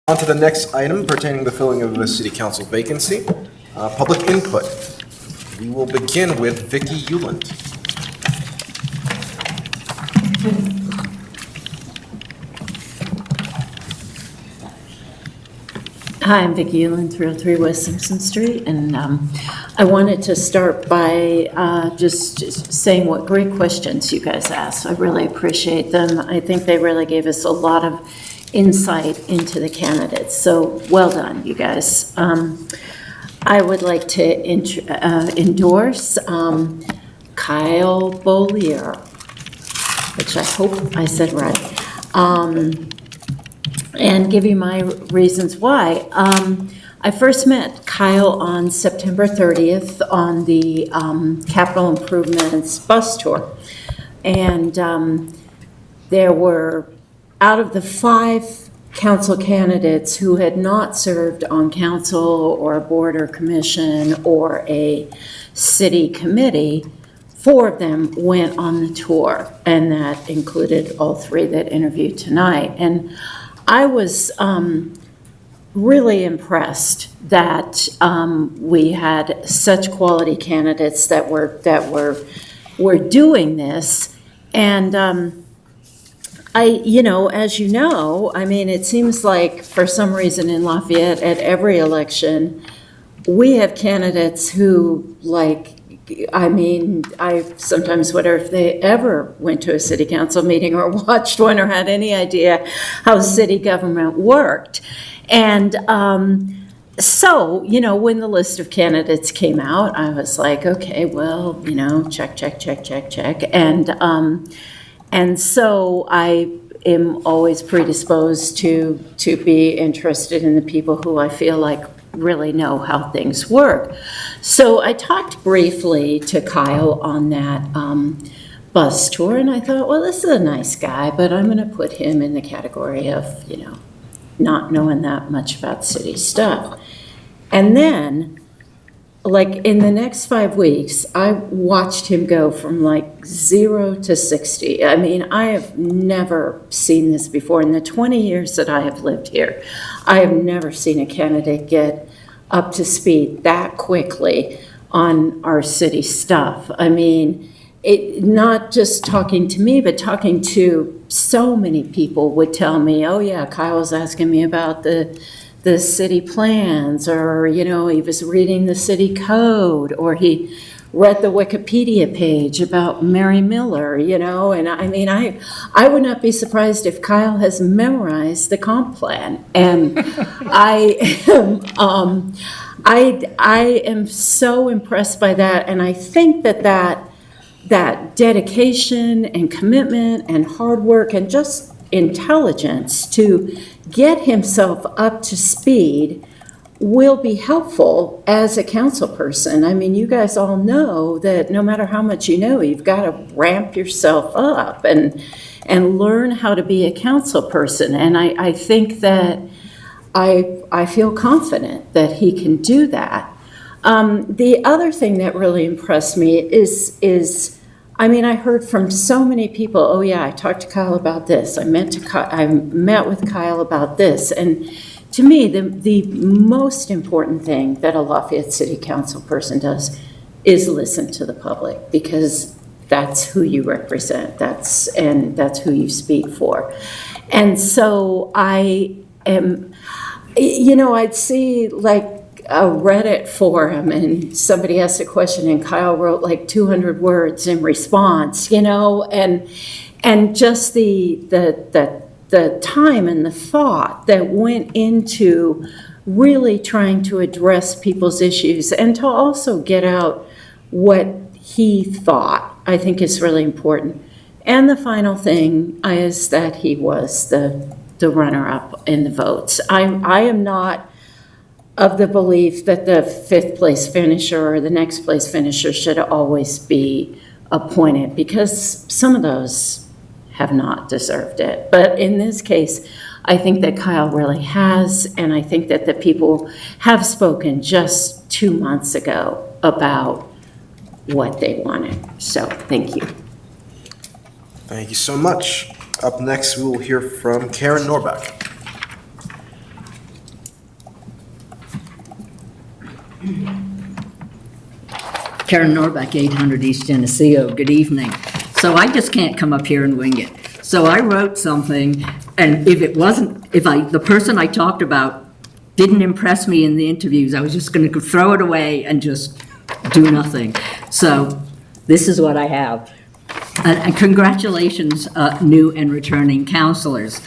On to the next item pertaining to the filling of the city council vacancy, public input. We will begin with Vicki Euland. Hi, I'm Vicki Euland, 303 West Simpson Street, and I wanted to start by just saying what great questions you guys asked. I really appreciate them. I think they really gave us a lot of insight into the candidates, so well done, you guys. I would like to endorse Kyle Beaulieu, which I hope I said right. And give you my reasons why. I first met Kyle on September 30th on the Capital Improvements bus tour. And there were, out of the 5 council candidates who had not served on council or a board or commission or a city committee, 4 of them went on the tour, and that included all 3 that interviewed tonight. And I was really impressed that we had such quality candidates that were doing this. And as you know, I mean, it seems like for some reason in Lafayette at every election, we have candidates who, I sometimes wonder if they ever went to a city council meeting or watched one or had any idea how city government worked. And so, when the list of candidates came out, I was like, okay, well, check. And so I am always predisposed to be interested in the people who I feel like really know how things work. So I talked briefly to Kyle on that bus tour, and I thought, well, this is a nice guy, but I'm going to put him in the category of, not knowing that much about city stuff. And then, in the next 5 weeks, I watched him go from 0 to 60. I mean, I have never seen this before. In the 20 years that I have lived here, I have never seen a candidate get up to speed that quickly on our city stuff. I mean, not just talking to me, but talking to so many people would tell me, oh yeah, Kyle was asking me about the city plans, or, he was reading the city code, or he read the Wikipedia page about Mary Miller, and I mean, I would not be surprised if Kyle has memorized the comp plan. And I am so impressed by that, and I think that dedication and commitment and hard work and just intelligence to get himself up to speed will be helpful as a council person. I mean, you guys all know that no matter how much you know, you've got to ramp yourself up and learn how to be a council person. And I think that I feel confident that he can do that. The other thing that really impressed me is I mean, I heard from so many people, oh yeah, I talked to Kyle about this. I met with Kyle about this. And to me, the most important thing that a Lafayette City Council person does is listen to the public, because that's who you represent. That's who you speak for. And so I am, I'd see a Reddit forum and somebody asked a question and Kyle wrote 200 words in response, and just the time and the thought that went into really trying to address people's issues and to also get out what he thought, I think is really important. And the final thing is that he was the runner-up in the votes. I am not of the belief that the 5th place finisher or the next place finisher should always be appointed, because some of those have not deserved it. But in this case, I think that Kyle really has, and I think that the people have spoken just 2 months ago about what they wanted. So, thank you. Thank you so much. Up next, we will hear from Karen Norbeck. Karen Norbeck, 800 East Geneseo. Good evening. So I just can't come up here and wing it. So I wrote something, and if the person I talked about didn't impress me in the interviews, I was just going to throw it away and just do nothing. So this is what I have. And congratulations, new and returning counselors.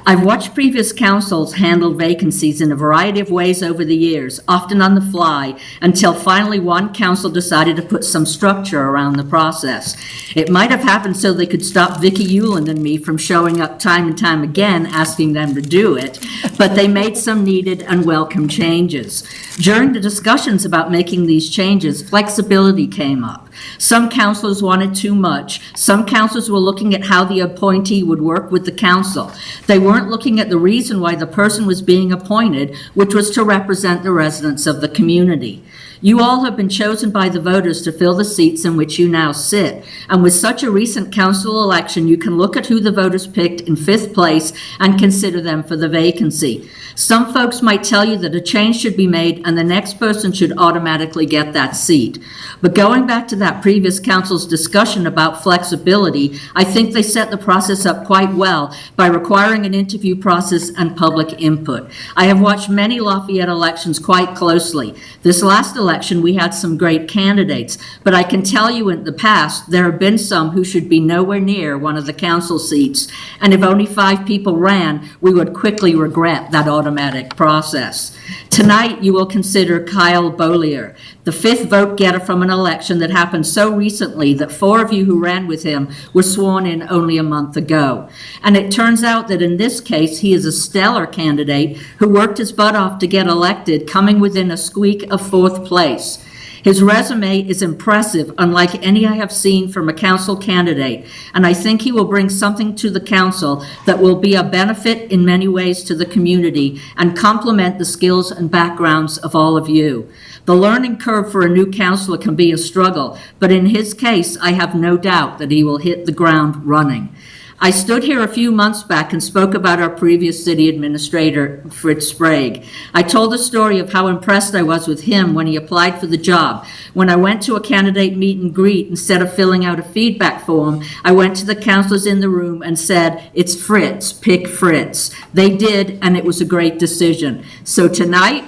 I've watched previous councils handle vacancies in a variety of ways over the years, often on the fly, until finally one council decided to put some structure around the process. It might have happened so they could stop Vicki Euland and me from showing up time and time again asking them to do it, but they made some needed and welcome changes. During the discussions about making these changes, flexibility came up. Some councilors wanted too much. Some councilors were looking at how the appointee would work with the council. They weren't looking at the reason why the person was being appointed, which was to represent the residents of the community. You all have been chosen by the voters to fill the seats in which you now sit. And with such a recent council election, you can look at who the voters picked in 5th place and consider them for the vacancy. Some folks might tell you that a change should be made and the next person should automatically get that seat. But going back to that previous council's discussion about flexibility, I think they set the process up quite well by requiring an interview process and public input. I have watched many Lafayette elections quite closely. This last election, we had some great candidates, but I can tell you in the past, there have been some who should be nowhere near one of the council seats. And if only 5 people ran, we would quickly regret that automatic process. Tonight, you will consider Kyle Beaulieu, the 5th vote getter from an election that happened so recently that 4 of you who ran with him were sworn in only a month ago. And it turns out that in this case, he is a stellar candidate who worked his butt off to get elected, coming within a squeak of 4th place. His resume is impressive, unlike any I have seen from a council candidate, and I think he will bring something to the council that will be a benefit in many ways to the community and complement the skills and backgrounds of all of you. The learning curve for a new councilor can be a struggle, but in his case, I have no doubt that he will hit the ground running. I stood here a few months back and spoke about our previous city administrator, Fritz Sprague. I told the story of how impressed I was with him when he applied for the job. When I went to a candidate meet and greet, instead of filling out a feedback form, I went to the councilors in the room and said, "It's Fritz, pick Fritz." They did, and it was a great decision. So tonight,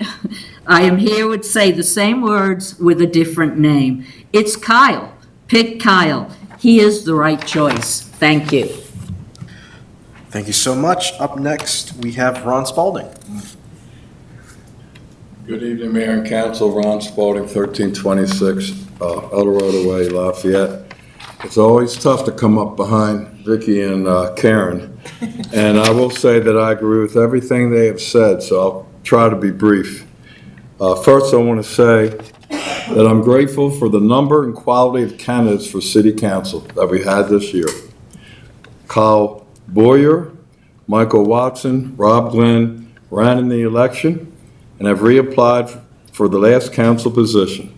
I am here to say the same words with a different name. It's Kyle. Pick Kyle. He is the right choice. Thank you. Thank you so much. Up next, we have Ron Spalding. Good evening, Mayor and Council. Ron Spalding, 1326 El Dorado Way, Lafayette. It's always tough to come up behind Vicki and Karen. And I will say that I agree with everything they have said, so I'll try to be brief. First, I want to say that I'm grateful for the number and quality of candidates for City Council that we had this year. Kyle Beaulieu, Michael Watson, Rob Glenn ran in the election and have reapplied for the last council position.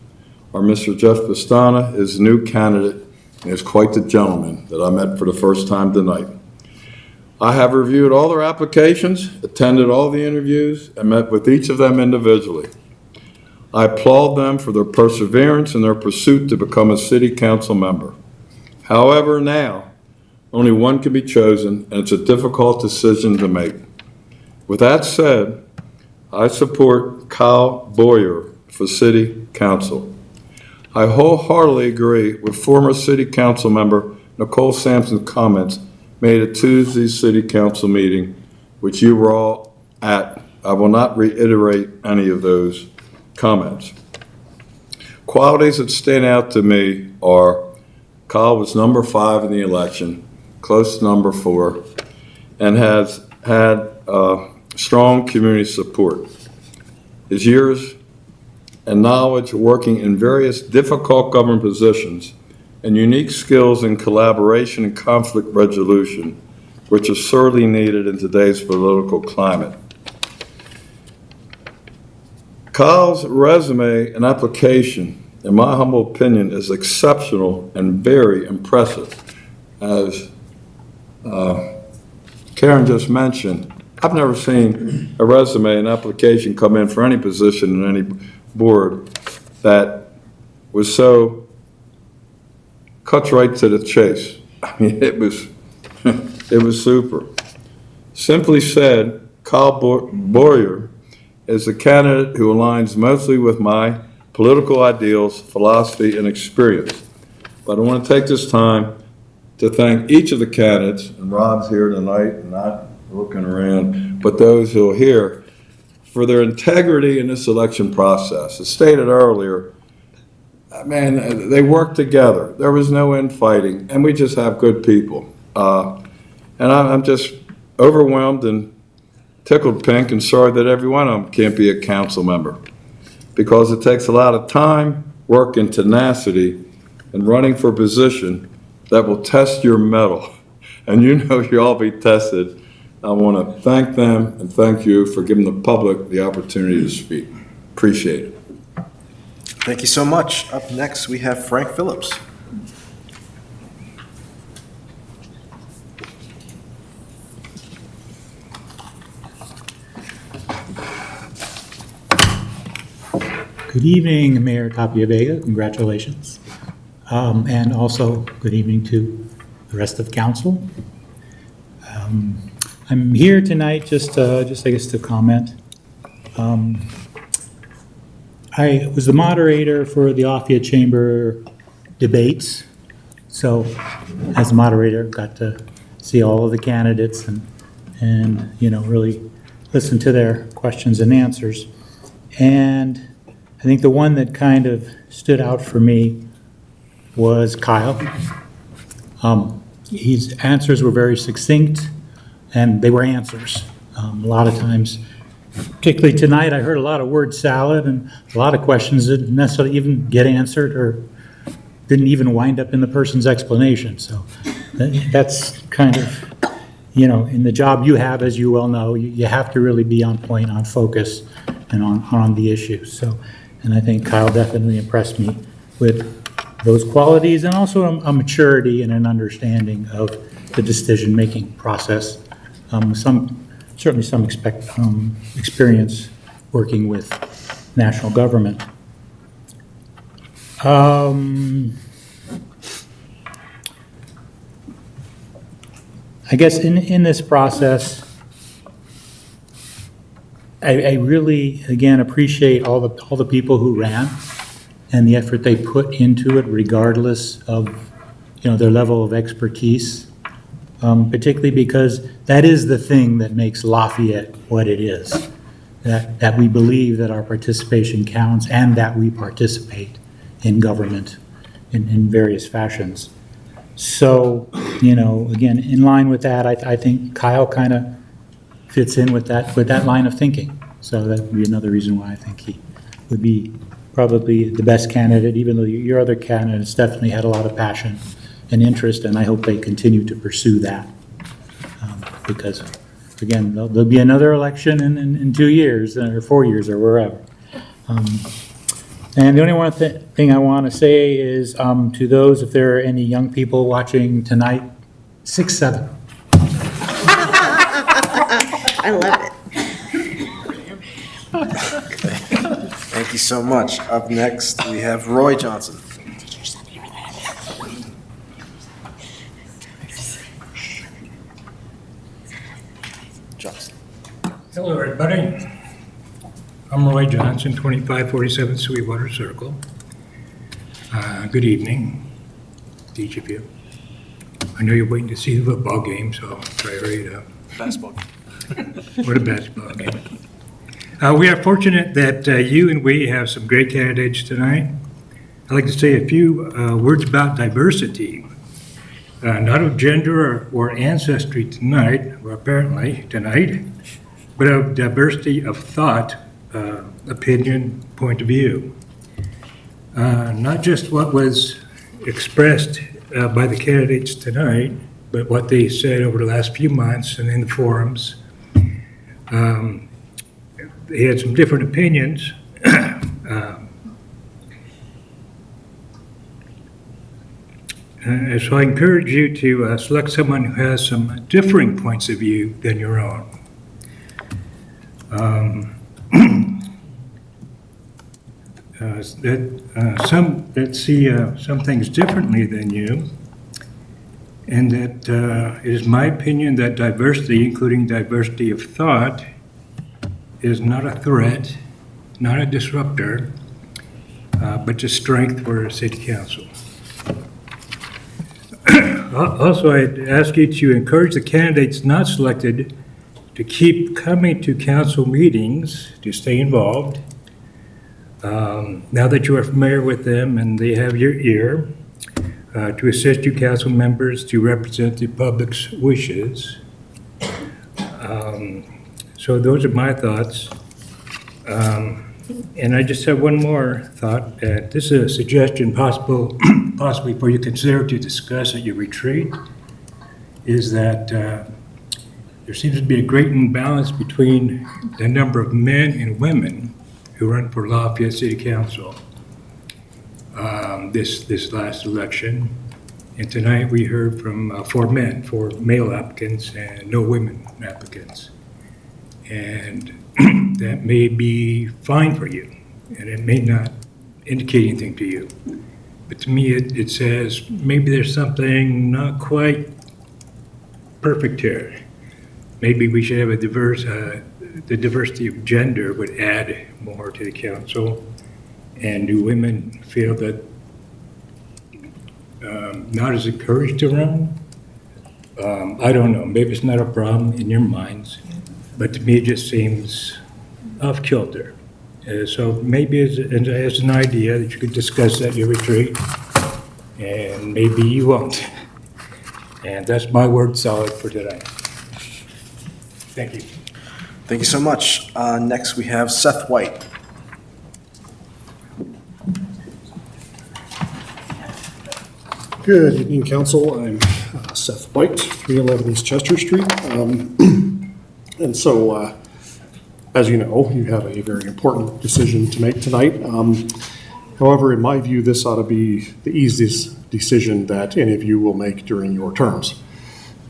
Our Mr. Jeff Pastana is a new candidate and is quite the gentleman that I met for the first time tonight. I have reviewed all their applications, attended all the interviews, and met with each of them individually. I applaud them for their perseverance and their pursuit to become a city council member. However, now, only one can be chosen, and it's a difficult decision to make. With that said, I support Kyle Beaulieu for City Council. I wholeheartedly agree with former City Council member Nicole Sampson's comments made at Tuesday's City Council meeting, which you were all at. I will not reiterate any of those comments. Qualities that stand out to me are Kyle was number 5 in the election, close to number 4, and has had strong community support. His years and knowledge working in various difficult government positions and unique skills in collaboration and conflict resolution, which are sorely needed in today's political climate. Kyle's resume and application, in my humble opinion, is exceptional and very impressive. As Karen just mentioned, I've never seen a resume and application come in for any position in any board that was so cuts right to the chase. I mean, it was super. Simply said, Kyle Boyer is a candidate who aligns mostly with my political ideals, philosophy, and experience. But I want to take this time to thank each of the candidates, and Rob's here tonight, and not looking around, but those who are here, for their integrity in this election process. As stated earlier, man, they worked together. There was no infighting, and we just have good people. And I'm just overwhelmed and tickled pink and sorry that every one of them can't be a council member, because it takes a lot of time, work, and tenacity in running for a position that will test your mettle. And you know you'll all be tested. I want to thank them and thank you for giving the public the opportunity to speak. Appreciate it. Thank you so much. Up next, we have Frank Phillips. Good evening, Mayor Tapia Vega. Congratulations. And also, good evening to the rest of council. I'm here tonight just I guess to comment. I was the moderator for the Lafayette Chamber debates. So as a moderator, got to see all of the candidates and really listen to their questions and answers. And I think the one that kind of stood out for me was Kyle. His answers were very succinct, and they were answers. A lot of times, particularly tonight, I heard a lot of word salad and a lot of questions that didn't necessarily even get answered or didn't even wind up in the person's explanation. So that's kind of, in the job you have, as you well know, you have to really be on point, on focus, and on the issue. So, and I think Kyle definitely impressed me with those qualities, and also a maturity and an understanding of the decision-making process. Certainly some experience working with national government. I guess in this process, I really, again, appreciate all the people who ran and the effort they put into it, regardless of, their level of expertise, particularly because that is the thing that makes Lafayette what it is, that we believe that our participation counts and that we participate in government in various fashions. So, again, in line with that, I think Kyle kind of fits in with that line of thinking. So that would be another reason why I think he would be probably the best candidate, even though your other candidates definitely had a lot of passion and interest, and I hope they continue to pursue that. Because, again, there'll be another election in 2 years, or 4 years, or wherever. And the only one thing I want to say is to those, if there are any young people watching tonight, 6'7". I love it. Thank you so much. Up next, we have Roy Johnson. Hello, everybody. I'm Roy Johnson, 2547 Sweetwater Circle. Good evening to each of you. I know you're waiting to see the football game, so try to hurry it up. Basketball. What a basketball game. We are fortunate that you and we have some great candidates tonight. I'd like to say a few words about diversity. Not of gender or ancestry tonight, or apparently tonight, but of diversity of thought, opinion, point of view. Not just what was expressed by the candidates tonight, but what they said over the last few months and in the forums. They had some different opinions. So I encourage you to select someone who has some differing points of view than your own. that see some things differently than you, and that it is my opinion that diversity, including diversity of thought, is not a threat, not a disruptor, but a strength for a city council. Also, I'd ask you to encourage the candidates not selected to keep coming to council meetings, to stay involved. Now that you are familiar with them and they have your ear, to assist you council members to represent the public's wishes. So those are my thoughts. And I just have one more thought. This is a suggestion possibly for you to consider to discuss at your retreat, is that there seems to be a great imbalance between the number of men and women who run for Lafayette City Council this last election. And tonight we heard from 4 male applicants and no women applicants. And that may be fine for you, and it may not indicate anything to you. But to me, it says maybe there's something not quite perfect here. Maybe we should have a the diversity of gender would add more to the council. And do women feel that not as encouraged to run? I don't know. Maybe it's not a problem in your minds, but to me it just seems off kilter. So maybe as an idea that you could discuss at your retreat, and maybe you won't. And that's my word solid for today. Thank you. Thank you so much. Next, we have Seth White. Good evening, Council. I'm Seth White, 311 East Chester Street. And so, as you know, you have a very important decision to make tonight. However, in my view, this ought to be the easiest decision that any of you will make during your terms.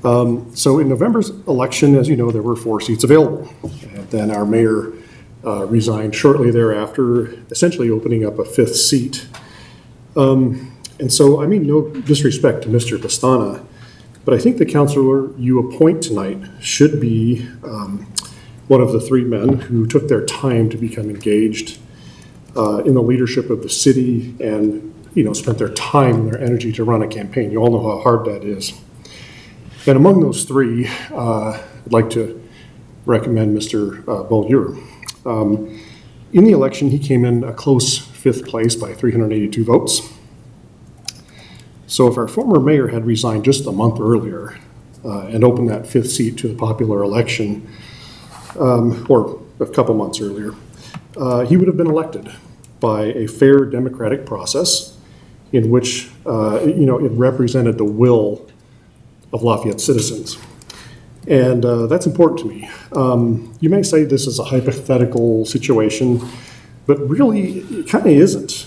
So in November's election, as you know, there were 4 seats available. And then our mayor resigned shortly thereafter, essentially opening up a 5th seat. And so, I mean no disrespect to Mr. Pastana, but I think the councilor you appoint tonight should be one of the 3 men who took their time to become engaged in the leadership of the city and, spent their time and their energy to run a campaign. You all know how hard that is. And among those 3, I'd like to recommend Mr. Beaulieu. In the election, he came in a close 5th place by 382 votes. So if our former mayor had resigned just a month earlier and opened that 5th seat to the popular election, or a couple months earlier, he would have been elected by a fair democratic process in which, it represented the will of Lafayette citizens. And that's important to me. You may say this is a hypothetical situation, but really it kind of isn't.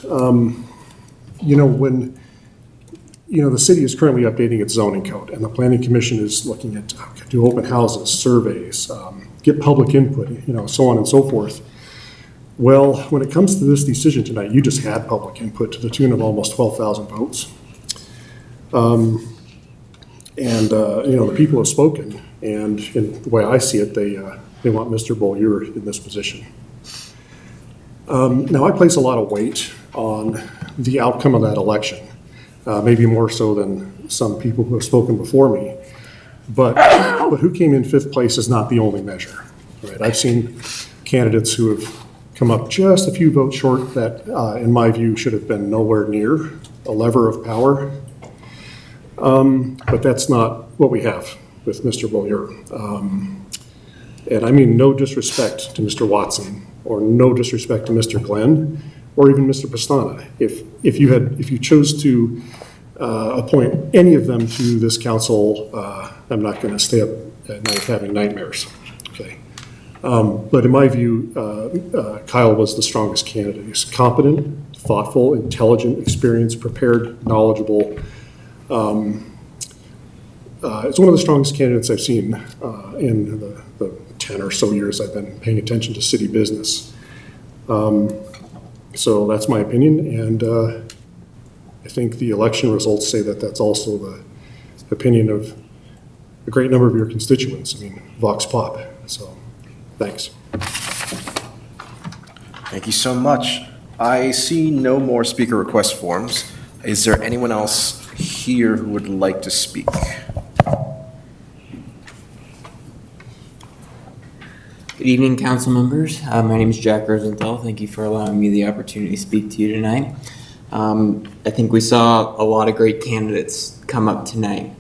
When the city is currently updating its zoning code, and the planning commission is looking at do open houses, surveys, get public input, so on and so forth. Well, when it comes to this decision tonight, you just had public input to the tune of almost 12,000 votes. The people have spoken, and in the way I see it, they want Mr. Beaulieu in this position. Now, I place a lot of weight on the outcome of that election. Maybe more so than some people who have spoken before me. But who came in 5th place is not the only measure. Right? I've seen candidates who have come up just a few votes short that, in my view, should have been nowhere near a lever of power. But that's not what we have with Mr. Beaulieu. And I mean no disrespect to Mr. Watson, or no disrespect to Mr. Glenn, or even Mr. Pastana. If you chose to appoint any of them to this council, I'm not going to stay up at night having nightmares. Okay. But in my view, Kyle was the strongest candidate. He's competent, thoughtful, intelligent, experienced, prepared, knowledgeable. It's one of the strongest candidates I've seen in the 10 or so years I've been paying attention to city business. So that's my opinion, and I think the election results say that that's also the opinion of a great number of your constituents. I mean, vox pop. So, thanks. Thank you so much. I see no more speaker request forms. Is there anyone else here who would like to speak? Good evening, council members. My name is Jack Rosenthal. Thank you for allowing me the opportunity to speak to you tonight. I think we saw a lot of great candidates come up tonight.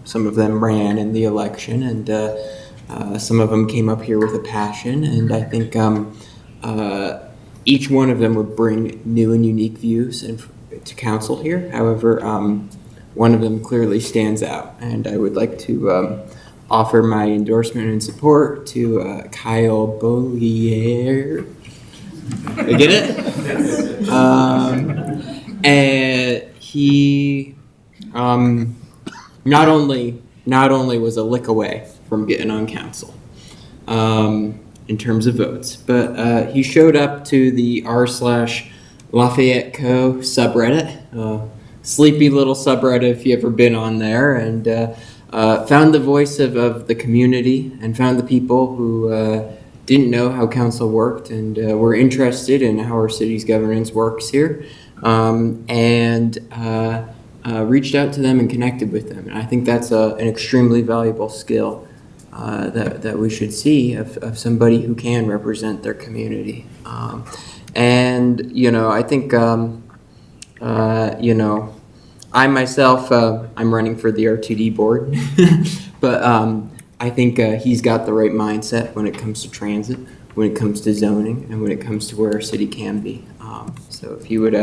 Some of them ran in the election, and some of them came up here with a passion, and I think each one of them would bring new and unique views to council here. However, one of them clearly stands out, and I would like to offer my endorsement and support to Kyle Bollier. I get it? And he not only was a lick away from getting on council in terms of votes, but he showed up to the r/Lafayette Co. subreddit, sleepy little subreddit if you've ever been on there, and found the voice of the community and found the people who didn't know how council worked and were interested in how our city's governance works here, and reached out to them and connected with them. And I think that's an extremely valuable skill that we should see of somebody who can represent their community. And, I think, I myself, I'm running for the R2D board, but I think he's got the right mindset when it comes to transit, when it comes to zoning, and when it comes to where our city can be. So if you would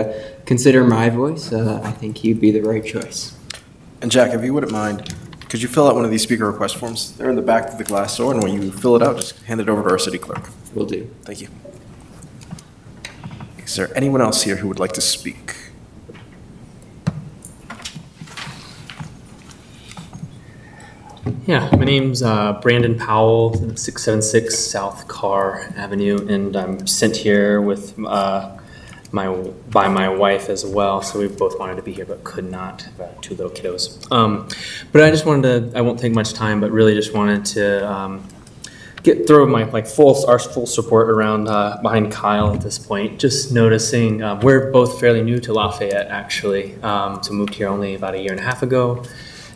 consider my voice, I think he'd be the right choice. And Jack, if you wouldn't mind, could you fill out one of these speaker request forms? They're in the back of the glass door, and when you fill it out, just hand it over to our city clerk. Will do. Thank you. Is there anyone else here who would like to speak? Yeah, my name's Brandon Powell, 676 South Carr Avenue, and I'm sent here with by my wife as well. So we both wanted to be here, but could not. Two little kiddos. But I just wanted to. I won't take much time, but really just wanted to throw my our full support around behind Kyle at this point. Just noticing we're both fairly new to Lafayette, actually. So moved here only about 1.5 years ago.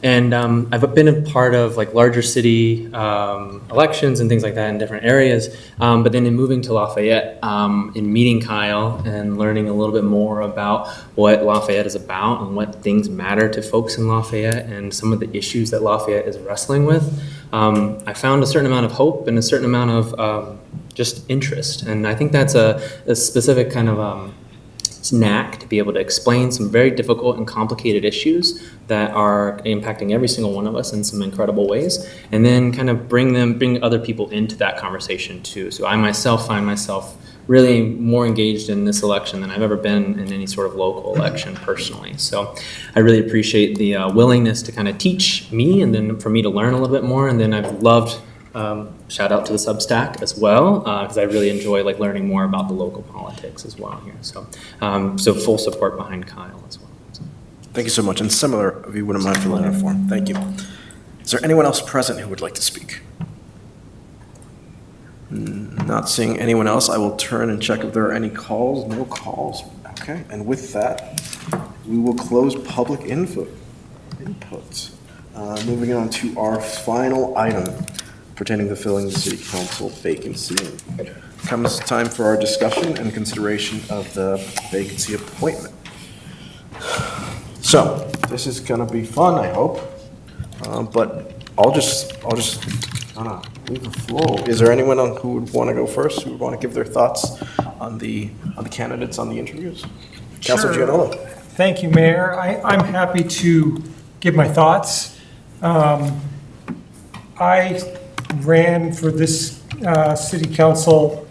And I've been a part of larger city elections and things like that in different areas. But then in moving to Lafayette, in meeting Kyle and learning a little bit more about what Lafayette is about and what things matter to folks in Lafayette and some of the issues that Lafayette is wrestling with, I found a certain amount of hope and a certain amount of just interest. And I think that's a specific kind of knack to be able to explain some very difficult and complicated issues that are impacting every single one of us in some incredible ways, and then kind of bring other people into that conversation too. So I myself find myself really more engaged in this election than I've ever been in any sort of local election personally. So I really appreciate the willingness to kind of teach me and then for me to learn a little bit more. And then I've loved shout out to the Substack as well, because I really enjoy learning more about the local politics as well here. So, so full support behind Kyle as well. So. Thank you so much. And similar, if you wouldn't mind filling out a form. Thank you. Is there anyone else present who would like to speak? Not seeing anyone else, I will turn and check if there are any calls. No calls. Okay. And with that, we will close public input. Moving on to our final item pertaining to filling the city council vacancy. Comes time for our discussion and consideration of the vacancy appointment. So this is gonna be fun, I hope. But I'll just leave the floor. Is there anyone who would want to go first? Who would want to give their thoughts on the candidates on the interviews? Councilor Gianola. Thank you, Mayor. I'm happy to give my thoughts. I ran for this city council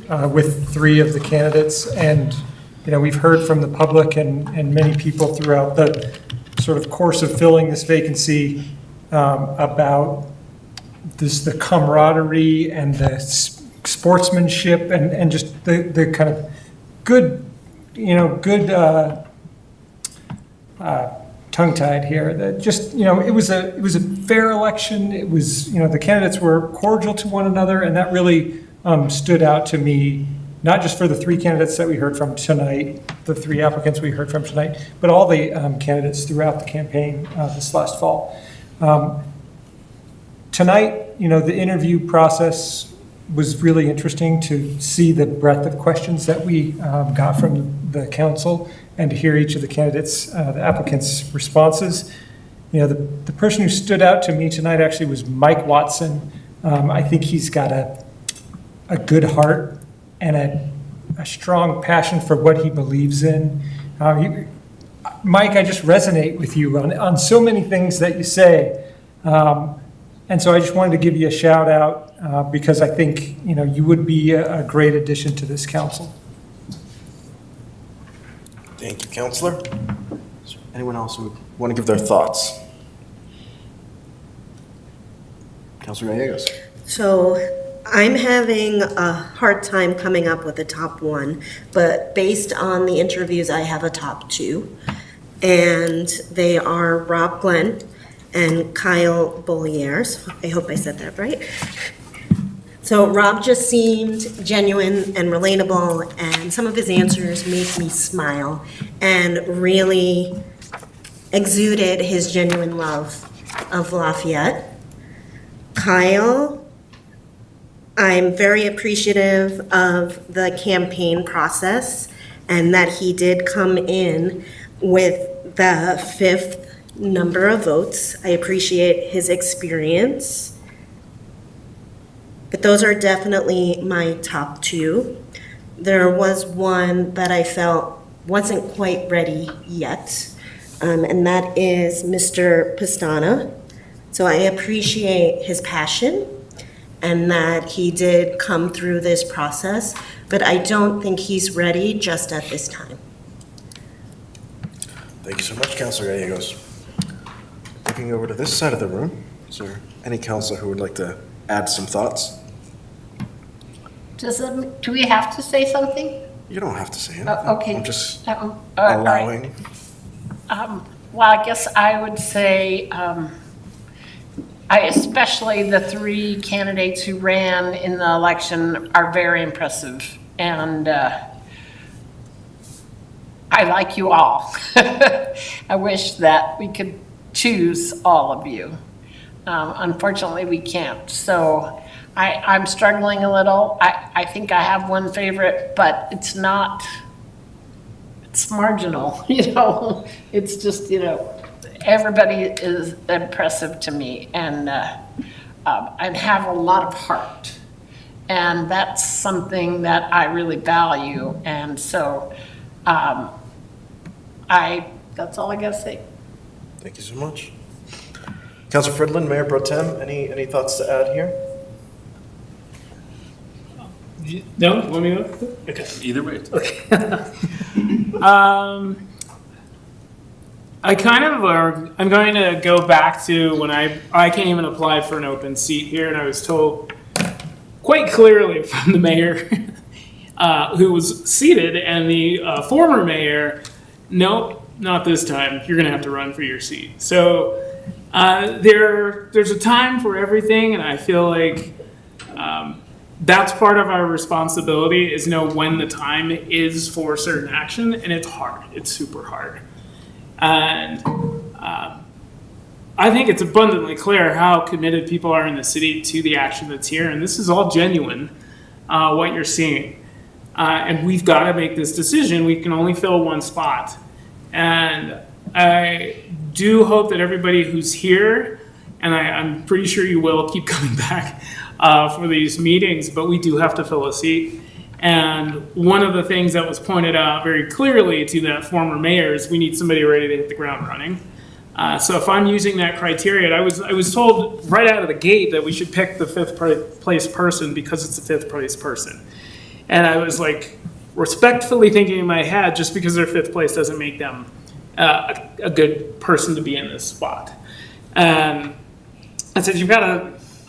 with 3 of the candidates, and we've heard from the public and many people throughout the sort of course of filling this vacancy about the camaraderie and the sportsmanship and just the kind of good, good tongue-tied here. That just, it was a fair election. It was, the candidates were cordial to one another, and that really stood out to me, not just for the three candidates that we heard from tonight, the three applicants we heard from tonight, but all the candidates throughout the campaign this last fall. Tonight, the interview process was really interesting to see the breadth of questions that we got from the council and to hear each of the candidates, the applicants' responses. The person who stood out to me tonight actually was Mike Watson. I think he's got a good heart and a strong passion for what he believes in. Mike, I just resonate with you on so many things that you say. And so I just wanted to give you a shout out because I think, you would be a great addition to this council. Thank you, Counselor. Is there anyone else who would want to give their thoughts? Counselor Gallegos. So I'm having a hard time coming up with a top one, but based on the interviews, I have a top two. And they are Rob Glenn and Kyle Bolliers. I hope I said that right. So Rob just seemed genuine and relatable, and some of his answers made me smile and really exuded his genuine love of Lafayette. Kyle, I'm very appreciative of the campaign process and that he did come in with the fifth number of votes. I appreciate his experience. But those are definitely my top two. There was one that I felt wasn't quite ready yet, and that is Mr. Pastana. So I appreciate his passion and that he did come through this process, but I don't think he's ready just at this time. Thank you so much, Counselor Gallegos. Looking over to this side of the room, is there any counselor who would like to add some thoughts? Do we have to say something? You don't have to say anything. Okay. I'm just all right. allowing. Well, I guess I would say, especially the three candidates who ran in the election are very impressive. And I like you all. I wish that we could choose all of you. Unfortunately, we can't. So I'm struggling a little. I think I have one favorite, but it's not, it's marginal, It's just, everybody is impressive to me and have a lot of heart. And that's something that I really value. And so that's all I gotta say. Thank you so much. Counselor Fridlin, Mayor Pro Tem, any thoughts to add here? No? Want me to go? Okay. Either way. Okay. I'm going to go back to when I came and applied for an open seat here, and I was told quite clearly from the mayor who was seated and the former mayor, nope, not this time. You're going to have to run for your seat. So there's a time for everything, and I feel like that's part of our responsibility is know when the time is for certain action, and it's hard. It's super hard. And I think it's abundantly clear how committed people are in the city to the action that's here, and this is all genuine, what you're seeing. And we've got to make this decision. We can only fill one spot. And I do hope that everybody who's here, and I'm pretty sure you will keep coming back for these meetings, but we do have to fill a seat. And one of the things that was pointed out very clearly to that former mayor is we need somebody ready to hit the ground running. So if I'm using that criteria, I was told right out of the gate that we should pick the fifth place person because it's the fifth place person. And I was like respectfully thinking in my head, just because they're fifth place doesn't make them a good person to be in this spot. And I said,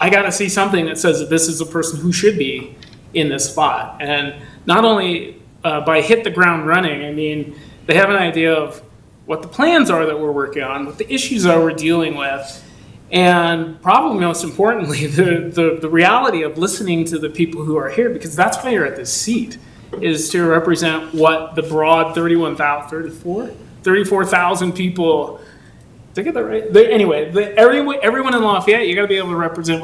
I gotta see something that says that this is a person who should be in this spot. And not only by hit the ground running, I mean, they have an idea of what the plans are that we're working on, what the issues are we're dealing with, and probably most importantly, the reality of listening to the people who are here, because that's why you're at this seat, is to represent what the broad 34,000 people, did I get that right? Anyway, everyone in Lafayette, you got to be able to represent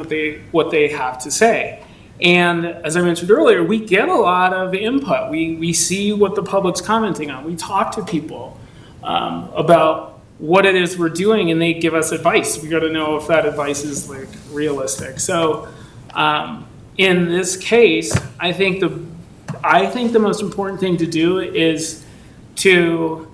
what they have to say. And as I mentioned earlier, we get a lot of input. We see what the public's commenting on. We talk to people about what it is we're doing, and they give us advice. We got to know if that advice is like realistic. So in this case, I think the most important thing to do is to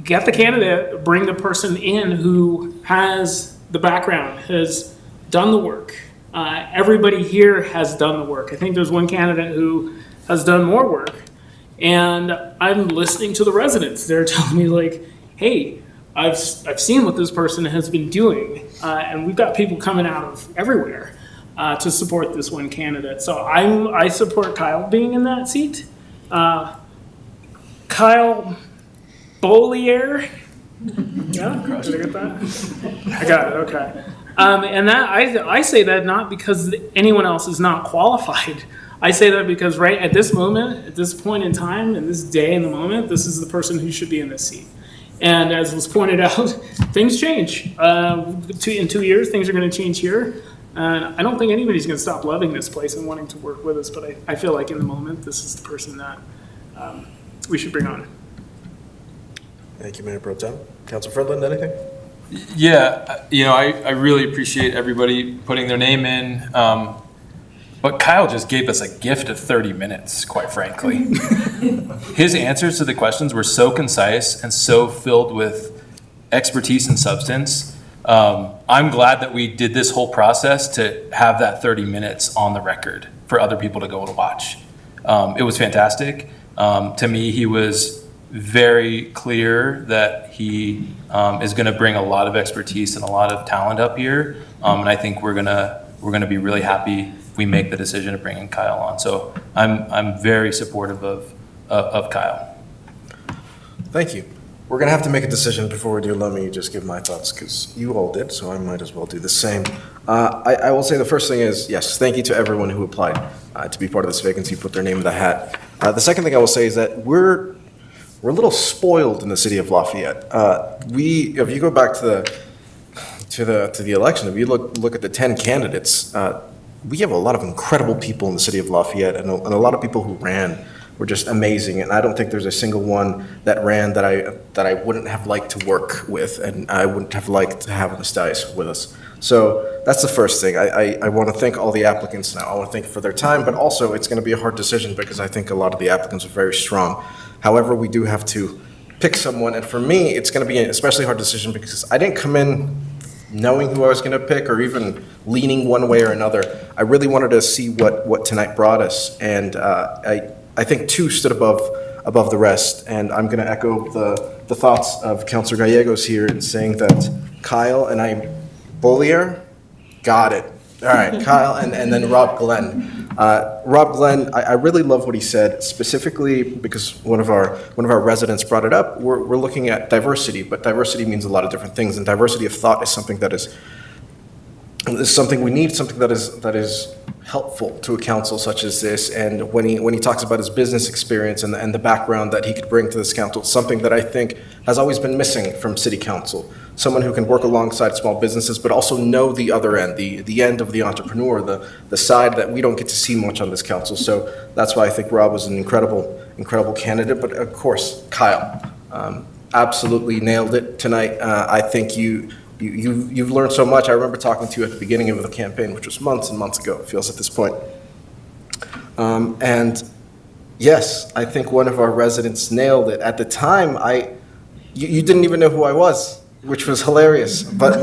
get the candidate, bring the person in who has the background, has done the work. Everybody here has done the work. I think there's one candidate who has done more work. And I'm listening to the residents. They're telling me like, hey, I've seen what this person has been doing. And we've got people coming out of everywhere to support this one candidate. So I support Kyle being in that seat. Kyle Bollier. Yeah, did I get that? I got it, okay. And that I say that not because anyone else is not qualified. I say that because right at this moment, at this point in time, in this day in the moment, this is the person who should be in this seat. And as was pointed out, things change. In 2 years, things are going to change here. And I don't think anybody's going to stop loving this place and wanting to work with us, but I feel like in the moment, this is the person that we should bring on. Thank you, Mayor Pro Tem. Councilor Friedland, anything? Yeah, I really appreciate everybody putting their name in. But Kyle just gave us a gift of 30 minutes, quite frankly. His answers to the questions were so concise and so filled with expertise and substance. I'm glad that we did this whole process to have that 30 minutes on the record for other people to go to watch. It was fantastic. To me, he was very clear that he is going to bring a lot of expertise and a lot of talent up here. And I think we're gonna be really happy if we make the decision of bringing Kyle on. So I'm very supportive of Kyle. Thank you. We're going to have to make a decision before we do. Let me just give my thoughts because you all did, so I might as well do the same. I will say the first thing is, yes, thank you to everyone who applied to be part of this vacancy, put their name in the hat. The second thing I will say is that we're a little spoiled in the city of Lafayette. If you go back to the election, if you look at the 10 candidates, we have a lot of incredible people in the city of Lafayette, and a lot of people who ran were just amazing. And I don't think there's a single one that ran that I wouldn't have liked to work with, and I wouldn't have liked to have on the Dice with us. So that's the first thing. I want to thank all the applicants now. I want to thank them for their time, but also it's going to be a hard decision because I think a lot of the applicants are very strong. However, we do have to pick someone, and for me, it's going to be an especially hard decision because I didn't come in knowing who I was going to pick or even leaning one way or another. I really wanted to see what tonight brought us, and I think two stood above the rest, and I'm going to echo the thoughts of Councilor Gallegos here in saying that Kyle and Bollier, got it. All right, Kyle, and then Rob Glenn. Rob Glenn, I really love what he said, specifically because one of our residents brought it up. We're looking at diversity, but diversity means a lot of different things, and diversity of thought is something that is something we need, something that is helpful to a council such as this. And when he talks about his business experience and the background that he could bring to this council, something that I think has always been missing from city council. Someone who can work alongside small businesses, but also know the other end, the end of the entrepreneur, the side that we don't get to see much on this council. So that's why I think Rob was an incredible candidate. But of course, Kyle, absolutely nailed it tonight. I think you've learned so much. I remember talking to you at the beginning of the campaign, which was months and months ago, it feels at this point. And yes, I think one of our residents nailed it. At the time, you didn't even know who I was, which was hilarious. But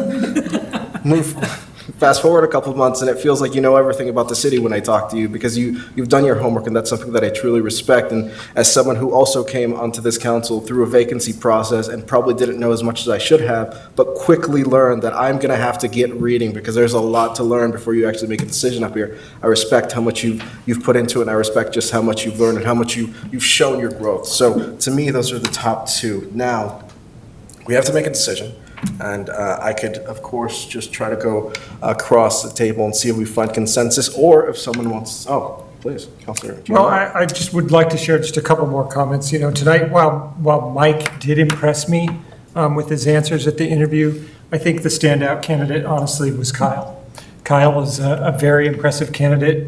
fast forward a couple of months and it feels like you know everything about the city when I talk to you because you've done your homework, and that's something that I truly respect. And as someone who also came onto this council through a vacancy process and probably didn't know as much as I should have, but quickly learned that I'm going to have to get reading because there's a lot to learn before you actually make a decision up here. I respect how much you've put into it, and I respect just how much you've learned and how much you've shown your growth. So to me, those are the top two. Now, we have to make a decision. And I could, of course, just try to go across the table and see if we find consensus, or if someone wants, please, Councilor. do you Well, want- I just would like to share just a couple more comments. You know, tonight, while Mike did impress me with his answers at the interview, I think the standout candidate, honestly, was Kyle. Kyle is a very impressive candidate.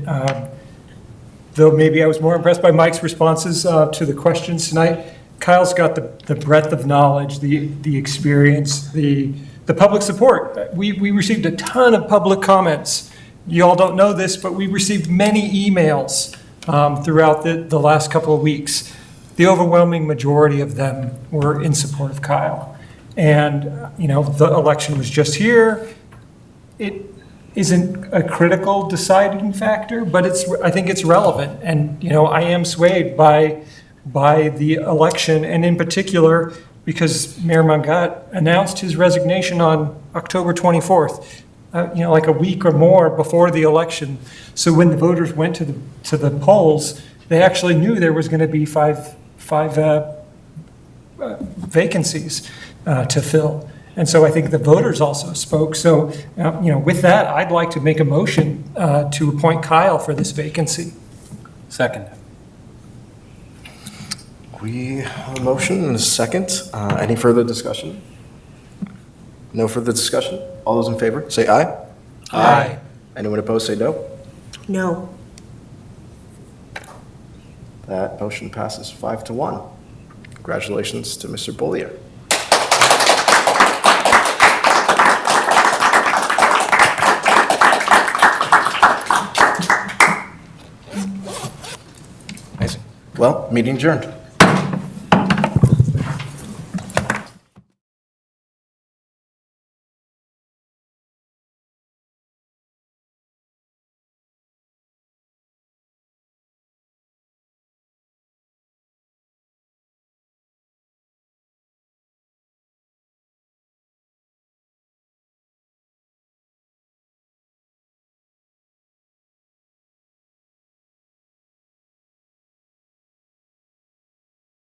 Though maybe I was more impressed by Mike's responses to the questions tonight. Kyle's got the breadth of knowledge, the experience, the public support. We received a ton of public comments. You all don't know this, but we received many emails throughout the last couple of weeks. The overwhelming majority of them were in support of Kyle. And, you know, the election was just here. It isn't a critical deciding factor, but I think it's relevant. And, you know, I am swayed by the election, and in particular, because Mayor Mongat announced his resignation on October 24th, you know, like a week or more before the election. So when the voters went to the polls, they actually knew there was going to be five vacancies to fill. And so I think the voters also spoke. So, you know, with that, I'd like to make a motion to appoint Kyle for this vacancy. Second. We have a motion and a second. Any further discussion? No further discussion? All those in favor, say aye. Aye. Anyone opposed, say no. No. That motion passes 5-1. Congratulations to Mr. Bollier. Amazing. Well, meeting adjourned.